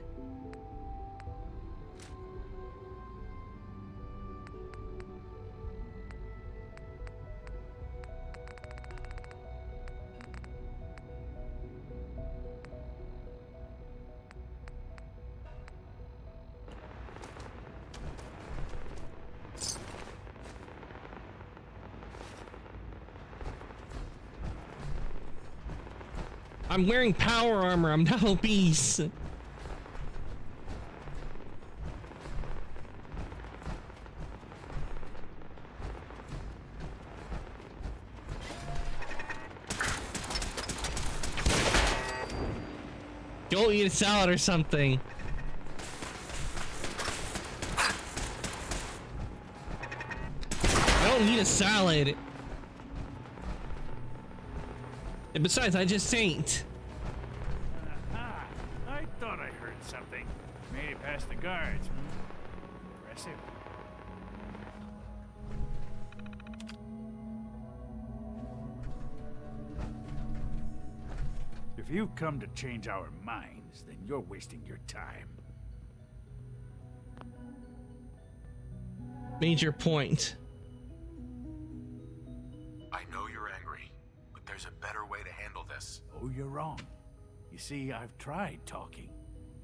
I'm wearing power armor. I'm not obese. Go eat a salad or something. I don't need a salad. And besides, I just ate. I thought I heard something. Made it past the guards. Impressive. If you've come to change our minds, then you're wasting your time. Major point. I know you're angry, but there's a better way to handle this. Oh, you're wrong. You see, I've tried talking.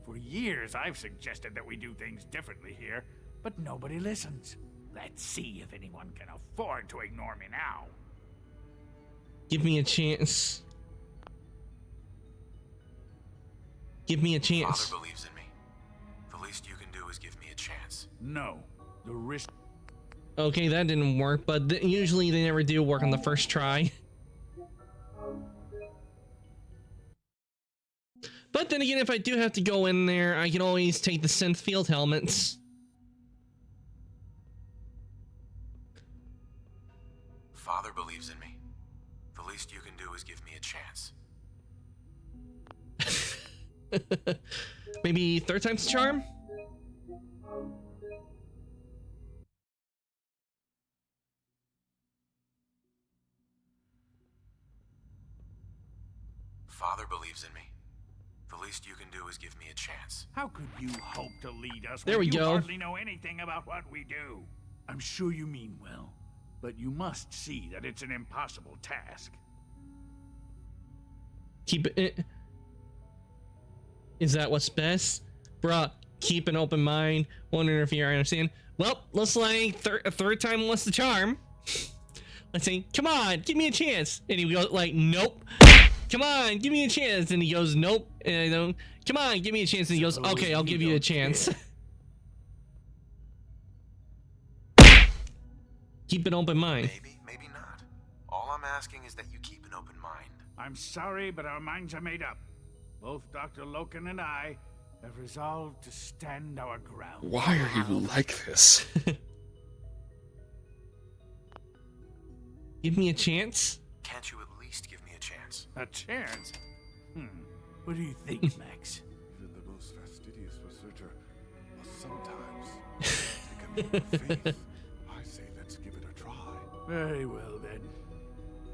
For years, I've suggested that we do things differently here, but nobody listens. Let's see if anyone can afford to ignore me now. Give me a chance. Give me a chance. Father believes in me. The least you can do is give me a chance. No. The risk. Okay, that didn't work, but usually they never do work on the first try. But then again, if I do have to go in there, I can always take the synth field helmets. Father believes in me. The least you can do is give me a chance. Maybe third time's the charm? Father believes in me. The least you can do is give me a chance. How could you hope to lead us There when we you go. hardly know anything about what we do? I'm sure you mean well, but you must see that it's an impossible task. Keep it. Is that what's best? Bruh, keep an open mind. Wondering if you understand. Well, looks like a third time was the charm. Let's say, come on, give me a chance. And he goes like, nope. Come on, give me a chance. And he goes, nope. And I don't. Come on, give me a chance. And he goes, okay, I'll give you a chance. Keep an open mind. Maybe, maybe not. All I'm asking is that you keep an open mind. I'm sorry, but our minds are made up. Both Dr. Loken and I have resolved to stand our ground. Why are you like this? Give me a chance? Can't you at least give me a chance? A chance? What do you think, Max? Even the most fastidious researcher must sometimes take a leap of faith. I say let's give it a try. Very well, then.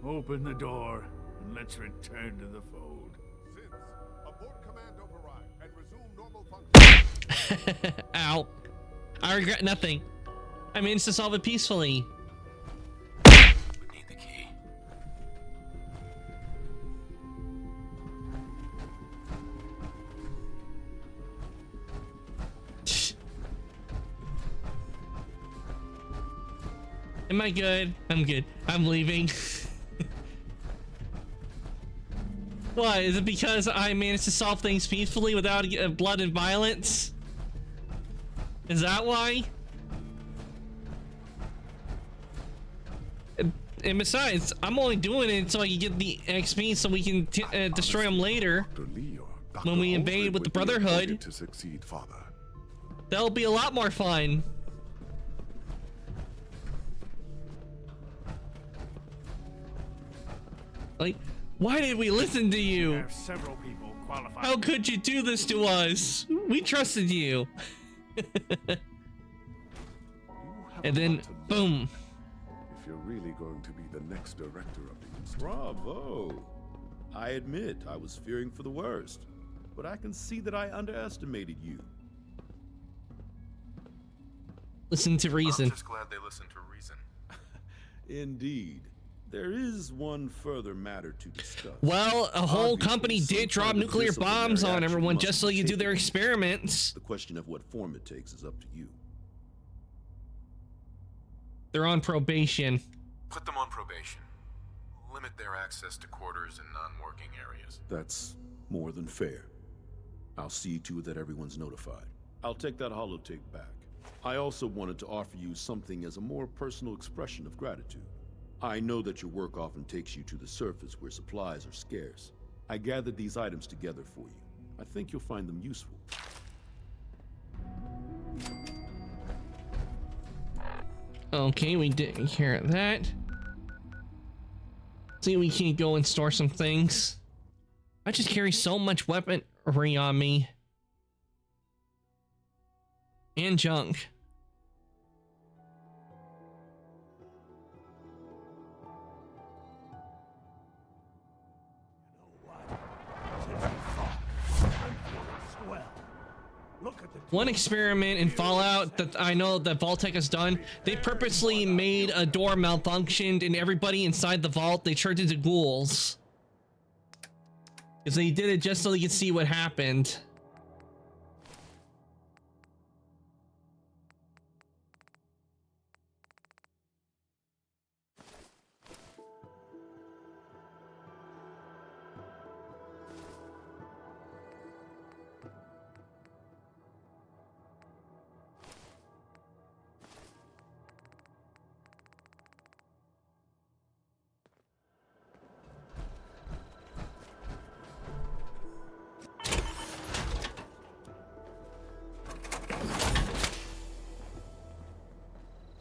Open the door, and let's return to the fold. Since, abort command override and resume normal function. Ow. I regret nothing. I managed to solve it peacefully. Need the key. Am I good? I'm good. I'm leaving. What? Is it because I managed to solve things peacefully without blood and violence? Is that why? And besides, I'm only doing it so I can get the XP so we can destroy them later. When we invade with the Brotherhood. To succeed, Father. That'll be a lot more fun. Like, why did we listen to you? There are several people qualified. How could you do this to us? We trusted you. And then, boom. If you're really going to be the next director of the institute. Bravo! I admit I was fearing for the worst, but I can see that I underestimated you. Listen to reason. I'm just glad they listened to reason. Indeed. There is one further matter to discuss. Well, a whole Obviously, company some did drop kind of nuclear bombs disciplinary on action everyone must just so be you do their taken. experiments. The question of what form it takes is up to you. They're on probation. Put them on probation. Limit their access to quarters and non-working areas. That's more than fair. I'll see to it that everyone's notified. I'll take that holotape back. I also wanted to offer you something as a more personal expression of gratitude. I know that your work often takes you to the surface where supplies are scarce. I gathered these items together for you. I think you'll find them useful. Okay, we didn't hear that. See, we can go and store some things. I just carry so much weaponry on me. And junk. One experiment in Fallout that I know that Vault-Tec has done, they purposely made a door malfunctioned and everybody inside the vault, they turned into ghouls. Because they did it just so they could see what happened.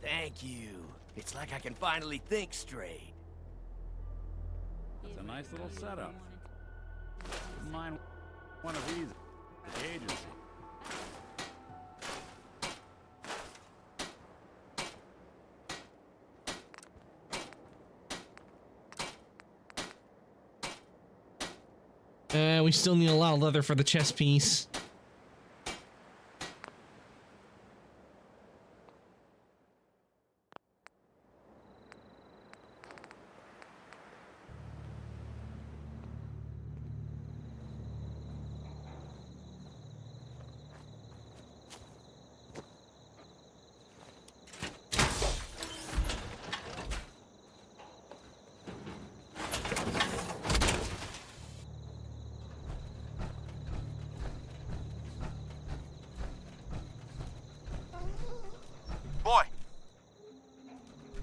Thank you. It's like I can finally think straight. It's a nice little setup. Wouldn't mind one of these at the agency. We still need a lot of leather for the chest piece.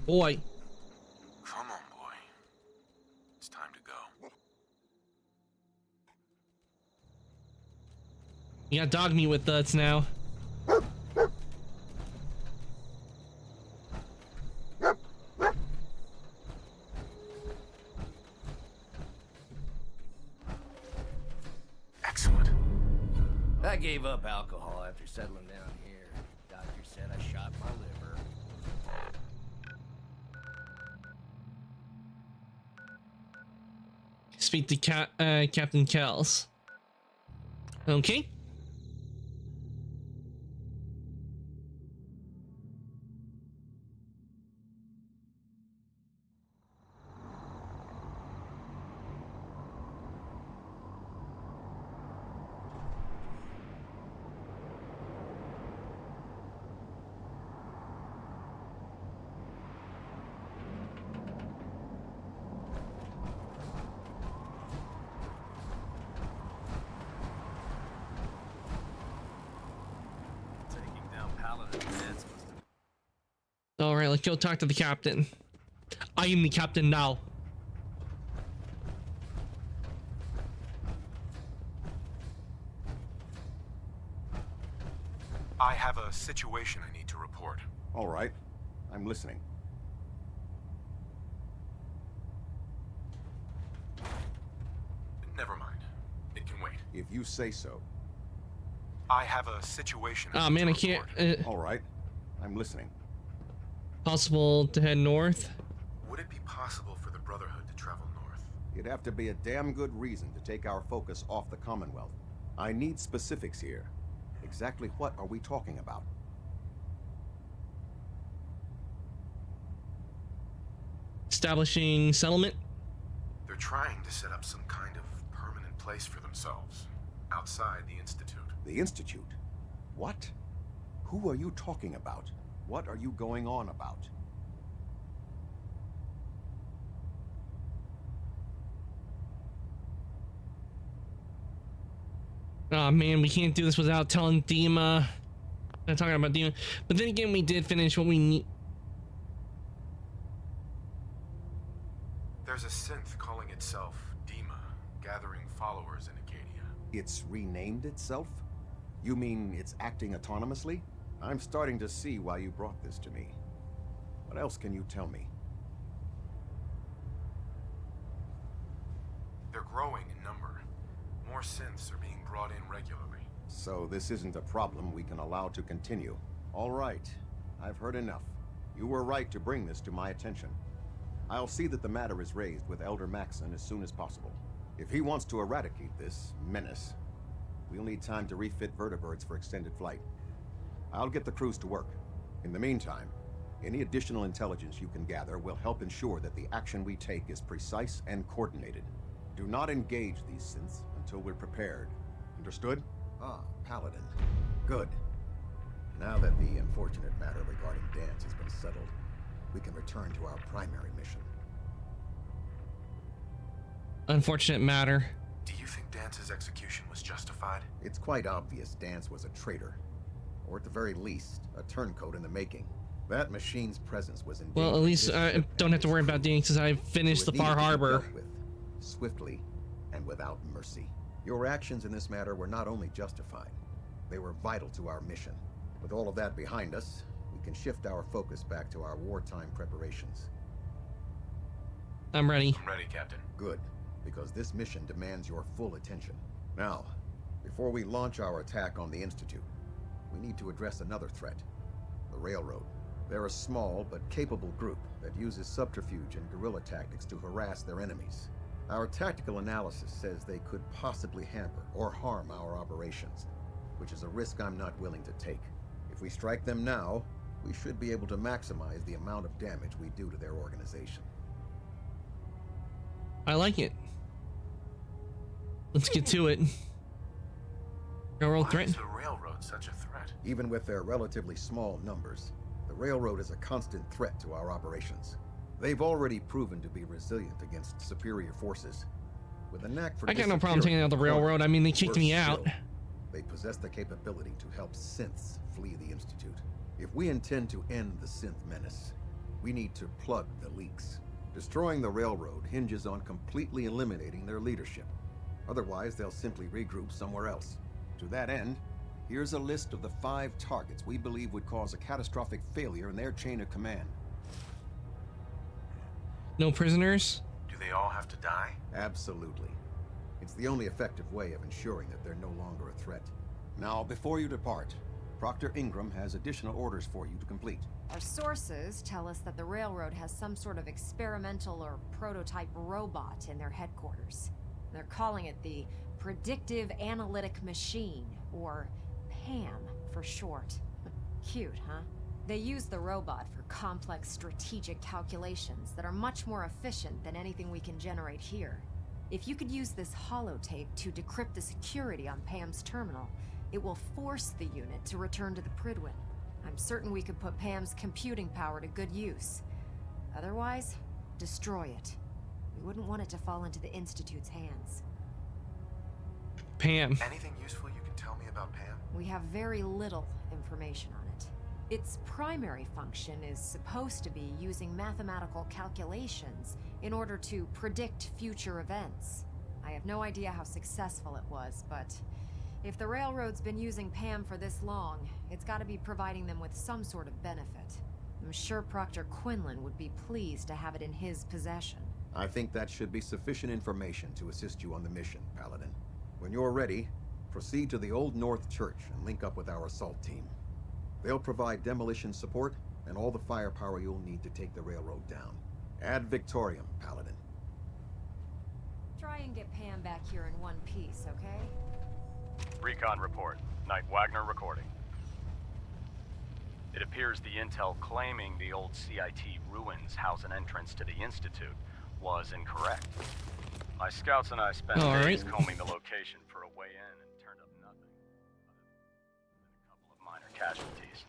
Boy. Come on, boy. It's time to go. You got dog meat with us now. Excellent. I gave up alcohol after settling down here. Doctor said I shot my liver. Speak to Captain Kells. Okay. All right, let's go talk to the captain. I am the captain now. I have a situation I need to report. All right. I'm listening. Never mind. It can wait. If you say so. I have a situation. Oh man, I can't. All right. I'm listening. Possible to head north? Would it be possible for the Brotherhood to travel north? It'd have to be a damn good reason to take our focus off the Commonwealth. I need specifics here. Exactly what are we talking about? Establishing settlement? They're trying to set up some kind of permanent place for themselves, outside the Institute. The Institute? What? Who are you talking about? What are you going on about? Oh man, we can't do this without telling Dima. I'm talking about Dima. But then again, we did finish what we need. There's a synth calling itself Dima, gathering followers in Acadia. It's renamed itself? You mean it's acting autonomously? I'm starting to see why you brought this to me. What else can you tell me? They're growing in number. More synths are being brought in regularly. So this isn't a problem we can allow to continue. All right, I've heard enough. You were right to bring this to my attention. I'll see that the matter is raised with Elder Maxson as soon as possible. If he wants to eradicate this menace, we'll need time to refit vertibirds for extended flight. I'll get the crews to work. In the meantime, any additional intelligence you can gather will help ensure that the action we take is precise and coordinated. Do not engage these synths until we're prepared. Understood? Ah, Paladin. Good. Now that the unfortunate matter regarding Danse has been settled, we can return to our primary mission. Unfortunate matter. Do you think Dance's execution was justified? It's quite obvious Danse was a traitor. Or at the very least, a turncoat in the making. That machine's presence was in danger. Well, at least I don't have to worry about Danse since I finished the Far Harbor. Swiftly and without mercy. Your actions in this matter were not only justified, they were vital to our mission. With all of that behind us, we can shift our focus back to our wartime preparations. I'm ready. I'm ready, Captain. Good, because this mission demands your full attention. Now, before we launch our attack on the Institute, we need to address another threat, the Railroad. They're a small but capable group that uses subterfuge and guerrilla tactics to harass their enemies. Our tactical analysis says they could possibly hamper or harm our operations, which is a risk I'm not willing to take. If we strike them now, we should be able to maximize the amount of damage we do to their organization. I like it. Let's get to it. Railroad threat? Why is the railroad such a threat? Even with their relatively small numbers, the railroad is a constant threat to our operations. They've already proven to be resilient against superior forces. With a knack for I got no problem taking out the railroad. I mean, they kicked me out. Still, they possess the capability to help synths flee the Institute. If we intend to end the synth menace, we need to plug the leaks. Destroying the railroad hinges on completely eliminating their leadership. Otherwise, they'll simply regroup somewhere else. To that end, here's a list of the 5 targets we believe would cause a catastrophic failure in their chain of command. No prisoners? Do they all have to die? Absolutely. It's the only effective way of ensuring that they're no longer a threat. Now, before you depart, Proctor Ingram has additional orders for you to complete. Our sources tell us that the railroad has some sort of experimental or prototype robot in their headquarters. They're calling it the Predictive Analytic Machine, or PAM for short. Cute, huh? They use the robot for complex strategic calculations that are much more efficient than anything we can generate here. If you could use this holotape to decrypt the security on Pam's terminal, it will force the unit to return to the Prydwen. I'm certain we could put Pam's computing power to good use. Otherwise, destroy it. We wouldn't want it to fall into the Institute's hands. Pam. Anything useful you can tell me about Pam? We have very little information on it. Its primary function is supposed to be using mathematical calculations in order to predict future events. I have no idea how successful it was, but if the railroad's been using Pam for this long, it's got to be providing them with some sort of benefit. I'm sure Proctor Quinlan would be pleased to have it in his possession. I think that should be sufficient information to assist you on the mission, Paladin. When you're ready, proceed to the Old North Church and link up with our assault team. They'll provide demolition support and all the firepower you'll need to take the railroad down. Ad Victoriam, Paladin. Try and get Pam back here in one piece, okay? Recon report. Knight Wagner recording. It appears the intel claiming the old CIT ruins house an entrance to the Institute was incorrect. My scouts and I spent days combing the location for a way in and turned up nothing other than a couple of minor casualties.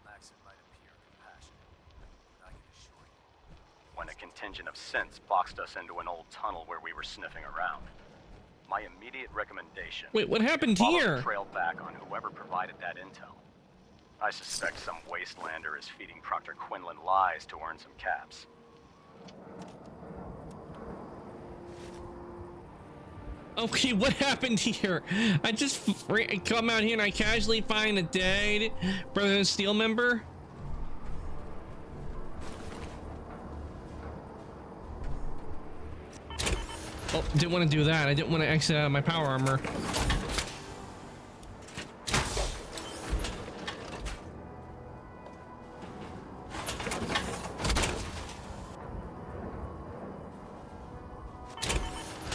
Maxon might appear compassionate, but I can assure you. When a contingent of synths boxed us into an old tunnel where we were sniffing around. My immediate recommendation... Wait, what happened follow here? The trail back on whoever provided that intel. I suspect some wastelander is feeding Proctor Quinlan lies to earn some caps. Okay, what happened here? I just come out here and I casually find a dead Brotherhood of Steel member? Oh, didn't want to do that. I didn't want to exit out of my power armor.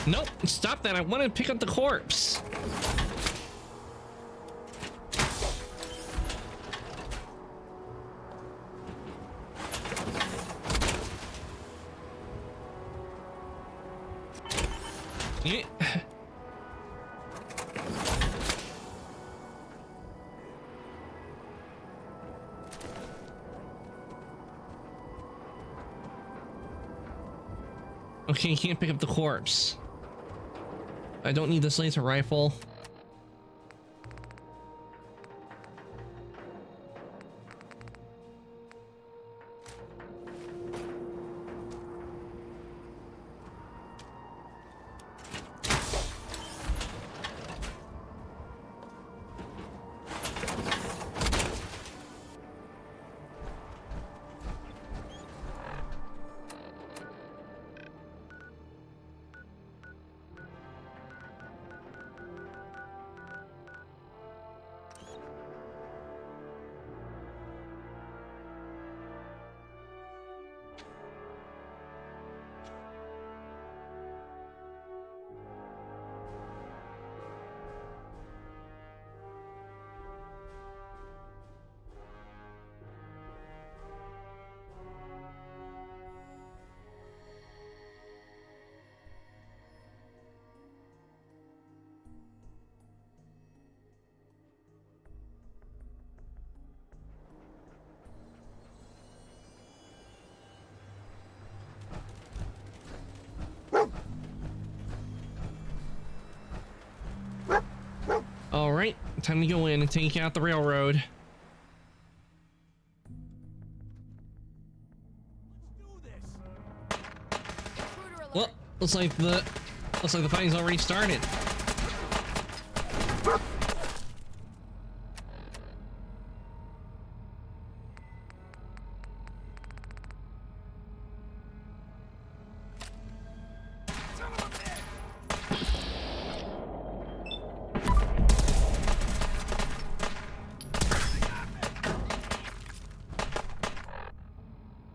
Nope, stop that. I want to pick up the corpse. Yeah. Okay, you can't pick up the corpse. I don't need this laser rifle. right, time to go in and take out the railroad. Well, looks like the fighting's already started.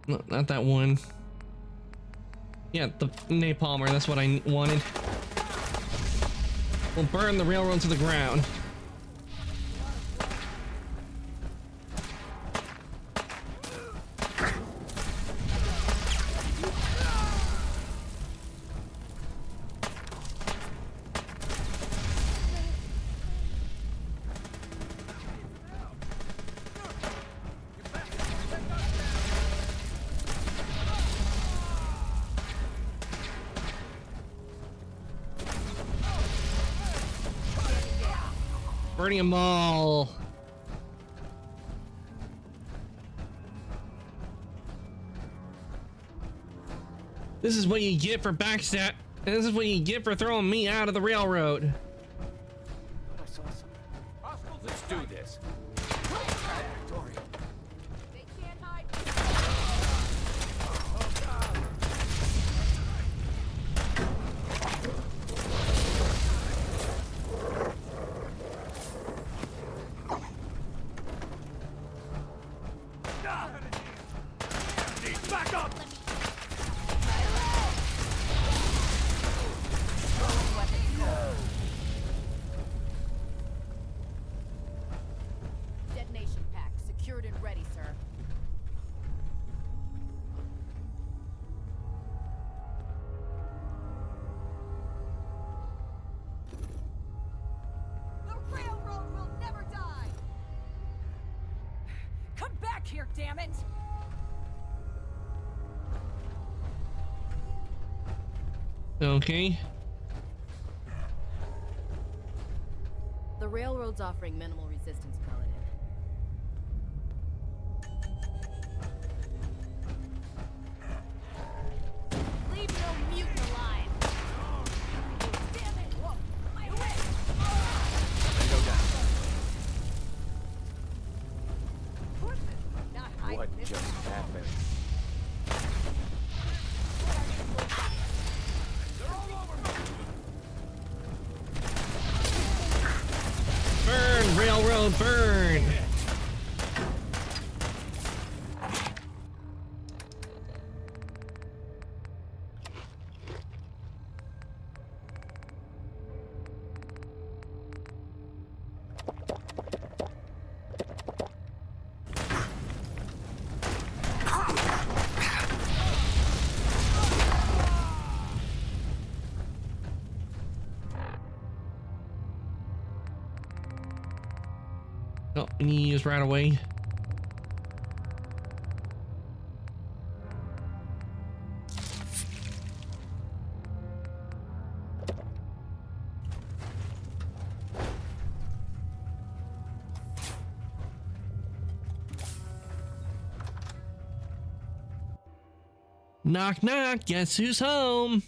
No, not that one. Yeah, the napalmer, that's what I wanted. We'll burn the railroad to the ground. Burning them all. This is what you get for backstab. This is what you get for throwing me out of the railroad. Let's do this. Back up! Detonation pack secured and ready, sir. The railroad will never die! Come back here, damn it! Okay. The railroad's offering minimal resistance, Paladin. Leave no mutant alive! Damn it! Whoa! My wrist! Go Not down. What just happened? Burn, railroad, burn! Oh, we need to use right away. Knock knock, guess who's home?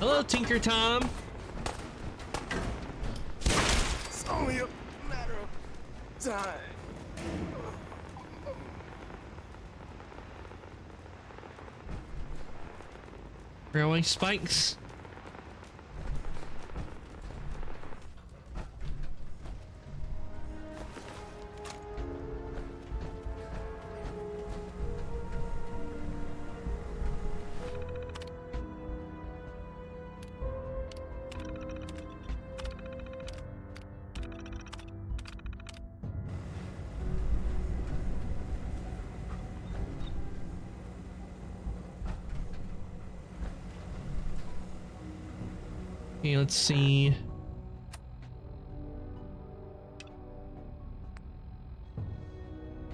Hello, Tinker Tom. It's only a matter of time. Railway spikes. Okay, let's see.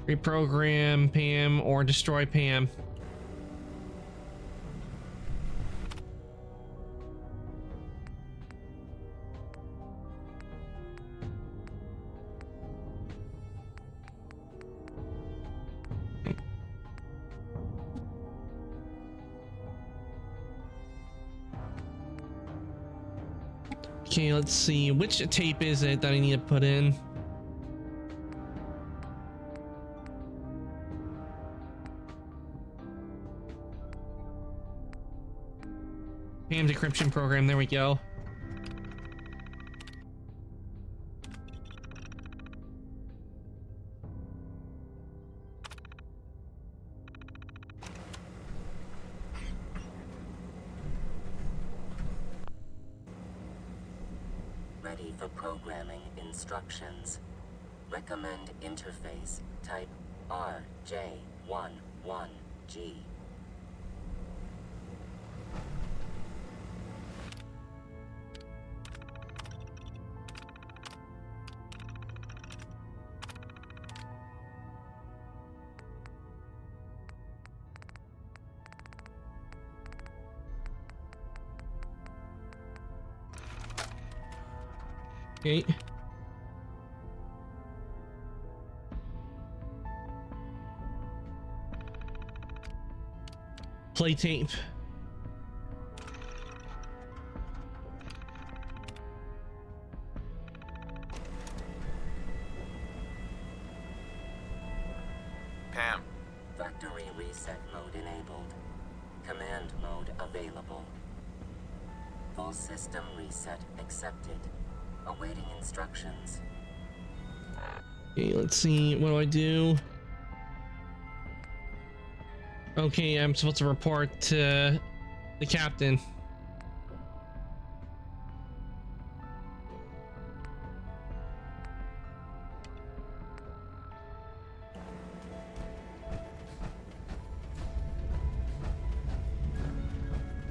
Reprogram Pam or destroy Pam. Okay, let's see. Which tape is it that I need to put in? Pam decryption program. There we go. Ready for programming instructions. Recommend interface type RJ11G. Okay. Play tape. Pam. Factory reset mode enabled. Command mode available. Full system reset accepted. Awaiting instructions. Okay, let's see. What do I do? Okay, I'm supposed to report to the captain.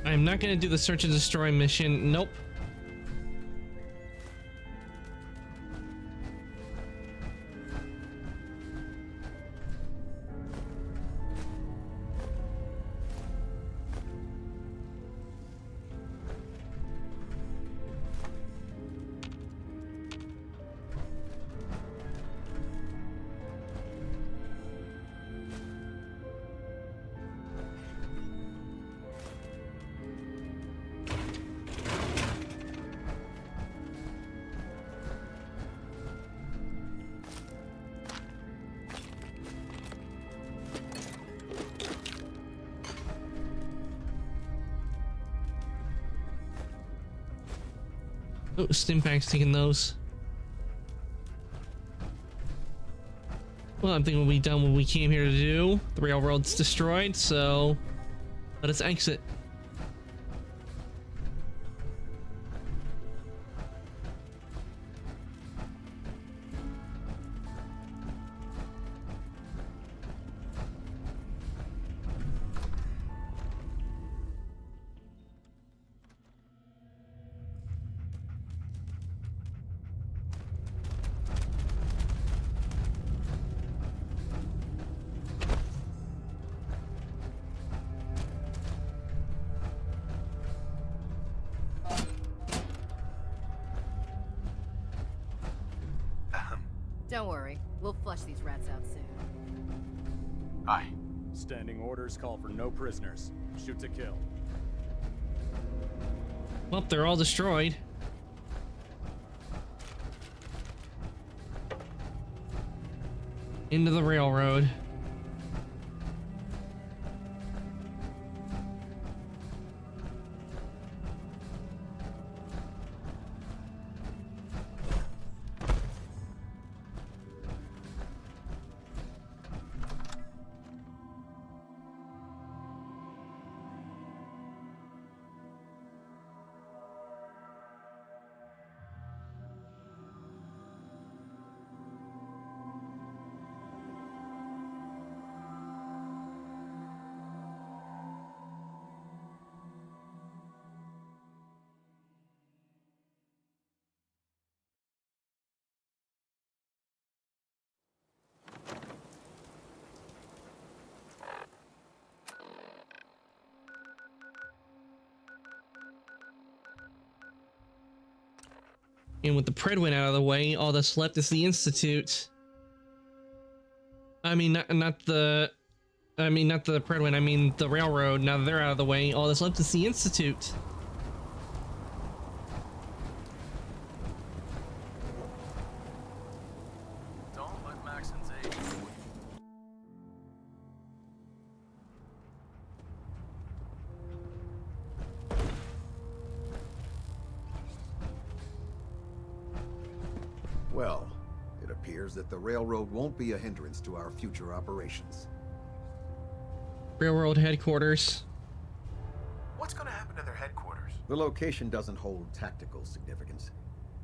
I'm not going to do the search and destroy mission. Nope. Oh, Stimpak's taking those. Well, I'm thinking we'll be done what we came here to do. The railroad's destroyed, so let us exit. Don't worry, we'll flush these rats out soon. Hi. Standing orders call for no prisoners. Shoot to kill. Well, they're all destroyed. Into the railroad. And with the Predwin out of the way, all that's left is the Institute. I mean, not the Predwin, I mean the railroad. Now that they're out of the way, all that's left is the Institute. Don't let Maxon's age. Well, it appears that the railroad won't be a hindrance to our future operations. Railroad headquarters. What's going to happen to their headquarters? The location doesn't hold tactical significance,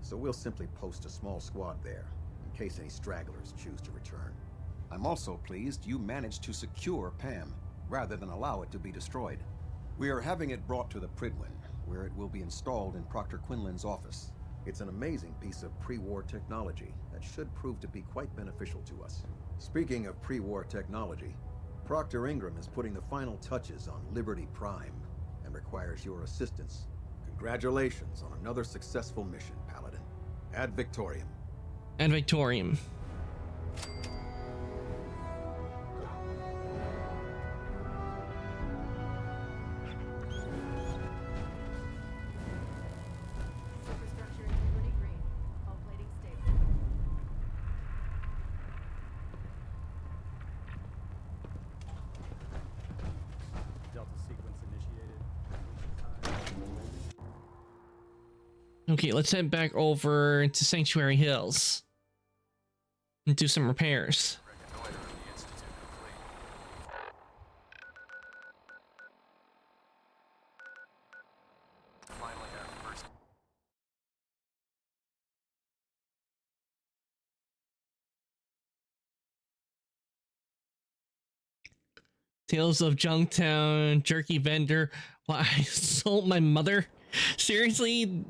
so we'll simply post a small squad there, in case any stragglers choose to return. I'm also pleased you managed to secure Pam, rather than allow it to be destroyed. We are having it brought to the Prydwen, where it will be installed in Proctor Quinlan's office. It's an amazing piece of pre-war technology that should prove to be quite beneficial to us. Speaking of pre-war technology, Proctor Ingram is putting the final touches on Liberty Prime and requires your assistance. Congratulations on another successful mission, Paladin. Ad Victoriam. Ad Victoriam. Superstructure integrity green. Hull plating stable. Delta sequence initiated. Okay, let's head back over to Sanctuary Hills and do some repairs. Reconnoiter of the Institute complete. Finally have first. Tales of Junktown, jerky vendor. Why, I sold my mother? Seriously?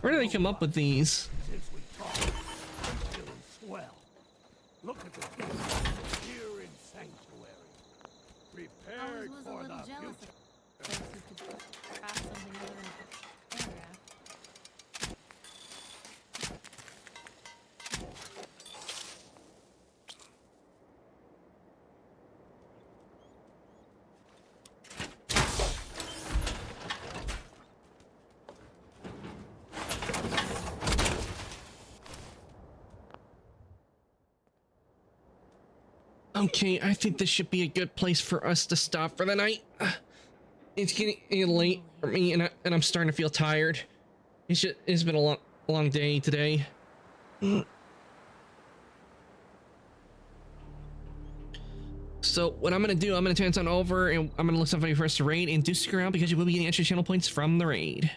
Where do they come up with these? Since we talked, I'm feeling swell. Look at the difference here in Sanctuary. Prepared for the future. Okay, I think this should be a good place for us to stop for the night. It's getting late for me, and I'm starting to feel tired. It's been a long day today. So what I'm gonna do, I'm gonna turn this on over, and I'm gonna look somebody for us to raid, and do stick around because you will be getting extra channel points from the raid.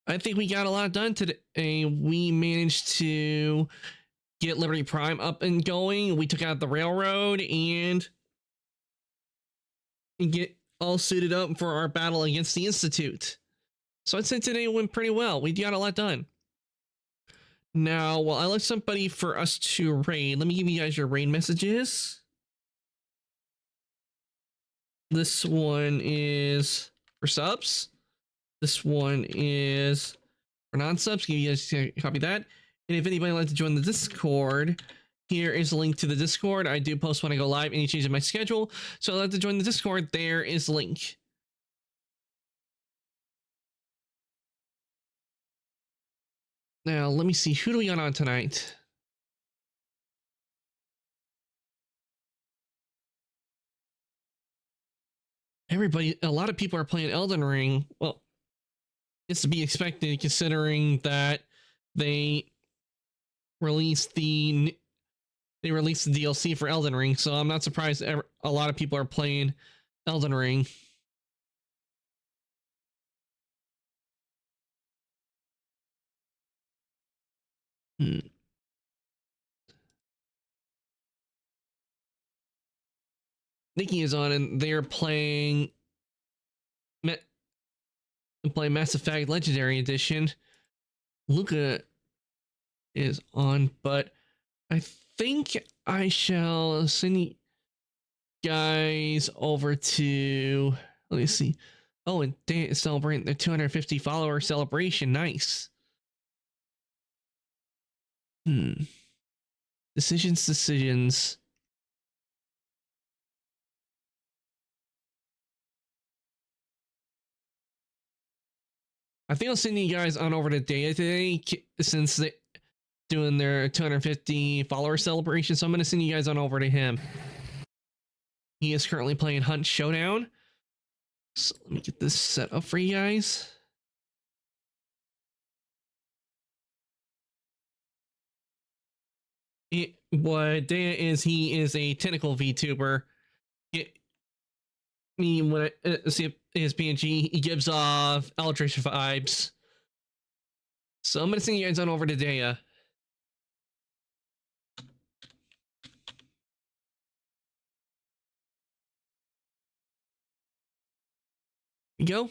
I think we got a lot done today. We managed to get Liberty Prime up and going. We took out the railroad and get all suited up for our battle against the Institute. So I'd say today went pretty well. We got a lot done. Now, while I look somebody for us to raid, let me give you guys your raid messages. This one is for subs. This one is for non-subs. Give you guys a copy of that. And if anybody would like to join the Discord, here is a link to the Discord. I do post when I go live, any change in my schedule. So I'd like to join the Discord. There is the link. Now, let me see. Who do we got on tonight? Everybody, a lot of people are playing Elden Ring. Well, it's to be expected considering that they released the DLC for Elden Ring. So I'm not surprised a lot of people are playing Elden Ring. Nikki is on and they're playing Mass Effect Legendary Edition. Luca is on, but I think I shall send you guys over to, let me see. Oh, and they celebrating their 250 follower celebration. Nice. Decisions. I think I'll send you guys on over to Daya today since they're doing their 250 follower celebration. So I'm going to send you guys on over to him. He is currently playing Hunt Showdown. So let me get this set up for you guys. What Daya is, he is a tentacle VTuber. When I see his PNG, he gives off Eldritch vibes. So I'm gonna send you guys on over to Daya. You go.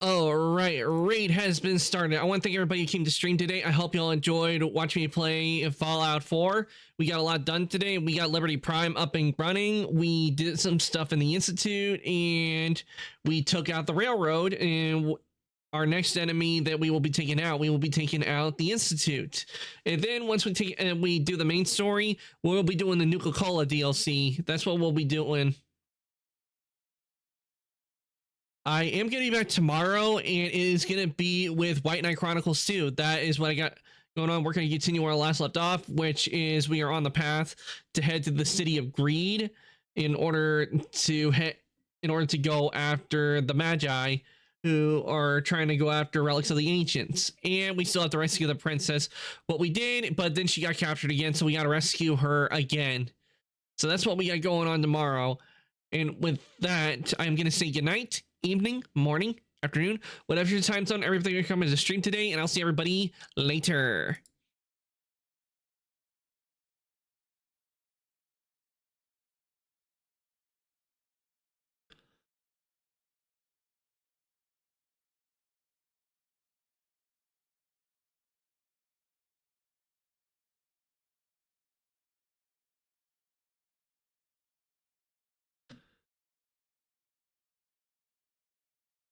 All right, raid has been started. I want to thank everybody who came to stream today. I hope y'all enjoyed watching me play Fallout 4. We got a lot done today. We got Liberty Prime up and running. We did some stuff in the Institute, and we took out the Railroad. And our next enemy that we will be taking out, we will be taking out the Institute. And then once we take and we do the main story, we'll be doing the Nuka-Cola DLC. That's what we'll be doing. I am getting back tomorrow, and it is going to be with White Knight Chronicles 2. That is what I got going on. We're going to continue where I last left off, which is we are on the path to head to the City of Greed in order to go after the Magi, who are trying to go after relics of the ancients. And we still have to rescue the princess. What we did, but then she got captured again, so we got to rescue her again. So that's what we got going on tomorrow. And with that, I'm going to say goodnight. Evening, morning, afternoon, whatever your time zone, everything you're coming to stream today, and I'll see everybody later.